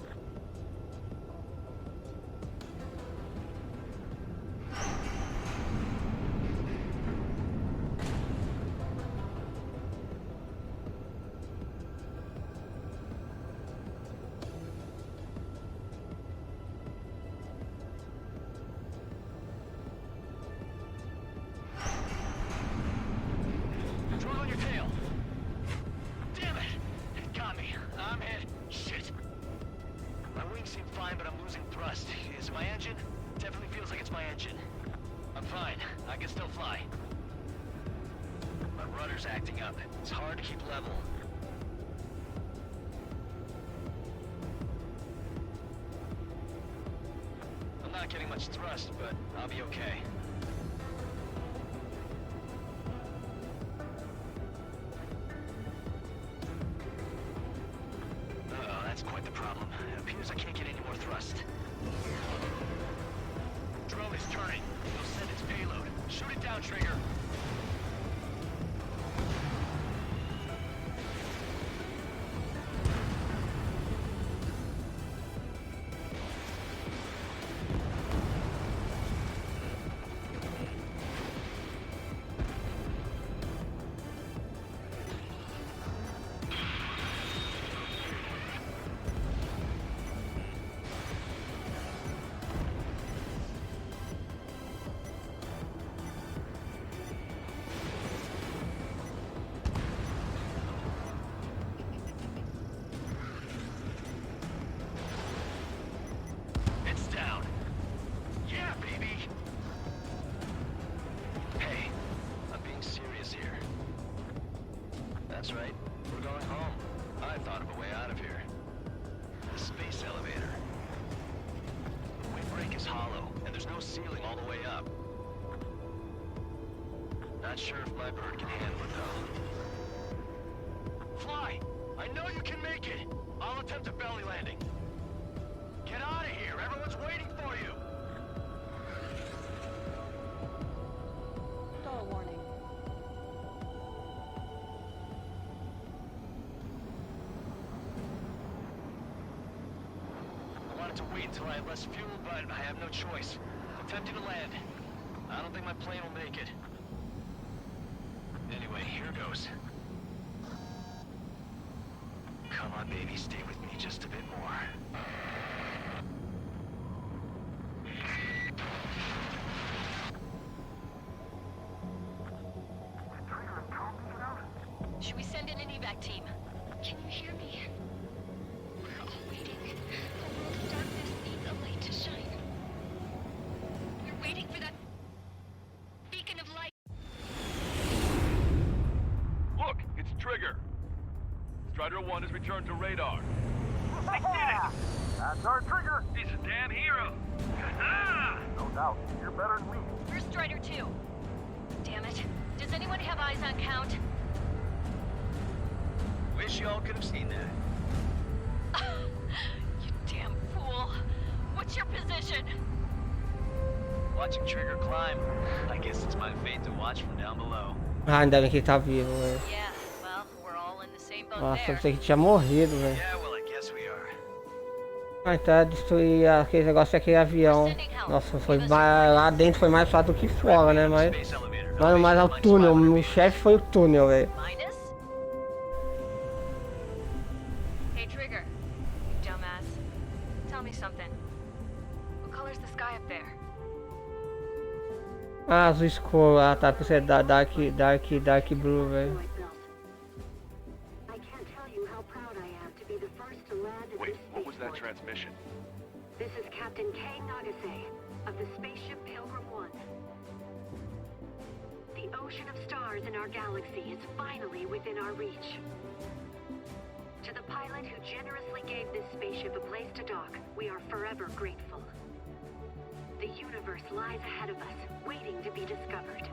Drone on your tail. Damn it! It got me. I'm hit. Shit. My wings seem fine, but I'm losing thrust. Is it my engine? Definitely feels like it's my engine. I'm fine. I can still fly. My rudder's acting up. It's hard to keep level. I'm not getting much thrust, but I'll be okay. Uh-oh, that's quite the problem. It appears I can't get any more thrust. Drone is turning. It'll send its payload. Shoot it down, Trigger. It's down. Yeah, baby. Hey, I'm being serious here. That's right. We're going home. I thought of a way out of here. The space elevator. The windbreak is hollow, and there's no ceiling all the way up. Not sure if my bird can handle it, though. Fly! I know you can make it! I'll attempt a belly landing. Get out of here! Everyone's waiting for you! Door warning. I wanted to wait until I had less fuel, but I have no choice. Attempting to land. I don't think my plane will make it. Anyway, here goes. Come on, baby, stay with me just a bit more. Should we send in an evac team? Can you hear me? We're all waiting. The world's darkness needs a light to shine. We're waiting for that beacon of light. Look, it's Trigger. Strider 1 has returned to radar. I did it! That's our Trigger! He's a damn hero. No doubt. You're better than me. Where's Strider 2? Damn it. Does anyone have eyes on Count? Wish y'all could have seen that. You damn fool. What's your position? Watching Trigger climb. I guess it's my fate to watch from down below. Ah, ainda bem que ele tá vivo, velho. Yeah, well, we're all in the same boat Nossa, eu there. pensei que tinha morrido, velho. Yeah, well, I guess we are. Ah, então é destruir aquele negócio daquele avião. Nossa, foi mais, lá dentro foi mais fácil do que fora, né? Mano, mas é o túnel. O chefe foi o túnel, velho. Hey, Trigger. Dumbass. Tell me something. What color's the sky up there? Ah, azul escuro. Ah, tá. Porque é dark blue, velho. Wait, what was that transmission? This is Captain Kay Nagase of the spaceship Pilgrim 1. The ocean of stars in our galaxy is finally within our reach. To the pilot who generously gave this spaceship a place to dock, we are forever grateful. The universe lies ahead of us, waiting to be discovered.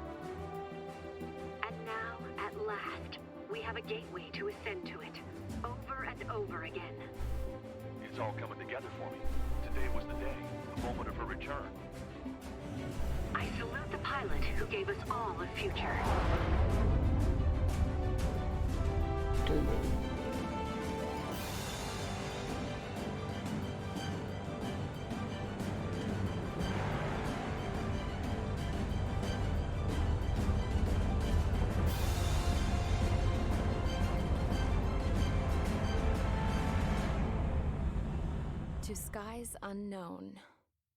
And now, at last, we have a gateway to ascend to it, over and over again. It's all coming together for me. Today was the day, the moment of her return. I salute the pilot who gave us all a future. To skies unknown,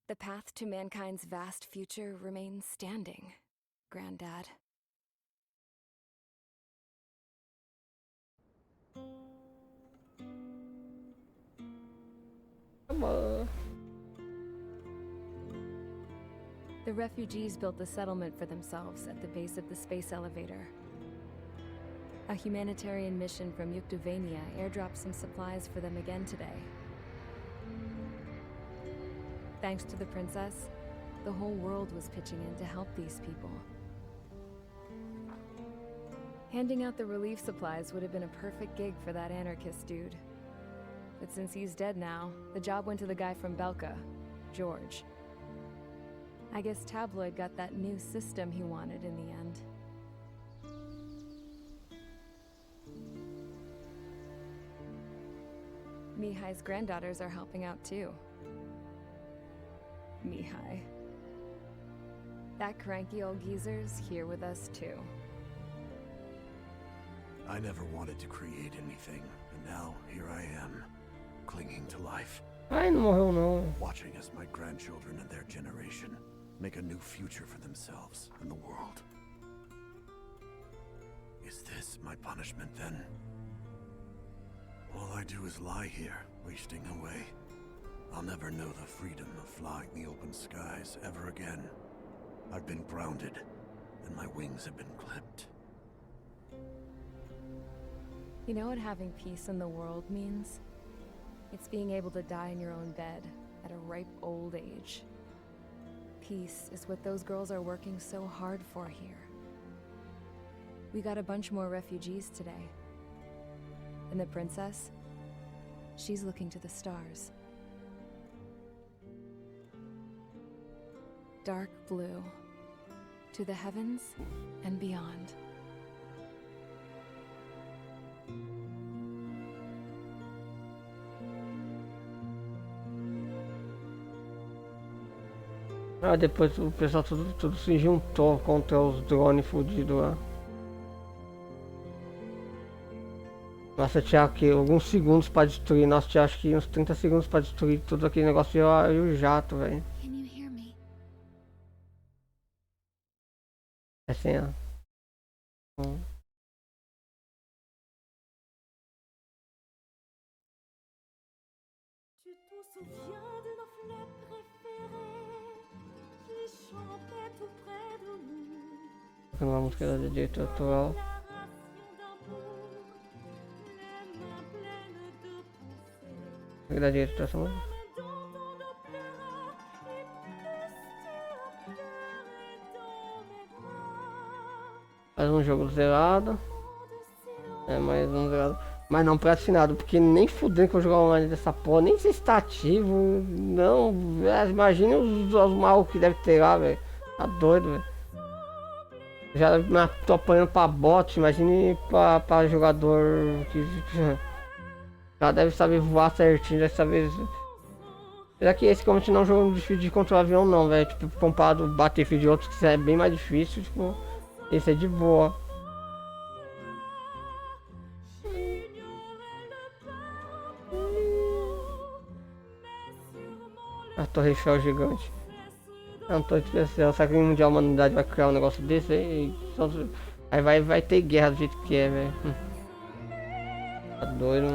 the path to mankind's vast future remains standing, Granddad. The refugees built the settlement for themselves at the base of the space elevator. A humanitarian mission from Yukduvania airdropped some supplies for them again today. Thanks to the princess, the whole world was pitching in to help these people. Handing out the relief supplies would have been a perfect gig for that anarchist dude. But since he's dead now, the job went to the guy from Belka, George. I guess Tabloid got that new system he wanted in the end. Mihai's granddaughters are helping out too. Mihai. That cranky old geezer's here with us too. I never wanted to create anything, and now here I am, clinging to life. Ai, não morreu não. Watching as my grandchildren and their generation make a new future for themselves and the world. Is this my punishment then? All I do is lie here, wasting away. I'll never know the freedom of flying the open skies ever again. I've been grounded, and my wings have been clipped. You know what having peace in the world means? It's being able to die in your own bed at a ripe old age. Peace is what those girls are working so hard for here. We got a bunch more refugees today. And the princess? She's looking to the stars. Dark blue. To the heavens and beyond. Ah, depois o pessoal tudo se juntou contra os drones fudidos lá. Nossa, tinha aqui alguns segundos pra destruir. Nossa, tinha acho que uns 30 segundos pra destruir tudo aquele negócio e o jato, velho. É assim, ó. Uma música da direita atual. Da direita atual. Mais um jogo zerado. É mais um zerado. Mas não assinado, porque nem fudendo que eu vou jogar online dessa porra, nem sei se tá ativo, não, imagina os mal que deve ter lá, velho, tá doido, velho. Já tô apanhando pra bot, imagine pra jogador que já deve saber voar certinho, deve saber. Será que esse como não é um jogo difícil de controlar avião não, velho, tipo, comparado Battlefield de outros que é bem mais difícil, tipo, esse é de boa. A Torre Eiffel gigante. É uma torre especial. Será que um mundial a humanidade vai criar um negócio desse aí? Aí vai ter guerra do jeito que é, velho. Tá doido.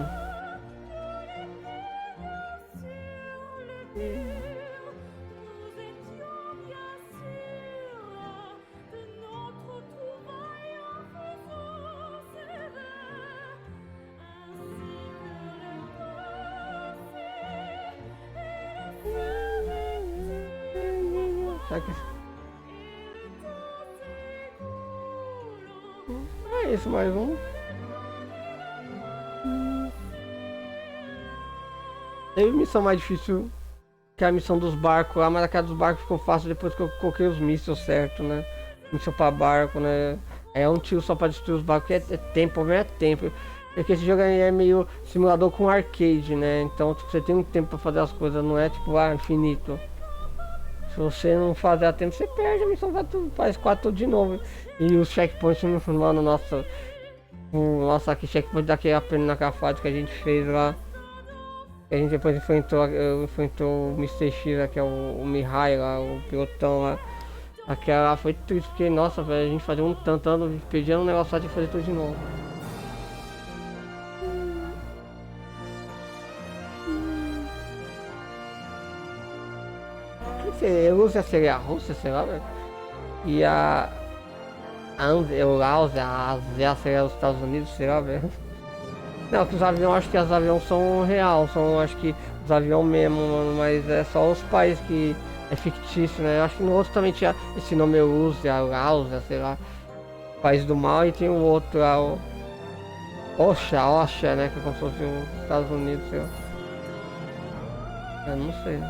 Será que... É isso, mais um. Teve missão mais difícil que a missão dos barcos lá, mas aquela dos barcos ficou fácil depois que eu coloquei os mísseis certo, né? Míssil pra barco, né? É um tiro só pra destruir os barcos, é tempo, o problema é tempo. Porque esse jogo aí é meio simulador com arcade, né? Então tipo, você tem um tempo pra fazer as coisas, não é tipo, infinito. Se você não fazer a tempo, você perde a missão, faz quase tudo de novo. E os checkpoints, mano, nossa, aqui checkpoint daquele naquela fase que a gente fez lá. A gente depois enfrentou o Mr. X, que é o Mihai lá, o pilotão lá. Aquela lá foi triste, porque nossa, velho, a gente fazia um tanto, perdia um negócio só de fazer tudo de novo. Rússia seria a Rússia, sei lá, velho. E a Eurásia, a Ásia seria os Estados Unidos, sei lá, velho. Não, que os aviões, acho que os aviões são real, são acho que os aviões mesmo, mano, mas é só os países que é fictício, né? Acho que no outro também tinha esse nome Rússia, Eurásia, sei lá, País do Mal, e tem o outro lá, o Oxa, né? Que é como se fosse os Estados Unidos, sei lá. Eu não sei.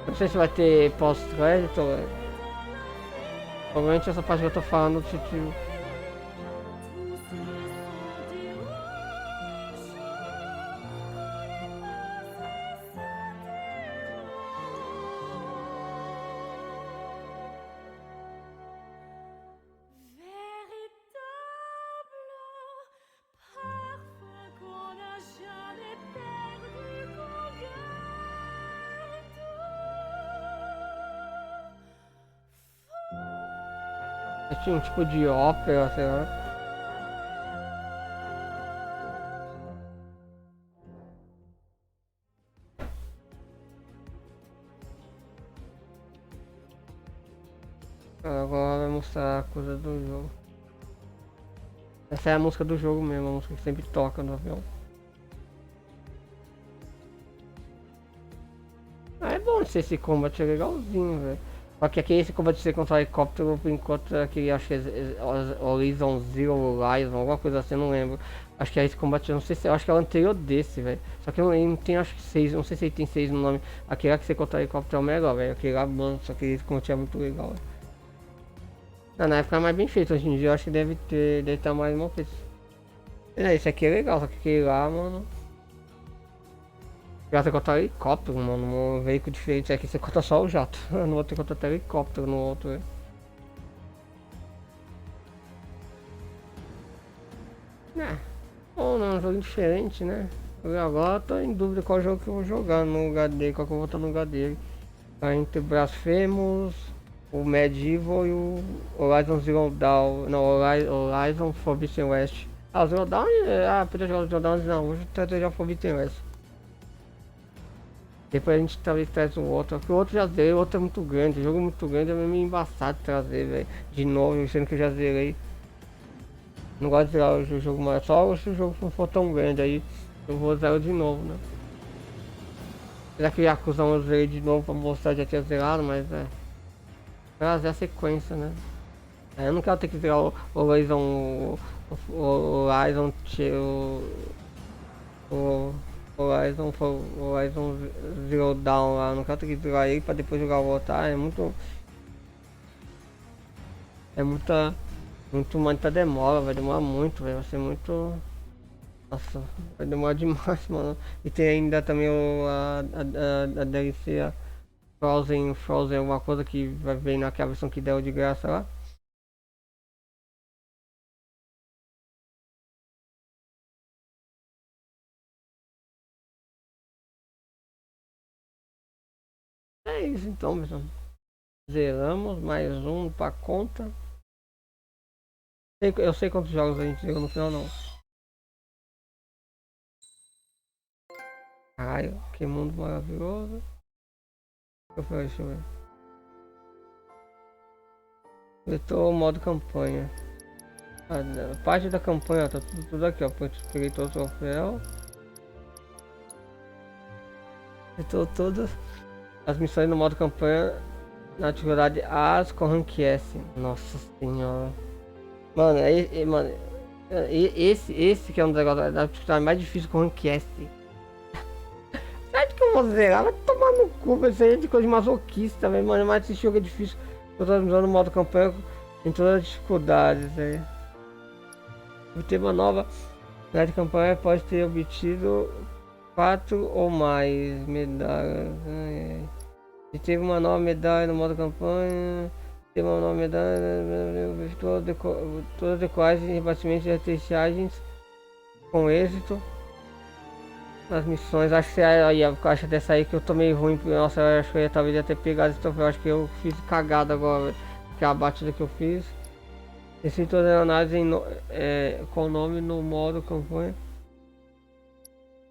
Não sei se vai ter pós-crédito, provavelmente essa parte que eu tô falando, tipo... Tinha um tipo de ópera, sei lá. Agora vai mostrar a coisa do jogo. Essa é a música do jogo mesmo, a música que sempre toca no avião. É bom esse combate, é legalzinho, velho. Só que aqui esse combate de ser contra o helicóptero, por enquanto, aquele acho que é Horizon Zero Horizon, alguma coisa assim, não lembro. Acho que é esse combate, não sei se, eu acho que é o anterior desse, velho. Só que eu não tenho, acho que 6, não sei se ele tem 6 no nome. Aquele lá que você contra o helicóptero é o melhor, velho. Aquele lá, mano, só que esse combate é muito legal, velho. Na época é mais bem feito, hoje em dia eu acho que deve estar mais mal feito. Esse aqui é legal, só que aquele lá, mano... Já você contra helicóptero, mano, um veículo diferente. Aqui você conta só o jato. No outro você conta helicóptero, no outro. Bom, não, um jogo diferente, né? Agora eu tô em dúvida qual jogo que eu vou jogar no lugar dele, qual que eu vou botar no lugar dele. Tá entre Blasphemous, o Medieval e o Horizon Zero Dawn. Não, Horizon Forbidden West. Ah, o Zero Dawn, podia jogar o Zero Dawn, não, hoje eu trazer já o Forbidden West. Depois a gente talvez traz o outro, porque o outro já zerei, o outro é muito grande, o jogo é muito grande, é meio embaçado de trazer, velho. De novo, sendo que eu já zerei. Não gosto de zerar o jogo mais, só se o jogo não for tão grande, aí eu vou zerar de novo, né? Será que Yakuza eu zerei de novo pra mostrar que já tinha zerado, mas é. Trazer a sequência, né? Eu não quero ter que virar o Horizon. O Horizon. Horizon Zero Dawn lá. Não quero ter que virar ele pra depois jogar o outro. É muito. É muita demora, vai demorar muito, vai ser muito. Nossa, vai demorar demais, mano. E tem ainda também a DLC, a Frozen, alguma coisa que vai vir naquela versão que deu de graça lá. É isso então, pessoal. Zeramos mais um pra conta. Eu sei quantos jogos a gente zerou no final, não. Caralho, que mundo maravilhoso. Deixa eu ver. Setor modo campanha. Parte da campanha, tá tudo aqui, ó. Peguei todo o troféu. Setor todas as missões no modo campanha. Na atividade as com rank S. Nossa senhora. Mano, mano, esse que é um dos negócios da atividade mais difícil com rank S. Sabe que eu vou zerar? Vai tomar no cu, vai ser de coisa de masoquista também, mano. Mas esse jogo é difícil. Eu tô usando o modo campanha em todas as dificuldades aí. O tema nova na de campanha pode ter obtido 4 ou mais medalhas. E teve uma nova medalha no modo campanha. Teve uma nova medalha. Todas decorais e rebatimento de testagens com êxito. As missões, acho que aí a caixa dessa aí que eu tomei ruim. Nossa, eu acho que eu talvez ia ter pegado esse troféu. Acho que eu fiz cagada agora, que é a batida que eu fiz. Esse todas as análises com nome no modo campanha.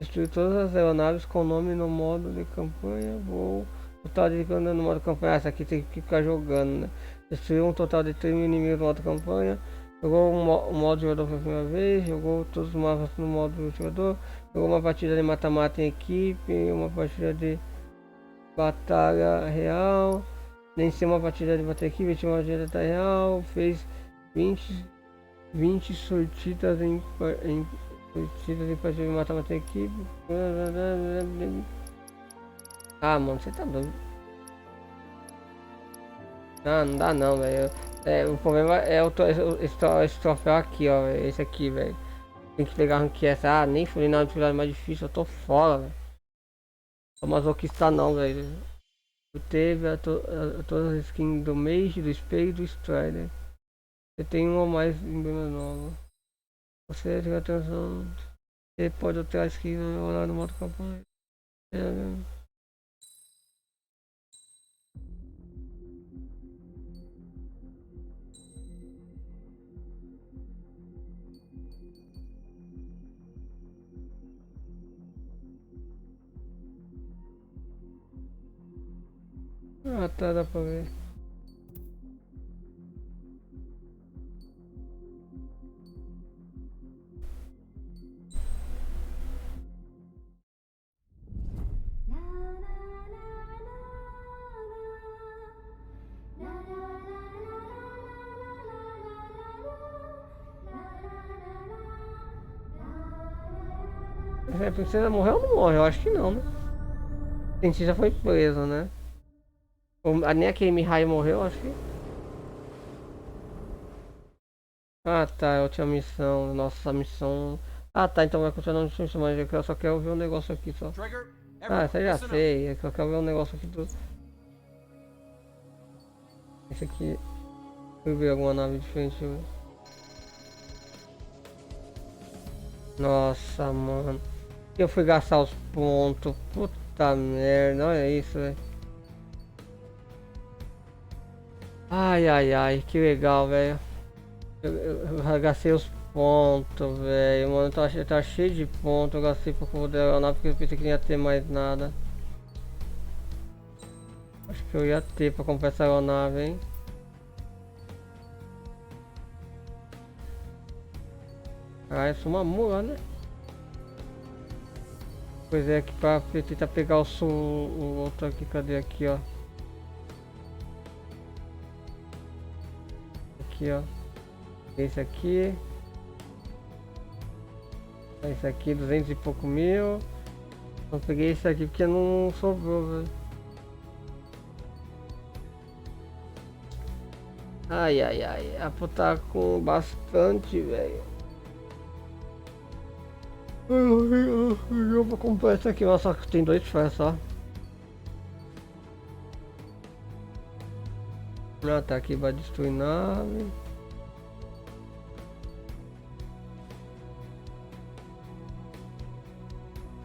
Destruir todas as aeronaves com nome no modo de campanha. Vou total de no modo campanha. Essa aqui tem que ficar jogando, né? Destruiu um total de 3 mil inimigos no modo campanha. Jogou o modo jogador pela primeira vez. Jogou todos os mapas no modo jogador. Jogou uma partida de mata-mata em equipe. Uma partida de batalha real. Venceu uma partida de batalha equipe. Venceu uma partida de batalha real. Fez 20 sortidas em partida de mata-mata em equipe. Ah, mano, você tá doido. Ah, não dá não, velho. O problema é esse troféu aqui, ó. Esse aqui, velho. Tem que pegar rank essa. Ah, nem fui na atividade mais difícil, eu tô fora, velho. Tô masoquista não, velho. Teve todas as skins do Mage, do Espero e do Strider. Você tem uma ou mais emblemas novos. Você tem atenção. Você pode ter a skin no modo campanha. Ah, tá, dá pra ver. A princesa morreu ou não morreu? Eu acho que não, né? O cientista foi preso, né? Nem aquele Mihai morreu, acho que. Ah tá, é a última missão. Nossa, a missão. Ah tá, então vai continuar na missão, mas eu só quero ver um negócio aqui só. Ah, essa eu já sei, eu só quero ver um negócio aqui do. Esse aqui. Deixa eu ver alguma nave diferente. Nossa, mano. Eu fui gastar os pontos. Puta merda, olha isso, velho. Ai, ai, ai, que legal, velho. Eu gastei os pontos, velho. Mano, tá cheio de pontos. Eu gastei pra poder aeronave porque eu pensei que não ia ter mais nada. Acho que eu ia ter pra comprar essa aeronave, hein. Ah, isso é uma mula, né? Pois é, aqui pra tentar pegar o outro aqui, cadê aqui, ó? aqui, ó. Esse aqui. Esse aqui, 200 e pouco mil. Eu peguei esse aqui porque não sobrou, velho. Ai, ai, ai. A Apple tá com bastante, velho. Eu vou comprar esse aqui, ó. Só que tem 2 fãs só. Ah, tá aqui, vai destruir nave.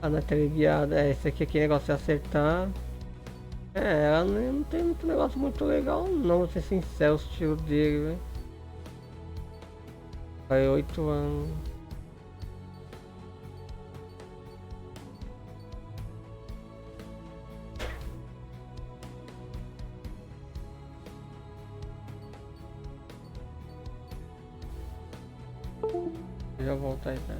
Ah, na teleguiada. É, esse aqui é negócio de acertar. É, ela não tem muito negócio muito legal, não, vou ser sincero, o estilo dele, velho. Vai 8 anos. Já voltar aí, tá?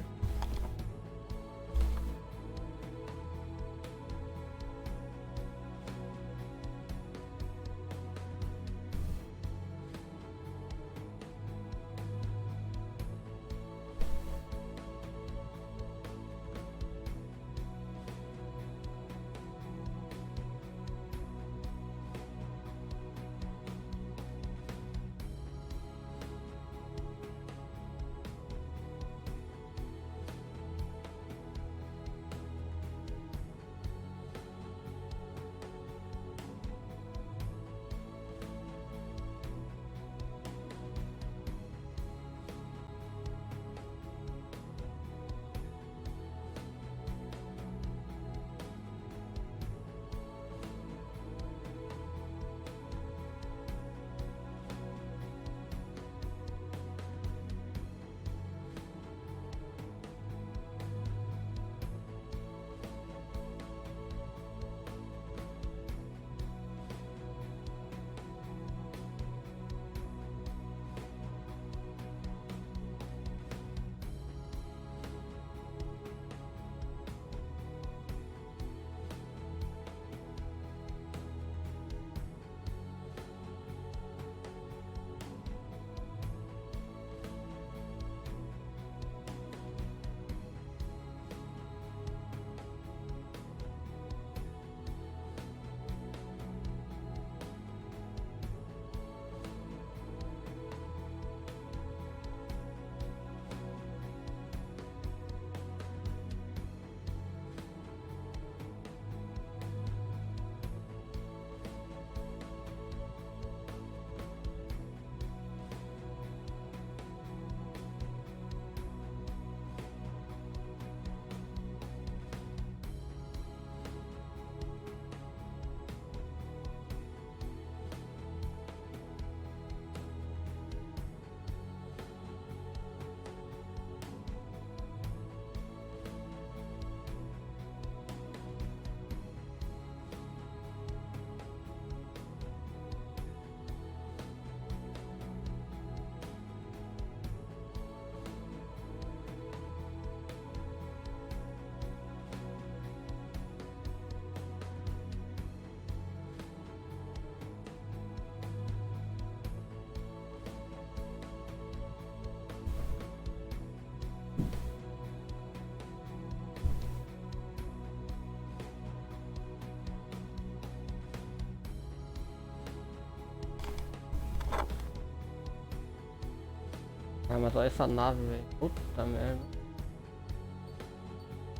Ah, mas olha essa nave, velho. Puta merda.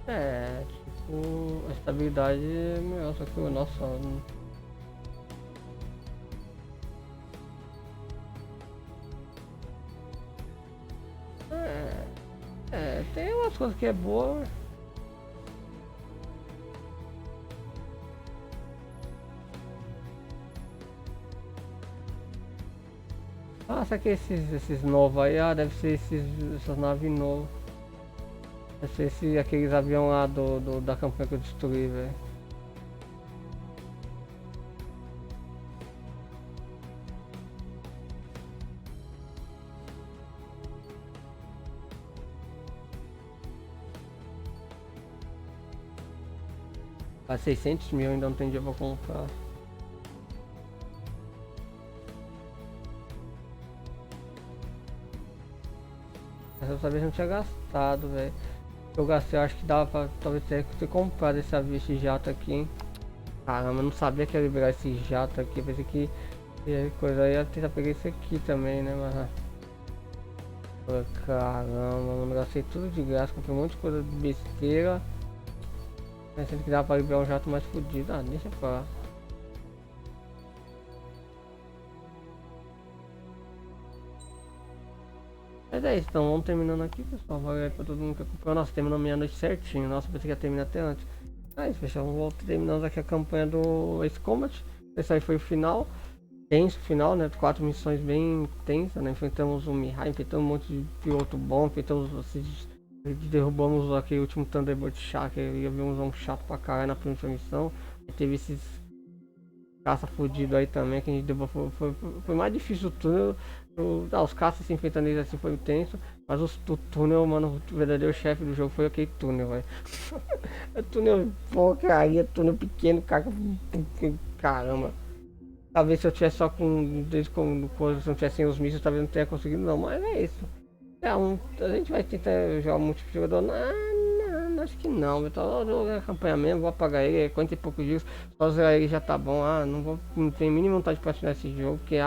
É, tipo, a estabilidade é melhor, só que o nosso. Tem umas coisas que é boa. Ah, será que esses novos aí? Ah, deve ser essas naves novas. Deve ser aqueles aviões lá da campanha que eu destruí, velho. A 600 mil ainda não tem dinheiro pra comprar. dessa vez eu não tinha gastado, velho. Eu gastei, eu acho que dava pra talvez ter comprado esse jato aqui, hein. Caramba, eu não sabia que ia liberar esse jato aqui, eu pensei que coisa aí ia tentar pegar esse aqui também, né, mas... Caramba, mano, gastei tudo de graça, comprei um monte de coisa de besteira. Pensando que dava pra liberar um jato mais fodido, deixa pra lá. Mas é isso, então vamos terminando aqui, pessoal. Valeu aí pra todo mundo que acompanhou. Nossa, terminou meia-noite certinho. Nossa, pensei que ia terminar até antes. É isso, pessoal. Terminamos aqui a campanha do Ace Combat. Esse aí foi o final. Tenso final, né? 4 missões bem tensas, né? Enfrentamos o Mihai, enfrentamos um monte de piloto bom, enfrentamos vocês. Derrubamos aquele último Thunderbird chato, que ia ver um chato pra caralho na primeira missão. E teve esses caça fudido aí também, que a gente deu, foi mais difícil o túnel. Os caças se enfrentando eles assim foi intenso, mas o túnel, mano, o verdadeiro chefe do jogo foi aquele túnel, velho. Túnel porcaria, túnel pequeno, cara, caramba. Talvez se eu tivesse só desde quando se não tivesse os mísseis, talvez não tenha conseguido não, mas é isso. A gente vai tentar jogar multijogador, não, acho que não, eu tô jogando a campanha mesmo, vou apagar ele, 40 e poucos dias, só zerar ele já tá bom, não tenho mínima vontade de platinar esse jogo, porque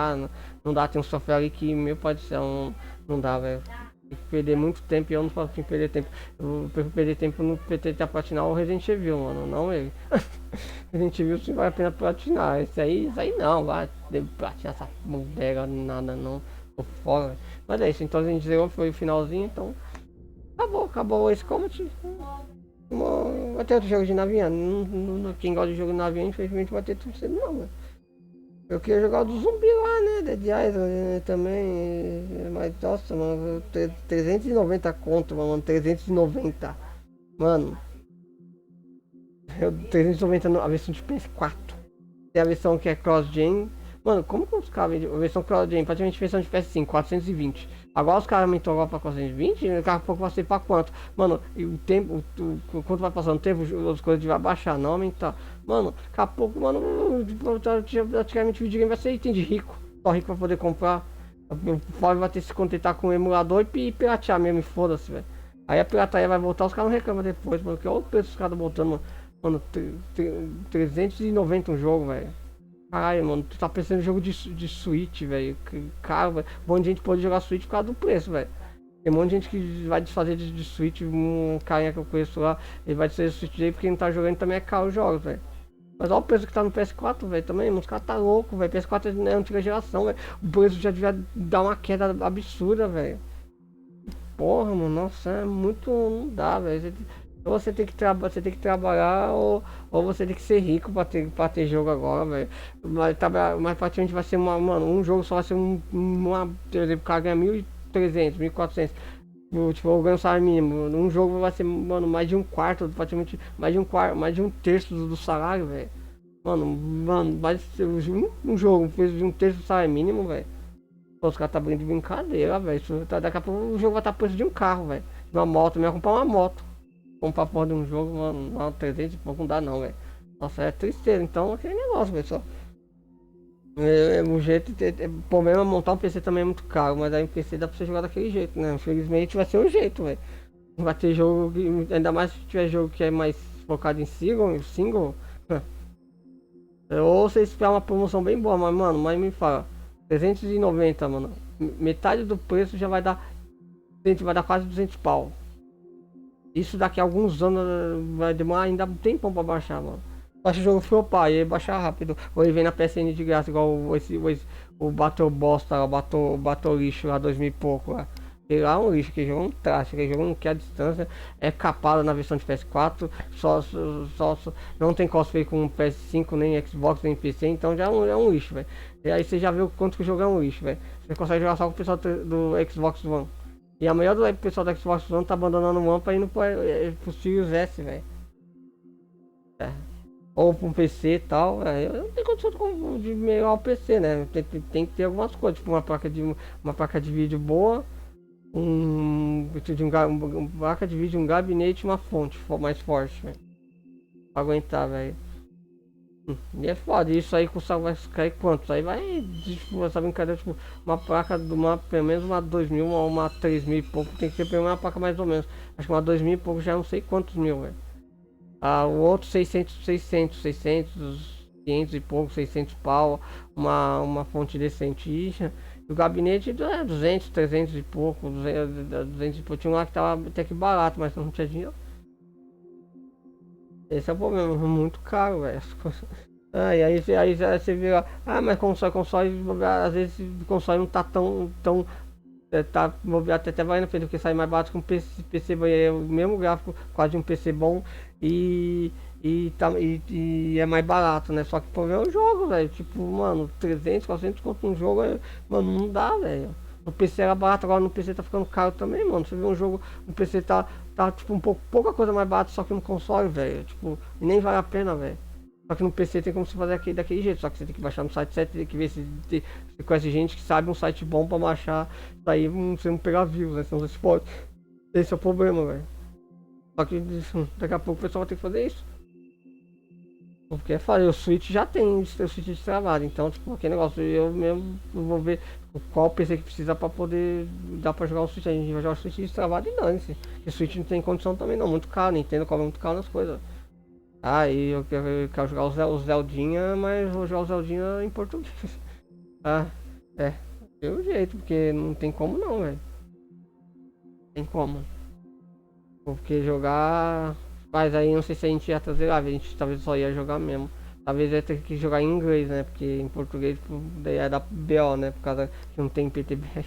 não dá, tem um software ali que meu pode ser, não dá, velho. Tem que perder muito tempo e eu não posso perder tempo. Eu prefiro perder tempo no PT tentar platinar o Resident Evil, mano, não ele. Resident Evil sim vale a pena platinar, isso aí não, vai platinar essa bodega, nada não, tô fora, véio. Mas é isso, então a gente zerou, foi o finalzinho, então acabou esse combat. Vai ter outro jogo de navinha, quem gosta de jogo de navinha infelizmente vai ter tudo cedo não, velho. Eu queria jogar o do zumbi lá, né? Dead Island também. Mas nossa, mano, 390 conto, mano. 390. Mano. 390 a versão de PS4. Tem a versão que é cross-gen. Mano, como que os caras vendem a versão cross-gen? Praticamente a versão de PS5, 420. Agora os caras aumentam agora pra 420, daqui a pouco vai ser pra quanto? Mano, e o tempo, quanto vai passando o tempo, as coisas vai baixar, não aumentar. Mano, daqui a pouco, mano, praticamente o videogame vai ser item de rico. Só rico vai poder comprar. O pobre vai ter que se contentar com o emulador e piratear mesmo, foda-se, velho. Aí a pirataria vai voltar, os caras não reclamam depois, mano, que olha o preço dos caras botando, mano, 390 um jogo, velho. Caralho, mano, tu tá pensando em jogo de Switch, velho. Cara, velho. Um monte de gente pode jogar Switch por causa do preço, velho. Tem um monte de gente que vai desfazer de Switch. Um carinha que eu conheço lá, ele vai desfazer de Switch dele porque não tá jogando também é caro os jogos, velho. Mas olha o preço que tá no PS4, velho, também, mano. Os caras tá louco, velho. PS4 é antiga geração, velho. O preço já devia dar uma queda absurda, velho. Porra, mano, nossa, é muito. Não dá, velho. Ou você tem que trabalhar ou você tem que ser rico pra ter jogo agora, velho. Mas praticamente vai ser mano, um jogo só vai ser por exemplo, o cara ganha 1.300, 1.400. Tipo, eu ganho o salário mínimo. Um jogo vai ser, mano, mais de um quarto, praticamente mais de um terço do salário, velho. Mano, vai ser um jogo, fez de um terço do salário mínimo, velho. Os caras tá brincando de brincadeira, velho. Daqui a pouco o jogo vai estar preço de um carro, velho. De uma moto, mesmo comprar uma moto. Comprar porra de um jogo, mano, 300 e pouco não dá não, velho. Nossa, é tristeza, então aquele negócio, pessoal. O jeito, o problema é montar um PC também é muito caro, mas aí o PC dá pra você jogar daquele jeito, né? Infelizmente vai ser o jeito, velho. Vai ter jogo, ainda mais se tiver jogo que é mais focado em single. Ou você esperar uma promoção bem boa, mas mano, me fala, 390, mano, metade do preço já vai dar quase 200 pau. Isso daqui a alguns anos vai demorar ainda um tempão pra baixar, mano. Baixa o jogo flopar e aí baixar rápido. Ou ele vem na PSN de graça, igual o Battle Boss, tá? O Battle Lixo lá, 2000 e pouco lá. Ele lá é um lixo, que jogo um traste, que jogo não quer a distância. É capado na versão de PS4. Só não tem cosplay com PS5, nem Xbox, nem PC, então já é um lixo, velho. E aí você já viu o quanto que o jogo é um lixo, velho. Você consegue jogar só com o pessoal do Xbox One. E a maioria do pessoal da Xbox One tá abandonando o One pra ir pro Series S, velho. Ou pra um PC e tal. Eu não tenho condição de melhorar o PC, né? Tem que ter algumas coisas, tipo uma placa de vídeo boa, uma placa de vídeo, um gabinete e uma fonte mais forte, velho. Pra aguentar, velho. E é foda, isso aí vai cair quanto? Isso aí vai, tipo, essa brincadeira, tipo, uma placa de uma, pelo menos uma 2.000, uma 3.000 e pouco, tem que ser pelo menos uma placa mais ou menos. Acho que uma 2.000 e pouco já não sei quantos mil, velho. O outro 600, 500 e pouco, 600 pau, uma fonte decente. E o gabinete é 200, 300 e pouco, 200 e pouco. Tinha um lá que tava até que barato, mas não tinha dinheiro. Esse é o problema, muito caro, velho. Aí você vira, mas console, às vezes o console não tá tão tá até vai na frente, porque sai mais barato que um PC é o mesmo gráfico, quase um PC bom e é mais barato, né? Só que o problema é o jogo, velho. Tipo, mano, 300, 400 conto um jogo, mano, não dá, velho. No PC era barato, agora no PC tá ficando caro também, mano. Você vê um jogo no PC tá tipo um pouca coisa mais barato, só que no console, velho. Tipo, e nem vale a pena, velho. Só que no PC tem como você fazer daquele jeito, só que você tem que baixar no site certo, tem que ver se conhece gente que sabe um site bom pra baixar, daí você não pegar views, né? Senão você pode. Esse é o problema, velho. Só que daqui a pouco o pessoal vai ter que fazer isso. Porque é fácil, o Switch já tem o Switch destravado, então tipo, aquele negócio, eu mesmo vou ver qual PC que precisa pra poder dar pra jogar o Switch. A gente vai jogar o Switch destravado e dane-se. O Switch não tem condição também não, muito caro, Nintendo cobra muito caro nas coisas. E eu quero jogar o Zeldinha, mas vou jogar o Zeldinha em português. Tem um jeito, porque não tem como não, velho. Tem como. Porque jogar... Mas aí não sei se a gente ia trazer lá, a gente talvez só ia jogar mesmo. Talvez ia ter que jogar em inglês, né? Porque em português daí ia dar BO, né? Por causa que não tem PTBR.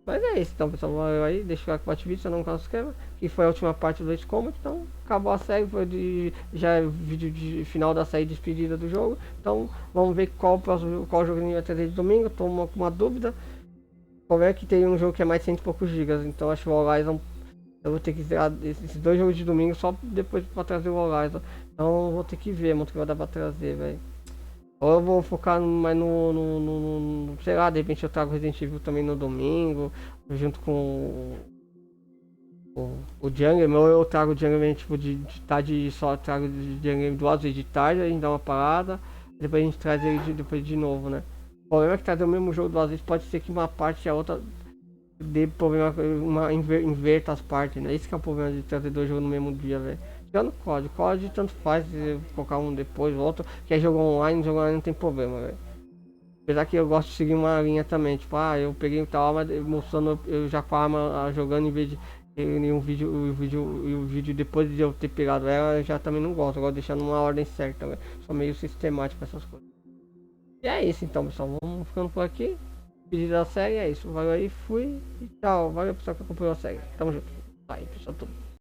Mas é isso, então pessoal, valeu aí, deixa o like para o vídeo, se não se inscreva, que foi a última parte do Como, então acabou a série, foi já é o vídeo de final da série de despedida do jogo, então vamos ver qual jogo a gente vai trazer de domingo, tô com uma dúvida, como é que tem um jogo que é mais de 100 e poucos gigas, então acho que o Horizon, eu vou ter que zerar esses dois jogos de domingo só depois para trazer o Horizon, então vou ter que ver, muito que vai dar para trazer, velho. Ou eu vou focar mais no sei lá, de repente eu trago Resident Evil também no domingo, junto com o Jungle, ou eu trago o Jungle tipo de tarde, só trago o Jungle 2 vezes de tarde, a gente dá uma parada, depois a gente traz ele depois de novo, né? O problema é que trazer o mesmo jogo 2 vezes pode ser que uma parte e a outra dê problema, inverta as partes, né? Esse que é o problema de trazer dois jogos no mesmo dia, velho. Tirando COD tanto faz se colocar um depois, outro, que é jogo online não tem problema, velho. Apesar que eu gosto de seguir uma linha também, tipo, eu peguei tal arma mostrando eu já com a arma jogando em vez de o vídeo depois de eu ter pegado ela, eu já também não gosto, eu gosto de deixar numa ordem certa, velho. Sou meio sistemático essas coisas. E é isso então, pessoal, vamos ficando por aqui. Pedido da série é isso, valeu aí, fui e tchau, valeu pessoal que acompanhou a série, tamo junto, vai pessoal, tudo.